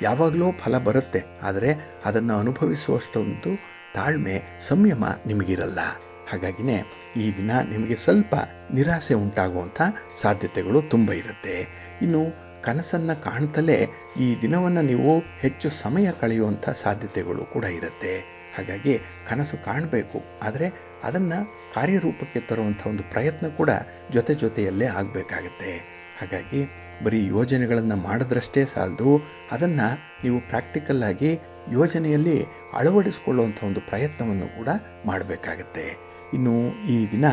ಯಾವಾಗಲೂ ಫಲ ಬರುತ್ತೆ, ಆದರೆ ಅದನ್ನು ಅನುಭವಿಸುವಷ್ಟೊಂದು ತಾಳ್ಮೆ, ಸಂಯಮ ನಿಮಗಿರಲ್ಲ. ಹಾಗಾಗಿನೇ ಈ ದಿನ ನಿಮಗೆ ಸ್ವಲ್ಪ ನಿರಾಸೆ ಉಂಟಾಗುವಂಥ ಸಾಧ್ಯತೆಗಳು ತುಂಬ ಇರುತ್ತೆ. ಇನ್ನು ಕನಸನ್ನು ಕಾಣ್ತಲೇ ಈ ದಿನವನ್ನು ನೀವು ಹೆಚ್ಚು ಸಮಯ ಕಳೆಯುವಂಥ ಸಾಧ್ಯತೆಗಳು ಕೂಡ ಇರುತ್ತೆ. ಹಾಗಾಗಿ ಕನಸು ಕಾಣಬೇಕು, ಆದರೆ ಅದನ್ನು ಕಾರ್ಯರೂಪಕ್ಕೆ ತರುವಂಥ ಒಂದು ಪ್ರಯತ್ನ ಕೂಡ ಜೊತೆಯಲ್ಲೇ ಆಗಬೇಕಾಗತ್ತೆ. ಹಾಗಾಗಿ ಬರೀ ಯೋಜನೆಗಳನ್ನು ಮಾಡಿದ್ರಷ್ಟೇ ಸಾಲದು, ಅದನ್ನು ನೀವು ಪ್ರಾಕ್ಟಿಕಲ್ಲಾಗಿ ಯೋಜನೆಯಲ್ಲಿ ಅಳವಡಿಸಿಕೊಳ್ಳುವಂಥ ಒಂದು ಪ್ರಯತ್ನವನ್ನು ಕೂಡ ಮಾಡಬೇಕಾಗತ್ತೆ. ಇನ್ನು ಈ ದಿನ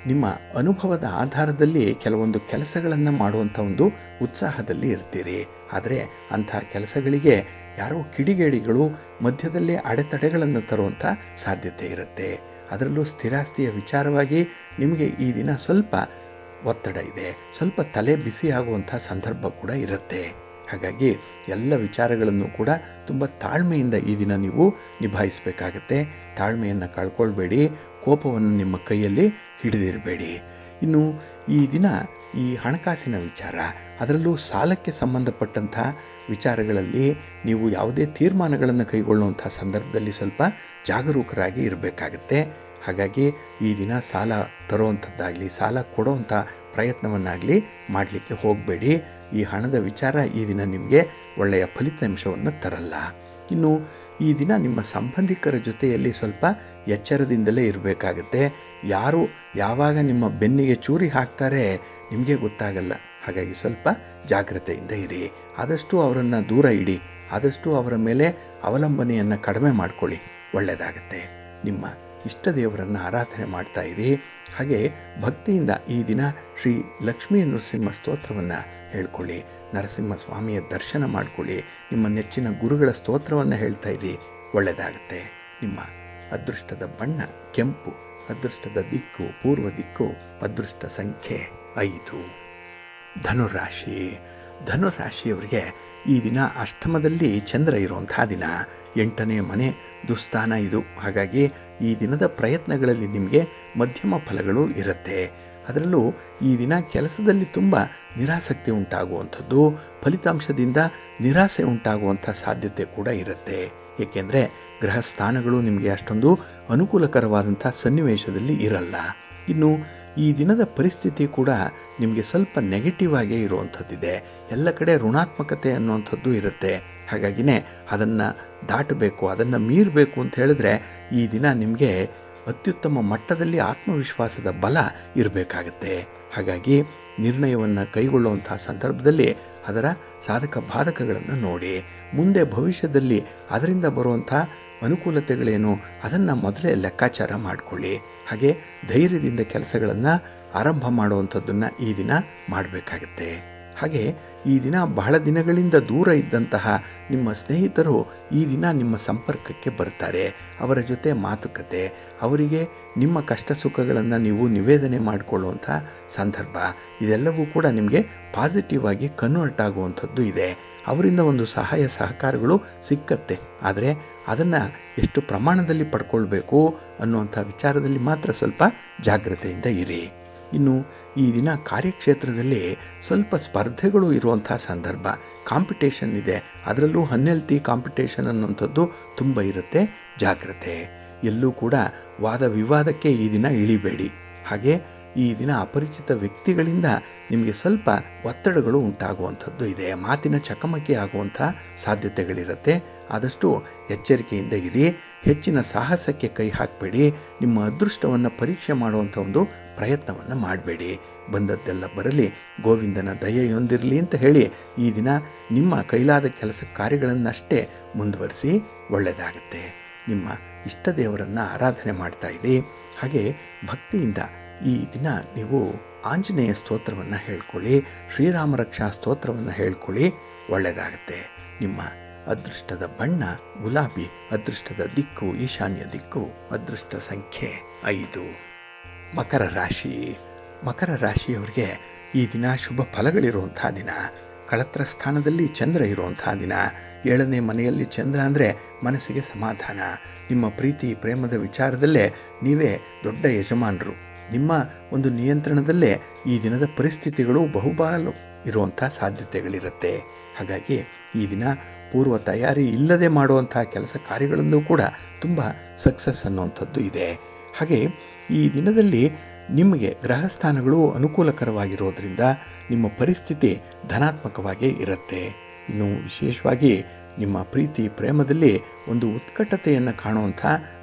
ನಿಮ್ಮ ಅನುಭವದ ಆಧಾರದಲ್ಲಿ ಕೆಲವೊಂದು ಕೆಲಸಗಳನ್ನು ಮಾಡುವಂಥ ಒಂದು ಉತ್ಸಾಹದಲ್ಲಿ ಇರ್ತೀರಿ. ಆದರೆ ಅಂಥ ಕೆಲಸಗಳಿಗೆ ಯಾರೋ ಕಿಡಿಗೇಡಿಗಳು ಮಧ್ಯದಲ್ಲಿ ಅಡೆತಡೆಗಳನ್ನು ತರುವಂಥ ಸಾಧ್ಯತೆ ಇರುತ್ತೆ. ಅದರಲ್ಲೂ ಸ್ಥಿರಾಸ್ತಿಯ ವಿಚಾರವಾಗಿ ನಿಮಗೆ ಈ ದಿನ ಸ್ವಲ್ಪ ಒತ್ತಡ ಇದೆ, ಸ್ವಲ್ಪ ತಲೆ ಬಿಸಿ ಆಗುವಂಥ ಸಂದರ್ಭ ಕೂಡ ಇರುತ್ತೆ. ಹಾಗಾಗಿ ಎಲ್ಲ ವಿಚಾರಗಳನ್ನು ಕೂಡ ತುಂಬ ತಾಳ್ಮೆಯಿಂದ ಈ ದಿನ ನೀವು ನಿಭಾಯಿಸಬೇಕಾಗತ್ತೆ. ತಾಳ್ಮೆಯನ್ನು ಕಳ್ಕೊಳ್ಬೇಡಿ, ಕೋಪವನ್ನು ನಿಮ್ಮ ಕೈಯಲ್ಲಿ ಹಿಡಿದಿರಬೇಡಿ. ಇನ್ನು ಈ ದಿನ ಈ ಹಣಕಾಸಿನ ವಿಚಾರ, ಅದರಲ್ಲೂ ಸಾಲಕ್ಕೆ ಸಂಬಂಧಪಟ್ಟಂಥ ವಿಚಾರಗಳಲ್ಲಿ ನೀವು ಯಾವುದೇ ತೀರ್ಮಾನಗಳನ್ನು ಕೈಗೊಳ್ಳುವಂಥ ಸಂದರ್ಭದಲ್ಲಿ ಸ್ವಲ್ಪ ಜಾಗರೂಕರಾಗಿ ಇರಬೇಕಾಗತ್ತೆ. ಹಾಗಾಗಿ ಈ ದಿನ ಸಾಲ ತರುವಂಥದ್ದಾಗಲಿ ಸಾಲ ಕೊಡುವಂಥ ಪ್ರಯತ್ನವನ್ನಾಗಲಿ ಮಾಡಲಿಕ್ಕೆ ಹೋಗಬೇಡಿ. ಈ ಹಣದ ವಿಚಾರ ಈ ದಿನ ನಿಮಗೆ ಒಳ್ಳೆಯ ಫಲಿತಾಂಶವನ್ನು ತರಲ್ಲ. ಇನ್ನು ಈ ದಿನ ನಿಮ್ಮ ಸಂಬಂಧಿಕರ ಜೊತೆಯಲ್ಲಿ ಸ್ವಲ್ಪ ಎಚ್ಚರದಿಂದಲೇ ಇರಬೇಕಾಗತ್ತೆ. ಯಾರು ಯಾವಾಗ ನಿಮ್ಮ ಬೆನ್ನಿಗೆ ಚೂರಿ ಹಾಕ್ತಾರೆ ನಿಮಗೆ ಗೊತ್ತಾಗಲ್ಲ. ಹಾಗಾಗಿ ಸ್ವಲ್ಪ ಜಾಗ್ರತೆಯಿಂದ ಇರಿ. ಆದಷ್ಟು ಅವರನ್ನು ದೂರ ಇಡಿ. ಆದಷ್ಟು ಅವರ ಮೇಲೆ ಅವಲಂಬನೆಯನ್ನು ಕಡಿಮೆ ಮಾಡಿಕೊಳ್ಳಿ, ಒಳ್ಳೆಯದಾಗತ್ತೆ. ನಿಮ್ಮ ಇಷ್ಟ ದೇವರನ್ನು ಆರಾಧನೆ ಮಾಡ್ತಾ ಇರಿ. ಹಾಗೆ ಭಕ್ತಿಯಿಂದ ಈ ದಿನ ಶ್ರೀ ಲಕ್ಷ್ಮೀ ನರಸಿಂಹ ಸ್ತೋತ್ರವನ್ನು ಹೇಳ್ಕೊಳ್ಳಿ. ನರಸಿಂಹ ಸ್ವಾಮಿಯ ದರ್ಶನ ಮಾಡಿಕೊಳ್ಳಿ. ನಿಮ್ಮ ನೆಚ್ಚಿನ ಗುರುಗಳ ಸ್ತೋತ್ರವನ್ನು ಹೇಳ್ತಾ ಇರಿ, ಒಳ್ಳೆಯದಾಗತ್ತೆ. ನಿಮ್ಮ ಅದೃಷ್ಟದ ಬಣ್ಣ ಕೆಂಪು, ಅದೃಷ್ಟದ ದಿಕ್ಕು ಪೂರ್ವ ದಿಕ್ಕು, ಅದೃಷ್ಟ ಸಂಖ್ಯೆ 5. ಧನುರಾಶಿ. ಧನುರಾಶಿಯವರಿಗೆ ಈ ದಿನ ಅಷ್ಟಮದಲ್ಲಿ ಚಂದ್ರ ಇರುವಂಥ ದಿನ, 8ನೇ ಮನೆ ದುಸ್ಥಾನ ಇದು. ಹಾಗಾಗಿ ಈ ದಿನದ ಪ್ರಯತ್ನಗಳಲ್ಲಿ ನಿಮಗೆ ಮಧ್ಯಮ ಫಲಗಳು ಇರುತ್ತೆ. ಅದರಲ್ಲೂ ಈ ದಿನ ಕೆಲಸದಲ್ಲಿ ತುಂಬ ನಿರಾಸಕ್ತಿ ಉಂಟಾಗುವಂಥದ್ದು, ಫಲಿತಾಂಶದಿಂದ ನಿರಾಸೆ ಉಂಟಾಗುವಂಥ ಸಾಧ್ಯತೆ ಕೂಡ ಇರುತ್ತೆ. ಏಕೆಂದರೆ ಗ್ರಹ ಸ್ಥಾನಗಳು ನಿಮಗೆ ಅಷ್ಟೊಂದು ಅನುಕೂಲಕರವಾದಂಥ ಸನ್ನಿವೇಶದಲ್ಲಿ ಇರಲ್ಲ. ಇನ್ನು ಈ ದಿನದ ಪರಿಸ್ಥಿತಿ ಕೂಡ ನಿಮಗೆ ಸ್ವಲ್ಪ ನೆಗೆಟಿವ್ ಆಗೇ ಇರುವಂಥದ್ದಿದೆ. ಎಲ್ಲ ಕಡೆ ಋಣಾತ್ಮಕತೆ ಅನ್ನುವಂಥದ್ದು ಇರುತ್ತೆ. ಹಾಗಾಗಿನೇ ಅದನ್ನು ದಾಟಬೇಕು, ಅದನ್ನು ಮೀರಬೇಕು ಅಂತ ಹೇಳಿದ್ರೆ ಈ ದಿನ ನಿಮಗೆ ಅತ್ಯುತ್ತಮ ಮಟ್ಟದಲ್ಲಿ ಆತ್ಮವಿಶ್ವಾಸದ ಬಲ ಇರಬೇಕಾಗತ್ತೆ. ಹಾಗಾಗಿ ನಿರ್ಣಯವನ್ನು ಕೈಗೊಳ್ಳುವಂಥ ಸಂದರ್ಭದಲ್ಲಿ ಅದರ ಸಾಧಕ ಬಾಧಕಗಳನ್ನು ನೋಡಿ, ಮುಂದೆ ಭವಿಷ್ಯದಲ್ಲಿ ಅದರಿಂದ ಬರುವಂಥ ಅನುಕೂಲತೆಗಳೇನು ಅದನ್ನು ಮೊದಲೇ ಲೆಕ್ಕಾಚಾರ ಮಾಡಿಕೊಳ್ಳಿ. ಹಾಗೆ ಧೈರ್ಯದಿಂದ ಕೆಲಸಗಳನ್ನು ಆರಂಭ ಮಾಡುವಂಥದ್ದನ್ನು ಈ ದಿನ ಮಾಡಬೇಕಾಗತ್ತೆ. ಹಾಗೆ ಈ ದಿನ ಬಹಳ ದಿನಗಳಿಂದ ದೂರ ಇದ್ದಂತಹ ನಿಮ್ಮ ಸ್ನೇಹಿತರು ಈ ದಿನ ನಿಮ್ಮ ಸಂಪರ್ಕಕ್ಕೆ ಬರ್ತಾರೆ. ಅವರ ಜೊತೆ ಮಾತುಕತೆ, ಅವರಿಗೆ ನಿಮ್ಮ ಕಷ್ಟ ಸುಖಗಳನ್ನು ನೀವು ನಿವೇದನೆ ಮಾಡಿಕೊಳ್ಳುವಂಥ ಸಂದರ್ಭ, ಇದೆಲ್ಲವೂ ಕೂಡ ನಿಮಗೆ ಪಾಸಿಟಿವ್ ಆಗಿ ಕನ್ವರ್ಟ್ ಆಗುವಂಥದ್ದು ಇದೆ. ಅವರಿಂದ ಒಂದು ಸಹಾಯ ಸಹಕಾರಗಳು ಸಿಕ್ಕತ್ತೆ. ಆದರೆ ಅದನ್ನು ಎಷ್ಟು ಪ್ರಮಾಣದಲ್ಲಿ ಪಡ್ಕೊಳ್ಬೇಕು ಅನ್ನುವಂಥ ವಿಚಾರದಲ್ಲಿ ಮಾತ್ರ ಸ್ವಲ್ಪ ಜಾಗ್ರತೆಯಿಂದ ಇರಿ. ಇನ್ನು ಈ ದಿನ ಕಾರ್ಯಕ್ಷೇತ್ರದಲ್ಲಿ ಸ್ವಲ್ಪ ಸ್ಪರ್ಧೆಗಳು ಇರುವಂಥ ಸಂದರ್ಭ, ಕಾಂಪಿಟೇಷನ್ ಇದೆ. ಅದರಲ್ಲೂ ಅನ್ಹೆಲ್ತಿ ಕಾಂಪಿಟೇಷನ್ ಅನ್ನುವಂಥದ್ದು ತುಂಬ ಇರುತ್ತೆ, ಜಾಗ್ರತೆ. ಎಲ್ಲೂ ಕೂಡ ವಾದ ವಿವಾದಕ್ಕೆ ಈ ದಿನ ಇಳಿಬೇಡಿ. ಹಾಗೆ ಈ ದಿನ ಅಪರಿಚಿತ ವ್ಯಕ್ತಿಗಳಿಂದ ನಿಮಗೆ ಸ್ವಲ್ಪ ಒತ್ತಡಗಳು ಉಂಟಾಗುವಂಥದ್ದು ಇದೆ. ಮಾತಿನ ಚಕಮಕಿ ಆಗುವಂಥ ಸಾಧ್ಯತೆಗಳಿರುತ್ತೆ. ಆದಷ್ಟು ಎಚ್ಚರಿಕೆಯಿಂದ ಇರಿ. ಹೆಚ್ಚಿನ ಸಾಹಸಕ್ಕೆ ಕೈ ಹಾಕಬೇಡಿ. ನಿಮ್ಮ ಅದೃಷ್ಟವನ್ನು ಪರೀಕ್ಷೆ ಮಾಡುವಂಥ ಒಂದು ಪ್ರಯತ್ನವನ್ನು ಮಾಡಬೇಡಿ. ಬಂದದ್ದೆಲ್ಲ ಬರಲಿ, ಗೋವಿಂದನ ದಯೆಯೊಂದಿರಲಿ ಅಂತ ಹೇಳಿ ಈ ದಿನ ನಿಮ್ಮ ಕೈಲಾದ ಕೆಲಸ ಕಾರ್ಯಗಳನ್ನಷ್ಟೇ ಮುಂದುವರಿಸಿ, ಒಳ್ಳೆಯದಾಗುತ್ತೆ. ನಿಮ್ಮ ಇಷ್ಟ ದೇವರನ್ನು ಆರಾಧನೆ ಮಾಡ್ತಾ ಇರಿ. ಹಾಗೆ ಭಕ್ತಿಯಿಂದ ಈ ದಿನ ನೀವು ಆಂಜನೇಯ ಸ್ತೋತ್ರವನ್ನು ಹೇಳ್ಕೊಳ್ಳಿ, ಶ್ರೀರಾಮ ರಕ್ಷಾ ಸ್ತೋತ್ರವನ್ನು ಹೇಳ್ಕೊಳ್ಳಿ, ಒಳ್ಳೆಯದಾಗುತ್ತೆ. ನಿಮ್ಮ ಅದೃಷ್ಟದ ಬಣ್ಣ ಗುಲಾಬಿ, ಅದೃಷ್ಟದ ದಿಕ್ಕು ಈಶಾನ್ಯ ದಿಕ್ಕು, ಅದೃಷ್ಟ ಸಂಖ್ಯೆ 5. ಮಕರ ರಾಶಿ. ಮಕರ ರಾಶಿಯವರಿಗೆ ಈ ದಿನ ಶುಭ ಫಲಗಳಿರುವಂಥ ದಿನ. ಕಳತ್ರ ಸ್ಥಾನದಲ್ಲಿ ಚಂದ್ರ ಇರುವಂಥ ದಿನ. 7ನೇ ಮನೆಯಲ್ಲಿ ಚಂದ್ರ ಅಂದರೆ ಮನಸ್ಸಿಗೆ ಸಮಾಧಾನ. ನಿಮ್ಮ ಪ್ರೀತಿ ಪ್ರೇಮದ ವಿಚಾರದಲ್ಲೇ ನೀವೇ ದೊಡ್ಡ ಯಜಮಾನರು. ನಿಮ್ಮ ಒಂದು ನಿಯಂತ್ರಣದಲ್ಲೇ ಈ ದಿನದ ಪರಿಸ್ಥಿತಿಗಳು ಬಹುಪಾಲು ಇರುವಂಥ ಸಾಧ್ಯತೆಗಳಿರುತ್ತೆ. ಹಾಗಾಗಿ ಈ ದಿನ ಪೂರ್ವ ತಯಾರಿ ಇಲ್ಲದೆ ಮಾಡುವಂಥ ಕೆಲಸ ಕಾರ್ಯಗಳಲ್ಲೂ ಕೂಡ ತುಂಬ ಸಕ್ಸಸ್ ಅನ್ನುವಂಥದ್ದು ಇದೆ. ಹಾಗೆ ಈ ದಿನದಲ್ಲಿ ನಿಮಗೆ ಗ್ರಹಸ್ಥಾನಗಳು ಅನುಕೂಲಕರವಾಗಿರೋದ್ರಿಂದ ನಿಮ್ಮ ಪರಿಸ್ಥಿತಿ ಧನಾತ್ಮಕವಾಗಿ ಇರುತ್ತೆ. ಇನ್ನು ವಿಶೇಷವಾಗಿ ನಿಮ್ಮ ಪ್ರೀತಿ ಪ್ರೇಮದಲ್ಲಿ ಒಂದು ಉತ್ಕಟತೆಯನ್ನು ಕಾಣುವಂಥ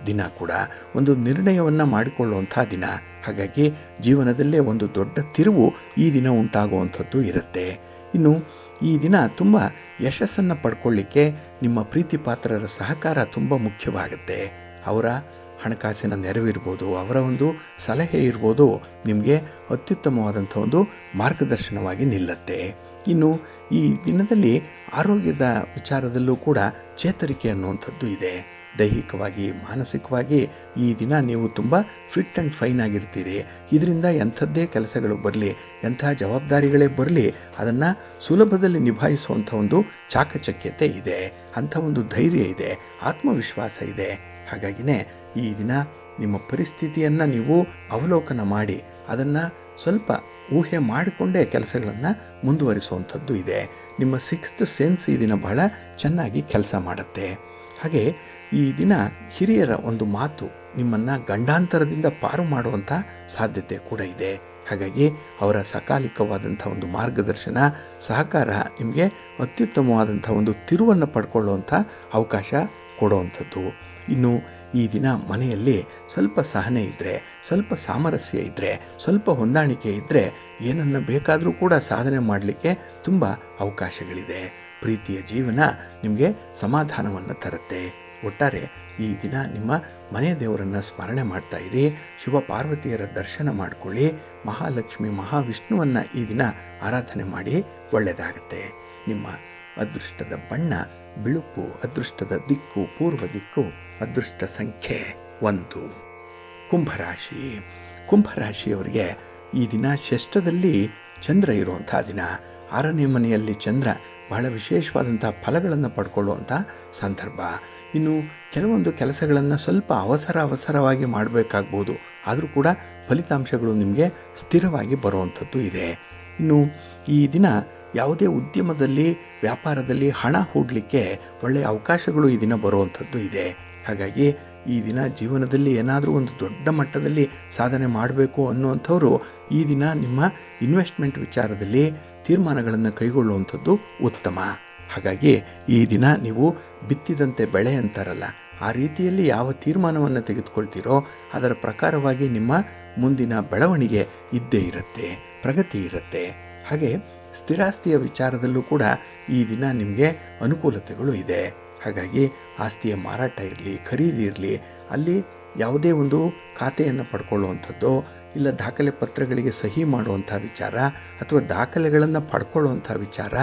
ದಿನ ಕೂಡ, ಒಂದು ನಿರ್ಣಯವನ್ನು ಮಾಡಿಕೊಳ್ಳುವಂಥ ದಿನ. ಹಾಗಾಗಿ ಜೀವನದಲ್ಲೇ ಒಂದು ದೊಡ್ಡ ತಿರುವು ಈ ದಿನ ಉಂಟಾಗುವಂಥದ್ದು ಇರುತ್ತೆ. ಇನ್ನು ಈ ದಿನ ತುಂಬ ಯಶಸ್ಸನ್ನು ಪಡ್ಕೊಳ್ಳಿಕ್ಕೆ ನಿಮ್ಮ ಪ್ರೀತಿ ಪಾತ್ರರ ಸಹಕಾರ ತುಂಬ ಮುಖ್ಯವಾಗುತ್ತೆ. ಅವರ ಹಣಕಾಸಿನ ನೆರವಿರ್ಬೋದು, ಅವರ ಒಂದು ಸಲಹೆ ಇರ್ಬೋದು, ನಿಮಗೆ ಅತ್ಯುತ್ತಮವಾದಂಥ ಒಂದು ಮಾರ್ಗದರ್ಶನವಾಗಿ ನಿಲ್ಲುತ್ತೆ. ಇನ್ನು ಈ ದಿನದಲ್ಲಿ ಆರೋಗ್ಯದ ವಿಚಾರದಲ್ಲೂ ಕೂಡ ಚೇತರಿಕೆ ಅನ್ನುವಂಥದ್ದು ಇದೆ. ದೈಹಿಕವಾಗಿ ಮಾನಸಿಕವಾಗಿ ಈ ದಿನ ನೀವು ತುಂಬ ಫಿಟ್ ಆ್ಯಂಡ್ ಫೈನ್ ಆಗಿರ್ತೀರಿ. ಇದರಿಂದ ಎಂಥದ್ದೇ ಕೆಲಸಗಳು ಬರಲಿ, ಎಂಥ ಜವಾಬ್ದಾರಿಗಳೇ ಬರಲಿ, ಅದನ್ನು ಸುಲಭದಲ್ಲಿ ನಿಭಾಯಿಸುವಂಥ ಒಂದು ಚಾಕಚಕ್ಯತೆ ಇದೆ, ಅಂಥ ಒಂದು ಧೈರ್ಯ ಇದೆ, ಆತ್ಮವಿಶ್ವಾಸ ಇದೆ. ಹಾಗಾಗಿನೇ ಈ ದಿನ ನಿಮ್ಮ ಪರಿಸ್ಥಿತಿಯನ್ನು ನೀವು ಅವಲೋಕನ ಮಾಡಿ ಅದನ್ನು ಸ್ವಲ್ಪ ಊಹೆ ಮಾಡಿಕೊಂಡೇ ಕೆಲಸಗಳನ್ನು ಮುಂದುವರಿಸುವಂಥದ್ದು ಇದೆ. ನಿಮ್ಮ ಸಿಕ್ಸ್ತ್ ಸೆನ್ಸ್ ಈ ದಿನ ಬಹಳ ಚೆನ್ನಾಗಿ ಕೆಲಸ ಮಾಡುತ್ತೆ. ಹಾಗೆ ಈ ದಿನ ಹಿರಿಯರ ಒಂದು ಮಾತು ನಿಮ್ಮನ್ನು ಗಂಡಾಂತರದಿಂದ ಪಾರು ಮಾಡುವಂಥ ಸಾಧ್ಯತೆ ಕೂಡ ಇದೆ. ಹಾಗಾಗಿ ಅವರ ಸಕಾಲಿಕವಾದಂಥ ಒಂದು ಮಾರ್ಗದರ್ಶನ, ಸಹಕಾರ ನಿಮಗೆ ಅತ್ಯುತ್ತಮವಾದಂಥ ಒಂದು ತಿರುವನ್ನು ಪಡ್ಕೊಳ್ಳುವಂಥ ಅವಕಾಶ ಕೊಡುವಂಥದ್ದು. ಇನ್ನು ಈ ದಿನ ಮನೆಯಲ್ಲಿ ಸ್ವಲ್ಪ ಸಹನೆ ಇದ್ದರೆ, ಸ್ವಲ್ಪ ಸಾಮರಸ್ಯ ಇದ್ದರೆ, ಸ್ವಲ್ಪ ಹೊಂದಾಣಿಕೆ ಇದ್ದರೆ ಏನನ್ನು ಬೇಕಾದರೂ ಕೂಡ ಸಾಧನೆ ಮಾಡಲಿಕ್ಕೆ ತುಂಬ ಅವಕಾಶಗಳಿದೆ. ಪ್ರೀತಿಯ ಜೀವನ ನಿಮಗೆ ಸಮಾಧಾನವನ್ನು ತರುತ್ತೆ. ಒಟ್ಟಾರೆ ಈ ದಿನ ನಿಮ್ಮ ಮನೆ ದೇವರನ್ನು ಸ್ಮರಣೆ ಮಾಡ್ತಾ ಇರಿ. ಶಿವ ಪಾರ್ವತಿಯರ ದರ್ಶನ ಮಾಡಿಕೊಳ್ಳಿ. ಮಹಾಲಕ್ಷ್ಮಿ ಮಹಾವಿಷ್ಣುವನ್ನು ಈ ದಿನ ಆರಾಧನೆ ಮಾಡಿ, ಒಳ್ಳೆಯದಾಗುತ್ತೆ. ನಿಮ್ಮ ಅದೃಷ್ಟದ ಬಣ್ಣ ಬಿಳುಪು, ಅದೃಷ್ಟದ ದಿಕ್ಕು ಪೂರ್ವ ದಿಕ್ಕು, ಅದೃಷ್ಟ ಸಂಖ್ಯೆ 1. ಕುಂಭರಾಶಿ. ಕುಂಭರಾಶಿಯವರಿಗೆ ಈ ದಿನ ಷಷ್ಠದಲ್ಲಿ ಚಂದ್ರ ಇರುವಂಥ ದಿನ. 6ನೇ ಮನೆಯಲ್ಲಿ ಚಂದ್ರ ಬಹಳ ವಿಶೇಷವಾದಂಥ ಫಲಗಳನ್ನು ಪಡ್ಕೊಳ್ಳುವಂಥ ಸಂದರ್ಭ. ಇನ್ನು ಕೆಲವೊಂದು ಕೆಲಸಗಳನ್ನು ಸ್ವಲ್ಪ ಅವಸರವಾಗಿ ಮಾಡಬೇಕಾಗ್ಬೋದು, ಆದರೂ ಕೂಡ ಫಲಿತಾಂಶಗಳು ನಿಮಗೆ ಸ್ಥಿರವಾಗಿ ಬರುವಂಥದ್ದು ಇದೆ. ಇನ್ನು ಈ ದಿನ ಯಾವುದೇ ಉದ್ಯಮದಲ್ಲಿ, ವ್ಯಾಪಾರದಲ್ಲಿ ಹಣ ಹೂಡಲಿಕ್ಕೆ ಒಳ್ಳೆಯ ಅವಕಾಶಗಳು ಈ ದಿನ ಬರುವಂಥದ್ದು ಇದೆ. ಹಾಗಾಗಿ ಈ ದಿನ ಜೀವನದಲ್ಲಿ ಏನಾದರೂ ಒಂದು ದೊಡ್ಡ ಮಟ್ಟದಲ್ಲಿ ಸಾಧನೆ ಮಾಡಬೇಕು ಅನ್ನುವಂಥವರು ಈ ದಿನ ನಿಮ್ಮ ಇನ್ವೆಸ್ಟ್ಮೆಂಟ್ ವಿಚಾರದಲ್ಲಿ ತೀರ್ಮಾನಗಳನ್ನು ಕೈಗೊಳ್ಳುವಂಥದ್ದು ಉತ್ತಮ. ಹಾಗಾಗಿ ಈ ದಿನ ನೀವು ಬಿತ್ತಿದಂತೆ ಬೆಳೆ ಅಂತಾರಲ್ಲ, ಆ ರೀತಿಯಲ್ಲಿ ಯಾವ ತೀರ್ಮಾನವನ್ನು ತೆಗೆದುಕೊಳ್ತೀರೋ ಅದರ ಪ್ರಕಾರವಾಗಿ ನಿಮ್ಮ ಮುಂದಿನ ಬೆಳವಣಿಗೆ ಇದ್ದೇ ಇರುತ್ತೆ, ಪ್ರಗತಿ ಇರುತ್ತೆ. ಹಾಗೆ ಸ್ಥಿರಾಸ್ತಿಯ ವಿಚಾರದಲ್ಲೂ ಕೂಡ ಈ ದಿನ ನಿಮಗೆ ಅನುಕೂಲತೆಗಳು ಇದೆ. ಹಾಗಾಗಿ ಆಸ್ತಿಯ ಮಾರಾಟ ಇರಲಿ, ಖರೀದಿ ಇರಲಿ, ಅಲ್ಲಿ ಯಾವುದೇ ಒಂದು ಖಾತೆಯನ್ನು ಪಡ್ಕೊಳ್ಳುವಂಥದ್ದು, ಇಲ್ಲ ದಾಖಲೆ ಪತ್ರಗಳಿಗೆ ಸಹಿ ಮಾಡುವಂಥ ವಿಚಾರ ಅಥವಾ ದಾಖಲೆಗಳನ್ನು ಪಡ್ಕೊಳ್ಳುವಂಥ ವಿಚಾರ,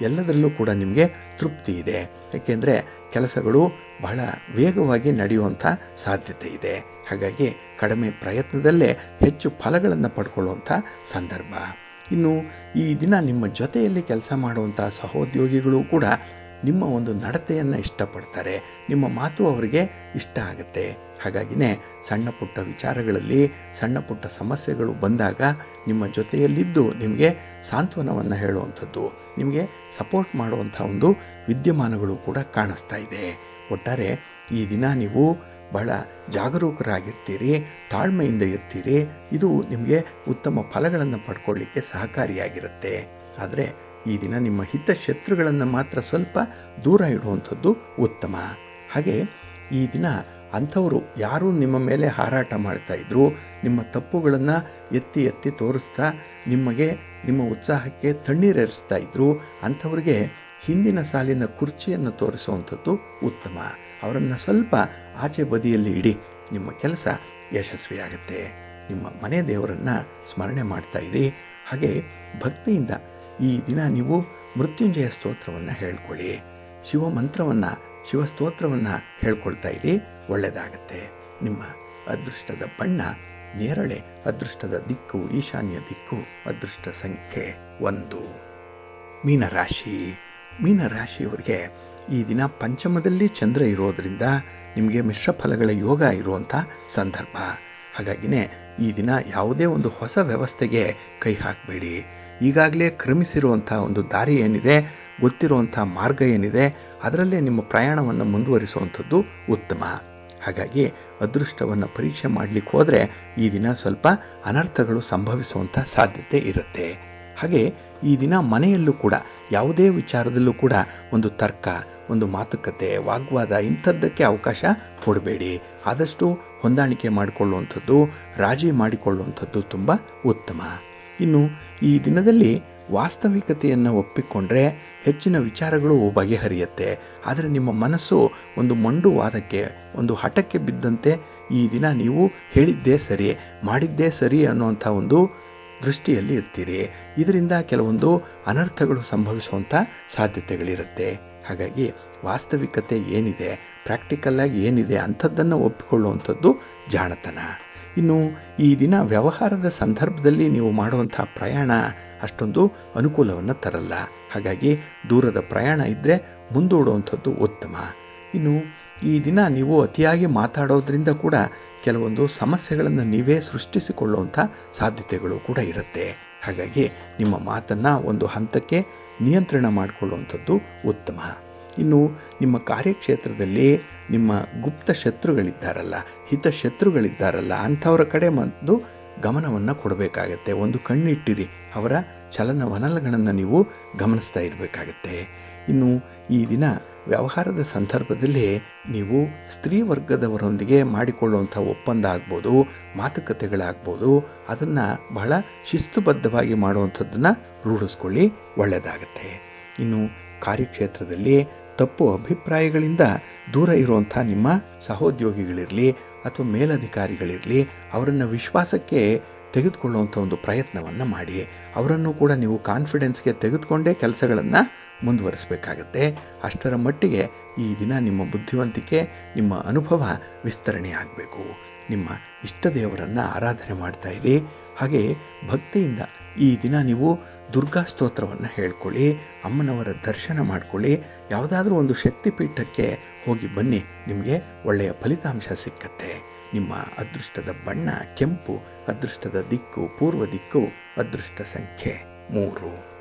ಎಲ್ಲದರಲ್ಲೂ ಕೂಡ ನಿಮಗೆ ತೃಪ್ತಿ ಇದೆ. ಏಕೆಂದರೆ ಕೆಲಸಗಳು ಬಹಳ ವೇಗವಾಗಿ ನಡೆಯುವಂಥ ಸಾಧ್ಯತೆ ಇದೆ. ಹಾಗಾಗಿ ಕಡಿಮೆ ಪ್ರಯತ್ನದಲ್ಲೇ ಹೆಚ್ಚು ಫಲಗಳನ್ನು ಪಡ್ಕೊಳ್ಳುವಂಥ ಸಂದರ್ಭ. ಇನ್ನು ಈ ದಿನ ನಿಮ್ಮ ಜೊತೆಯಲ್ಲಿ ಕೆಲಸ ಮಾಡುವಂಥ ಸಹೋದ್ಯೋಗಿಗಳು ಕೂಡ ನಿಮ್ಮ ಒಂದು ನಡತೆಯನ್ನು ಇಷ್ಟಪಡ್ತಾರೆ, ನಿಮ್ಮ ಮಾತು ಅವರಿಗೆ ಇಷ್ಟ ಆಗುತ್ತೆ. ಹಾಗಾಗಿನೇ ಸಣ್ಣ ಪುಟ್ಟ ವಿಚಾರಗಳಲ್ಲಿ ಸಣ್ಣ ಪುಟ್ಟ ಸಮಸ್ಯೆಗಳು ಬಂದಾಗ ನಿಮ್ಮ ಜೊತೆಯಲ್ಲಿದ್ದು ನಿಮಗೆ ಸಾಂತ್ವನವನ್ನು ಹೇಳುವಂಥದ್ದು, ನಿಮಗೆ ಸಪೋರ್ಟ್ ಮಾಡುವಂಥ ಒಂದು ವಿದ್ಯಮಾನಗಳು ಕೂಡ ಕಾಣಿಸ್ತಾ ಇದೆ. ಒಟ್ಟಾರೆ ಈ ದಿನ ನೀವು ಬಹಳ ಜಾಗರೂಕರಾಗಿರ್ತೀರಿ, ತಾಳ್ಮೆಯಿಂದ ಇರ್ತೀರಿ. ಇದು ನಿಮಗೆ ಉತ್ತಮ ಫಲಗಳನ್ನು ಪಡ್ಕೊಳ್ಳಿಕ್ಕೆ ಸಹಕಾರಿಯಾಗಿರುತ್ತೆ. ಆದರೆ ಈ ದಿನ ನಿಮ್ಮ ಹಿತಶತ್ರುಗಳನ್ನು ಮಾತ್ರ ಸ್ವಲ್ಪ ದೂರ ಇಡುವಂಥದ್ದು ಉತ್ತಮ. ಹಾಗೆ ಈ ದಿನ ಅಂಥವರು ಯಾರು ನಿಮ್ಮ ಮೇಲೆ ಹಾರಾಟ ಮಾಡ್ತಾ ಇದ್ರು, ನಿಮ್ಮ ತಪ್ಪುಗಳನ್ನು ಎತ್ತಿ ಎತ್ತಿ ತೋರಿಸ್ತಾ ನಿಮಗೆ ನಿಮ್ಮ ಉತ್ಸಾಹಕ್ಕೆ ತಣ್ಣೀರೆರಿಸ್ತಾ ಇದ್ರು, ಅಂಥವ್ರಿಗೆ ಹಿಂದಿನ ಸಾಲಿನ ಕುರ್ಚಿಯನ್ನು ತೋರಿಸುವಂಥದ್ದು ಉತ್ತಮ. ಅವರನ್ನು ಸ್ವಲ್ಪ ಆಚೆ ಬದಿಯಲ್ಲಿ ಇಡಿ, ನಿಮ್ಮ ಕೆಲಸ ಯಶಸ್ವಿಯಾಗುತ್ತೆ. ನಿಮ್ಮ ಮನೆ ದೇವರನ್ನು ಸ್ಮರಣೆ ಮಾಡ್ತಾ ಇರಿ. ಹಾಗೆ ಭಕ್ತಿಯಿಂದ ಈ ದಿನ ನೀವು ಮೃತ್ಯುಂಜಯ ಸ್ತೋತ್ರವನ್ನು ಹೇಳ್ಕೊಳ್ಳಿ, ಶಿವ ಮಂತ್ರವನ್ನು, ಶಿವ ಸ್ತೋತ್ರವನ್ನು ಹೇಳ್ಕೊಳ್ತಾ ಇರಿ, ಒಳ್ಳೆಯದಾಗತ್ತೆ. ನಿಮ್ಮ ಅದೃಷ್ಟದ ಬಣ್ಣ ನೇರಳೆ, ಅದೃಷ್ಟದ ದಿಕ್ಕು ಈಶಾನ್ಯ ದಿಕ್ಕು, ಅದೃಷ್ಟ ಸಂಖ್ಯೆ 1. ಮೀನರಾಶಿ. ಮೀನರಾಶಿಯವರಿಗೆ ಈ ದಿನ ಪಂಚಮದಲ್ಲಿ ಚಂದ್ರ ಇರೋದರಿಂದ ನಿಮಗೆ ಮಿಶ್ರ ಫಲಗಳ ಯೋಗ ಇರುವಂಥ ಸಂದರ್ಭ. ಹಾಗಾಗಿನೇ ಈ ದಿನ ಯಾವುದೇ ಒಂದು ಹೊಸ ವ್ಯವಸ್ಥೆಗೆ ಕೈ ಹಾಕಬೇಡಿ. ಈಗಾಗಲೇ ಕ್ರಮಿಸಿರುವಂಥ ಒಂದು ದಾರಿ ಏನಿದೆ, ಗೊತ್ತಿರುವಂಥ ಮಾರ್ಗ ಏನಿದೆ, ಅದರಲ್ಲೇ ನಿಮ್ಮ ಪ್ರಯಾಣವನ್ನು ಮುಂದುವರಿಸುವಂಥದ್ದು ಉತ್ತಮ. ಹಾಗಾಗಿ ಅದೃಷ್ಟವನ್ನು ಪರೀಕ್ಷೆ ಮಾಡಲಿಕ್ಕೆ ಹೋದರೆ ಈ ದಿನ ಸ್ವಲ್ಪ ಅನರ್ಥಗಳು ಸಂಭವಿಸುವಂಥ ಸಾಧ್ಯತೆ ಇರುತ್ತೆ. ಹಾಗೆ ಈ ದಿನ ಮನೆಯಲ್ಲೂ ಕೂಡ ಯಾವುದೇ ವಿಚಾರದಲ್ಲೂ ಕೂಡ ಒಂದು ತರ್ಕ, ಒಂದು ಮಾತುಕತೆ, ವಾಗ್ವಾದ ಇಂಥದ್ದಕ್ಕೆ ಅವಕಾಶ ಕೊಡಬೇಡಿ. ಆದಷ್ಟು ಹೊಂದಾಣಿಕೆ ಮಾಡಿಕೊಳ್ಳುವಂಥದ್ದು, ರಾಜಿ ಮಾಡಿಕೊಳ್ಳುವಂಥದ್ದು ತುಂಬ ಉತ್ತಮ. ಇನ್ನು ಈ ದಿನದಲ್ಲಿ ವಾಸ್ತವಿಕತೆಯನ್ನು ಒಪ್ಪಿಕೊಂಡ್ರೆ ಹೆಚ್ಚಿನ ವಿಚಾರಗಳು ಬಗೆಹರಿಯುತ್ತೆ. ಆದರೆ ನಿಮ್ಮ ಮನಸ್ಸು ಒಂದು ಮಂಡುವಾದಕ್ಕೆ, ಒಂದು ಹಠಕ್ಕೆ ಬಿದ್ದಂತೆ ಈ ದಿನ ನೀವು ಹೇಳಿದ್ದೇ ಸರಿ, ಮಾಡಿದ್ದೇ ಸರಿ ಅನ್ನುವಂಥ ಒಂದು ದೃಷ್ಟಿಯಲ್ಲಿ ಇರ್ತೀರಿ. ಇದರಿಂದ ಕೆಲವೊಂದು ಅನರ್ಥಗಳು ಸಂಭವಿಸುವಂಥ ಸಾಧ್ಯತೆಗಳಿರುತ್ತೆ. ಹಾಗಾಗಿ ವಾಸ್ತವಿಕತೆ ಏನಿದೆ, ಪ್ರಾಕ್ಟಿಕಲ್ಲಾಗಿ ಏನಿದೆ ಅಂಥದ್ದನ್ನು ಒಪ್ಪಿಕೊಳ್ಳುವಂಥದ್ದು ಜಾಣತನ. ಇನ್ನು ಈ ದಿನ ವ್ಯವಹಾರದ ಸಂದರ್ಭದಲ್ಲಿ ನೀವು ಮಾಡುವಂಥ ಪ್ರಯಾಣ ಅಷ್ಟೊಂದು ಅನುಕೂಲವನ್ನು ತರಲ್ಲ. ಹಾಗಾಗಿ ದೂರದ ಪ್ರಯಾಣ ಇದ್ದರೆ ಮುಂದೂಡುವಂಥದ್ದು ಉತ್ತಮ. ಇನ್ನು ಈ ದಿನ ನೀವು ಅತಿಯಾಗಿ ಮಾತಾಡೋದ್ರಿಂದ ಕೂಡ ಕೆಲವೊಂದು ಸಮಸ್ಯೆಗಳನ್ನು ನೀವೇ ಸೃಷ್ಟಿಸಿಕೊಳ್ಳುವಂಥ ಸಾಧ್ಯತೆಗಳು ಕೂಡ ಇರುತ್ತೆ. ಹಾಗಾಗಿ ನಿಮ್ಮ ಮಾತನ್ನು ಒಂದು ಹಂತಕ್ಕೆ ನಿಯಂತ್ರಣ ಮಾಡಿಕೊಳ್ಳುವಂಥದ್ದು ಉತ್ತಮ. ಇನ್ನು ನಿಮ್ಮ ಕಾರ್ಯಕ್ಷೇತ್ರದಲ್ಲಿ ನಿಮ್ಮ ಗುಪ್ತ ಶತ್ರುಗಳಿದ್ದಾರಲ್ಲ, ಹಿತಶತ್ರುಗಳಿದ್ದಾರಲ್ಲ, ಅಂಥವರ ಕಡೆ ಒಂದು ಗಮನವನ್ನು ಕೊಡಬೇಕಾಗತ್ತೆ. ಒಂದು ಕಣ್ಣಿಟ್ಟಿರಿ, ಅವರ ಚಲನವಲನಗಳನ್ನು ನೀವು ಗಮನಿಸ್ತಾ ಇರಬೇಕಾಗತ್ತೆ. ಇನ್ನು ಈ ದಿನ ವ್ಯವಹಾರದ ಸಂದರ್ಭದಲ್ಲಿ ನೀವು ಸ್ತ್ರೀ ವರ್ಗದವರೊಂದಿಗೆ ಮಾಡಿಕೊಳ್ಳುವಂಥ ಒಪ್ಪಂದ ಆಗ್ಬೋದು, ಮಾತುಕತೆಗಳಾಗ್ಬೋದು, ಅದನ್ನು ಬಹಳ ಶಿಸ್ತುಬದ್ಧವಾಗಿ ಮಾಡುವಂಥದ್ದನ್ನು ರೂಢಿಸ್ಕೊಳ್ಳಿ, ಒಳ್ಳೆಯದಾಗತ್ತೆ. ಇನ್ನು ಕಾರ್ಯಕ್ಷೇತ್ರದಲ್ಲಿ ತಪ್ಪು ಅಭಿಪ್ರಾಯಗಳಿಂದ ದೂರ ಇರುವಂಥ ನಿಮ್ಮ ಸಹೋದ್ಯೋಗಿಗಳಿರಲಿ ಅಥವಾ ಮೇಲಧಿಕಾರಿಗಳಿರಲಿ, ಅವರನ್ನು ವಿಶ್ವಾಸಕ್ಕೆ ತೆಗೆದುಕೊಳ್ಳುವಂಥ ಒಂದು ಪ್ರಯತ್ನವನ್ನು ಮಾಡಿ. ಅವರನ್ನು ಕೂಡ ನೀವು ಕಾನ್ಫಿಡೆನ್ಸ್ಗೆ ತೆಗೆದುಕೊಂಡೇ ಕೆಲಸಗಳನ್ನು ಮುಂದುವರಿಸಬೇಕಾಗತ್ತೆ. ಅಷ್ಟರ ಮಟ್ಟಿಗೆ ಈ ದಿನ ನಿಮ್ಮ ಬುದ್ಧಿವಂತಿಕೆ, ನಿಮ್ಮ ಅನುಭವ ವಿಸ್ತರಣೆ ಆಗಬೇಕು. ನಿಮ್ಮ ಇಷ್ಟ ದೇವರನ್ನು ಆರಾಧನೆ ಮಾಡ್ತಾ ಇರಿ. ಹಾಗೆ ಭಕ್ತಿಯಿಂದ ಈ ದಿನ ನೀವು ದುರ್ಗಾ ಸ್ತೋತ್ರವನ್ನು ಹೇಳ್ಕೊಳ್ಳಿ, ಅಮ್ಮನವರ ದರ್ಶನ ಮಾಡ್ಕೊಳ್ಳಿ. ಯಾವುದಾದ್ರೂ ಒಂದು ಶಕ್ತಿಪೀಠಕ್ಕೆ ಹೋಗಿ ಬನ್ನಿ, ನಿಮಗೆ ಒಳ್ಳೆಯ ಫಲಿತಾಂಶ ಸಿಕ್ಕತ್ತೆ. ನಿಮ್ಮ ಅದೃಷ್ಟದ ಬಣ್ಣ ಕೆಂಪು, ಅದೃಷ್ಟದ ದಿಕ್ಕು ಪೂರ್ವ ದಿಕ್ಕು, ಅದೃಷ್ಟ ಸಂಖ್ಯೆ 3.